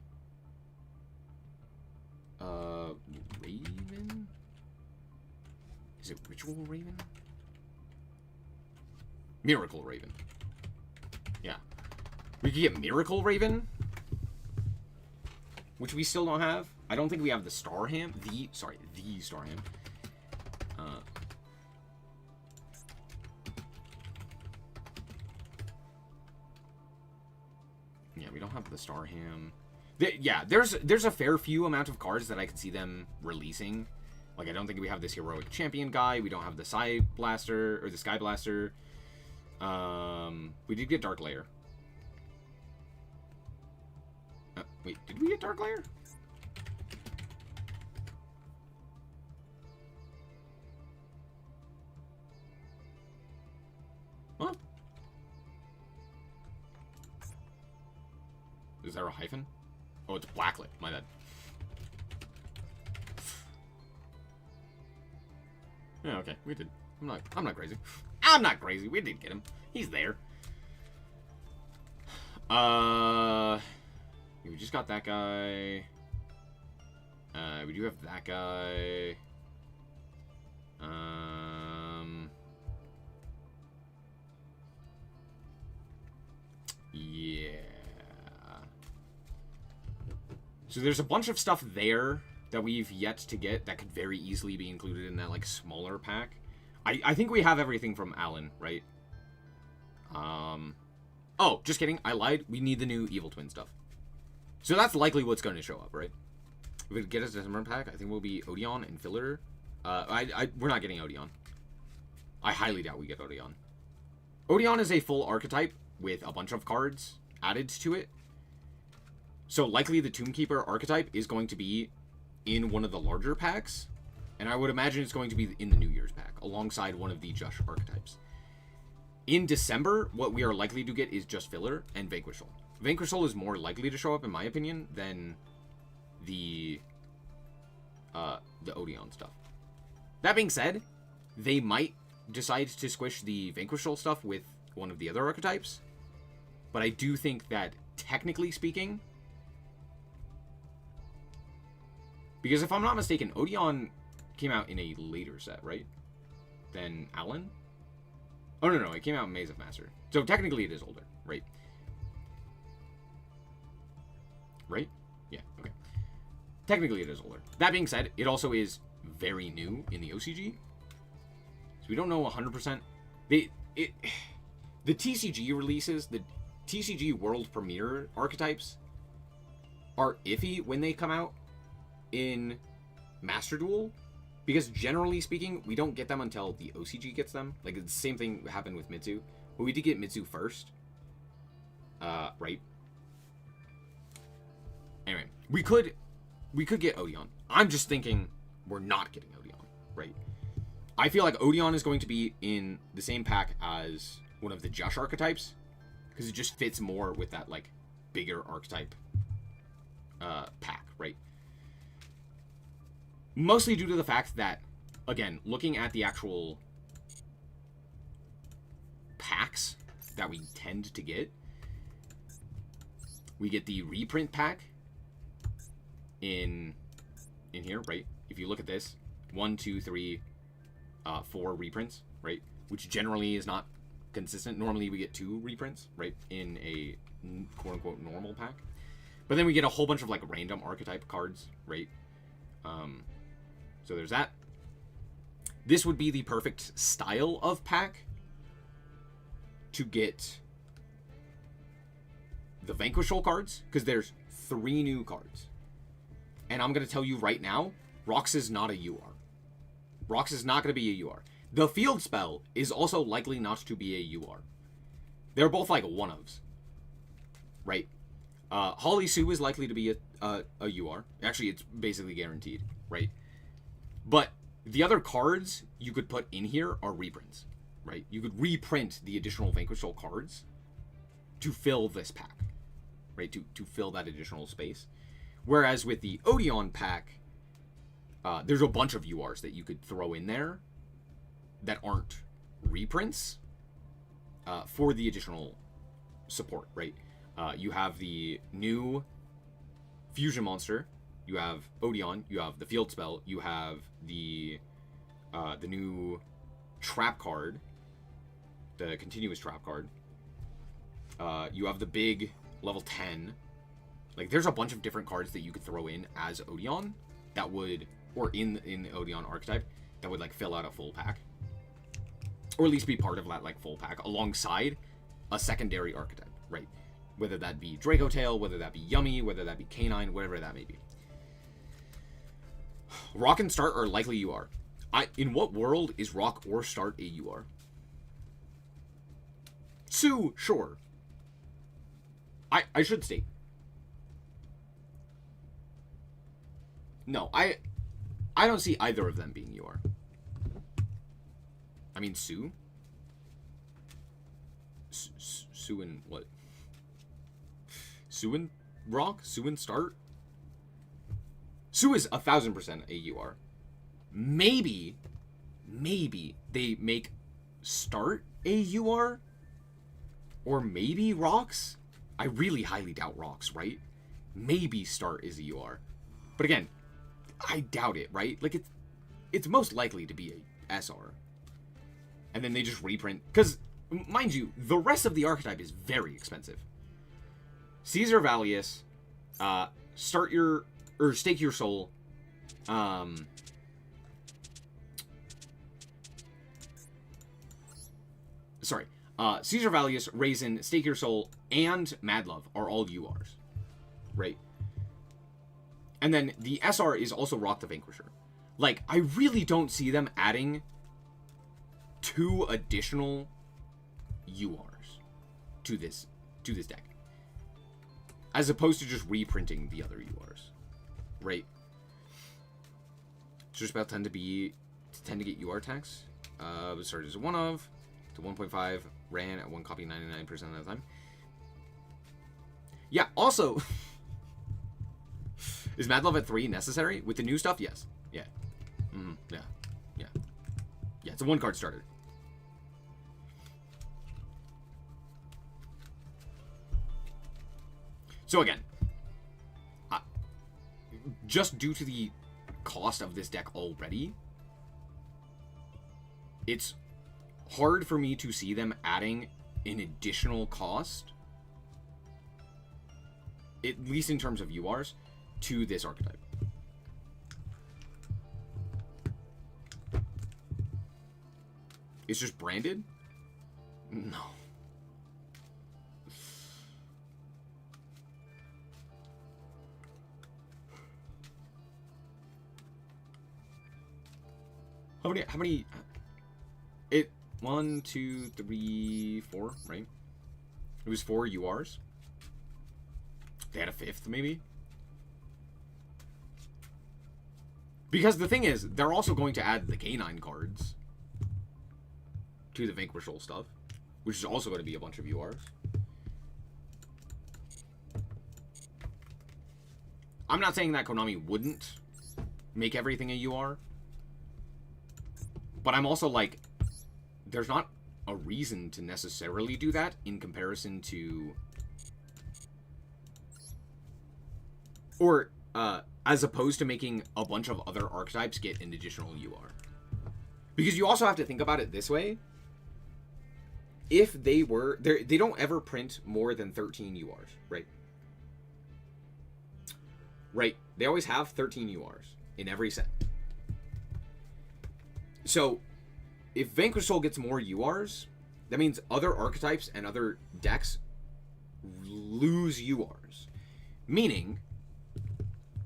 Raven? Is it Ritual Raven? Miracle Raven. Yeah. We could get Miracle Raven, which we still don't have. I don't think we have the Star Ham. The Star Ham. Yeah, we don't have the Star Ham. Yeah, there's a fair few amount of cards that I could see them releasing. Like, I don't think we have this Heroic Champion guy. We don't have the Sky Blaster. We did get Dark Lair. Wait, did we get Dark Lair? Huh? Is there a hyphen? Oh, it's Blacklit. My bad. Yeah, okay, we did. I'm not crazy. I'm not crazy. We did get him. He's there. We just got that guy. We do have that guy. Yeah. So there's a bunch of stuff there that we've yet to get that could very easily be included in that, like, smaller pack. I think we have everything from Alan, right? Oh, just kidding. I lied. We need the new Evil Twin stuff. So that's likely what's going to show up, right? If we get us a December pack, I think we'll be Odeon and Filler. We're not getting Odeon. I highly doubt we get Odeon. Odeon is a full archetype with a bunch of cards added to it. So likely the Tomb Keeper archetype is going to be in one of the larger packs. And I would imagine it's going to be in the New Year's pack, alongside one of the Jush archetypes. In December, what we are likely to get is just Filler and Vanquishal. Vanquishal is more likely to show up, in my opinion, than the Odeon stuff. That being said, they might decide to squish the Vanquishal stuff with one of the other archetypes. But I do think that, technically speaking... Because if I'm not mistaken, Odeon came out in a later set, right? Than Alan? Oh, no, it came out in Maze of Master. So technically it is older, right? Right? Yeah, okay. Technically it is older. That being said, it also is very new in the OCG. So we don't know 100%. The TCG releases, the TCG World Premiere archetypes are iffy when they come out in Master Duel. Because generally speaking, we don't get them until the OCG gets them. Like, the same thing happened with Mitsu. But we did get Mitsu first. Right? Anyway, we could get Odeon. I'm just thinking we're not getting Odeon, right? I feel like Odeon is going to be in the same pack as one of the Jush archetypes. Because it just fits more with that, like, bigger archetype pack, right? Mostly due to the fact that, again, looking at the actual packs that we tend to get, we get the reprint pack in here, right? If you look at this, 1, 2, 3, 4 reprints, right? Which generally is not consistent. Normally we get 2 reprints, right? In a quote-unquote normal pack. But then we get a whole bunch of, like, random archetype cards, right? So there's that. This would be the perfect style of pack to get the Vanquishal cards, because there's 3 new cards. And I'm going to tell you right now, Rox is not a UR. Rox is not going to be a UR. The field spell is also likely not to be a UR. They're both like one-ofs. Right? Holly Sue is likely to be a UR. Actually, it's basically guaranteed. Right? But the other cards you could put in here are reprints, right? You could reprint the additional Vanquishal cards to fill this pack, right? To fill that additional space. Whereas with the Odeon pack, there's a bunch of URs that you could throw in there that aren't reprints for the additional support, right? You have the new Fusion Monster. You have Odeon, you have the field spell, you have the new trap card, the continuous trap card. You have the big level 10. Like, there's a bunch of different cards that you could throw in as Odeon that would, or in the Odeon archetype, that would, like, fill out a full pack. Or at least be part of that, like, full pack, alongside a secondary archetype, right? Whether that be Draco Tail, whether that be Yummy, whether that be Canine, whatever that may be. Rock and Start are likely UR. In what world is Rock or Start a UR? Sue, sure. I should state. No, I don't see either of them being UR. I mean, Sue? Sue and what? Sue and Rock? Sue and Start? Sue is 1000% a UR. Maybe they make Start a UR? Or maybe Rocks? I really highly doubt Rocks, right? Maybe Start is a UR. But again, I doubt it, right? Like, it's most likely to be a SR. And then they just reprint. Because, mind you, the rest of the archetype is very expensive. Caesar Valius, Stake Your Soul, sorry, Caesar Valius, Raisin, Stake Your Soul, and Mad Love are all URs, right? And then the SR is also Wrath the Vanquisher. Like, I really don't see them adding 2 additional URs to this deck, as opposed to just reprinting the other URs, right? Just about tend to get UR attacks. Started as a 1 of to 1.5, ran at 1 copy 99% of the time. Yeah, also, is Mad Love at 3 necessary? With the new stuff? Yes. Yeah. Yeah. Yeah. Yeah, it's a 1 card starter. So again, just due to the cost of this deck already, it's hard for me to see them adding an additional cost, at least in terms of URs, to this archetype. It's just branded? No. How many, it, 1, 2, 3, 4, right? It was 4 URs. They had a 5th, maybe? Because the thing is, they're also going to add the K9 cards to the Vanquishal stuff, which is also going to be a bunch of URs. I'm not saying that Konami wouldn't make everything a UR, but I'm also like, there's not a reason to necessarily do that in comparison to, or as opposed to making a bunch of other archetypes get an additional UR. Because you also have to think about it this way. If they were, they don't ever print more than 13 URs, right? Right. They always have 13 URs in every set. So, if Vanquish Soul gets more URs, that means other archetypes and other decks lose URs. Meaning,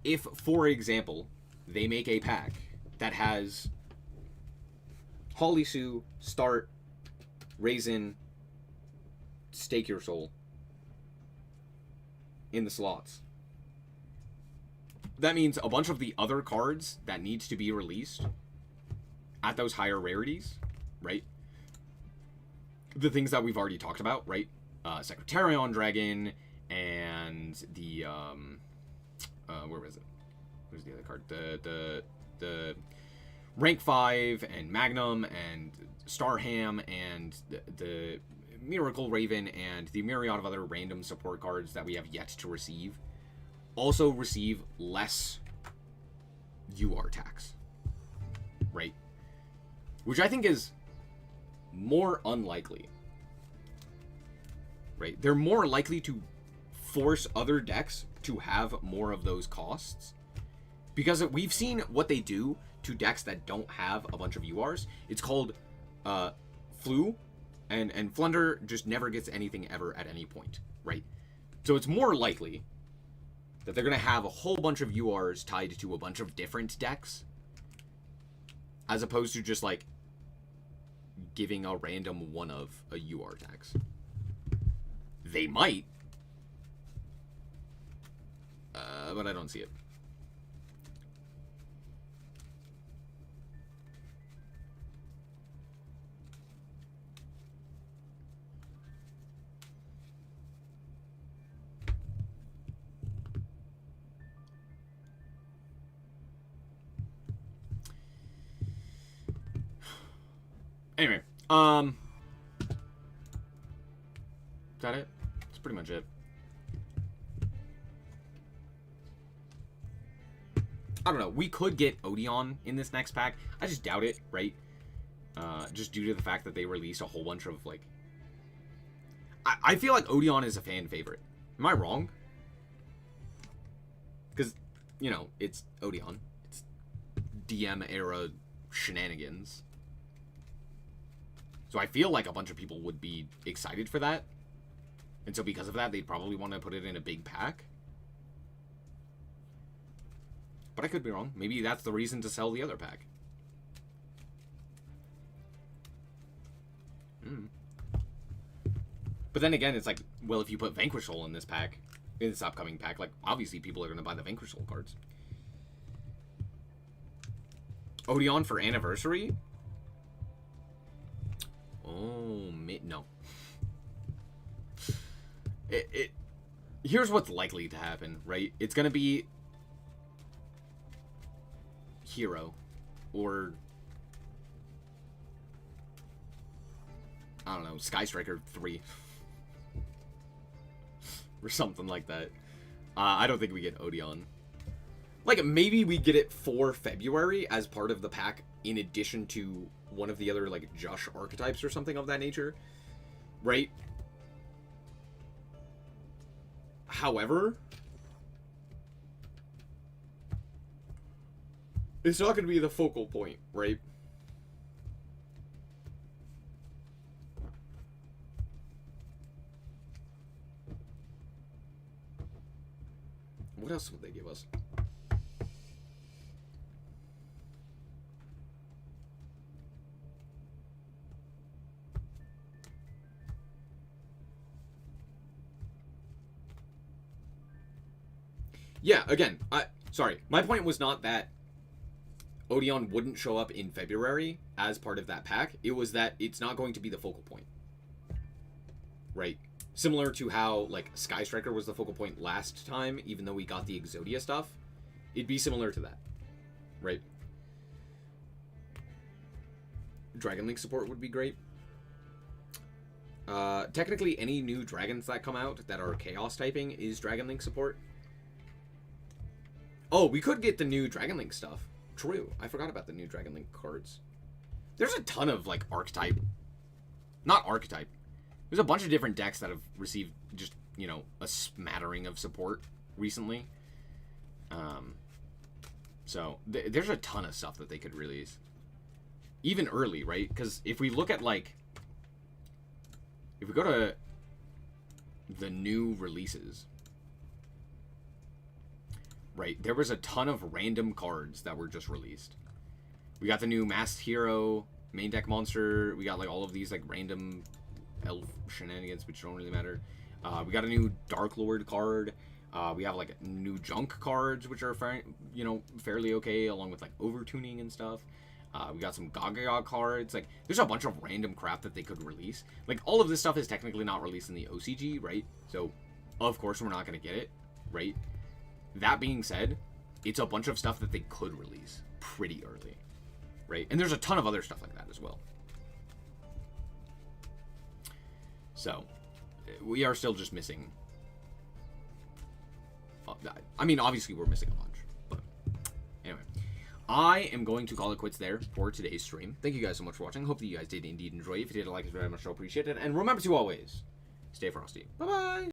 if, for example, they make a pack that has Holly Sue, Start, Raisin, Stake Your Soul in the slots, that means a bunch of the other cards that needs to be released at those higher rarities, right? The things that we've already talked about, right? Secretarion Dragon and the where was it? Where's the other card? The Rank 5 and Magnum and Starham and the Miracle Raven and the myriad of other random support cards that we have yet to receive also receive less UR tax, right? Which I think is more unlikely, right? They're more likely to force other decks to have more of those costs, because we've seen what they do to decks that don't have a bunch of URs. It's called flu, and Flunder just never gets anything ever at any point, right? So it's more likely that they're going to have a whole bunch of URs tied to a bunch of different decks, as opposed to just, like, giving a random one of a UR tax. They might, but I don't see it. Anyway, is that it? That's pretty much it. I don't know. We could get Odeon in this next pack. I just doubt it, right? Just due to the fact that they released a whole bunch of, like... I feel like Odeon is a fan favorite. Am I wrong? Because, you know, it's Odeon. It's DM-era shenanigans. So I feel like a bunch of people would be excited for that. And so because of that, they'd probably want to put it in a big pack. But I could be wrong. Maybe that's the reason to sell the other pack. But then again, it's like, well, if you put Vanquish Soul in this pack, in this upcoming pack, like, obviously people are going to buy the Vanquish Soul cards. Odeon for Anniversary? Oh, no. Here's what's likely to happen, right? It's going to be Hero or I don't know, Sky Striker 3 or something like that. I don't think we get Odeon. Like, maybe we get it for February as part of the pack in addition to one of the other, like, Josh archetypes or something of that nature, right? However, it's not going to be the focal point, right? What else would they give us? Yeah, again, sorry. My point was not that Odeon wouldn't show up in February as part of that pack. It was that it's not going to be the focal point. Right? Similar to how, like, Sky Striker was the focal point last time, even though we got the Exodia stuff. It'd be similar to that. Right? Dragon Link support would be great. Technically, any new dragons that come out that are Chaos typing is Dragon Link support. Oh, we could get the new Dragon Link stuff. True. I forgot about the new Dragon Link cards. There's a ton of, like, archetype. Not archetype. There's a bunch of different decks that have received just, you know, a smattering of support recently. So, there's a ton of stuff that they could release. Even early, right? Because if we look at, like... If we go to the new releases... Right, there was a ton of random cards that were just released. We got the new Masked Hero, main deck monster. We got, like, all of these, like, random elf shenanigans, which don't really matter. We got a new Dark Lord card. We have, like, new Junk cards, which are, you know, fairly okay, along with, like, overtuning and stuff. We got some Gaga cards. Like, there's a bunch of random crap that they could release. Like, all of this stuff is technically not released in the OCG, right? So, of course, we're not going to get it, right? That being said, it's a bunch of stuff that they could release pretty early, right? And there's a ton of other stuff like that as well. So, we are still just missing... I mean, obviously we're missing a bunch, but anyway. I am going to call it quits there for today's stream. Thank you guys so much for watching. Hope that you guys did indeed enjoy. If you did, like it very much, so appreciate it. And remember to always stay frosty. Bye-bye!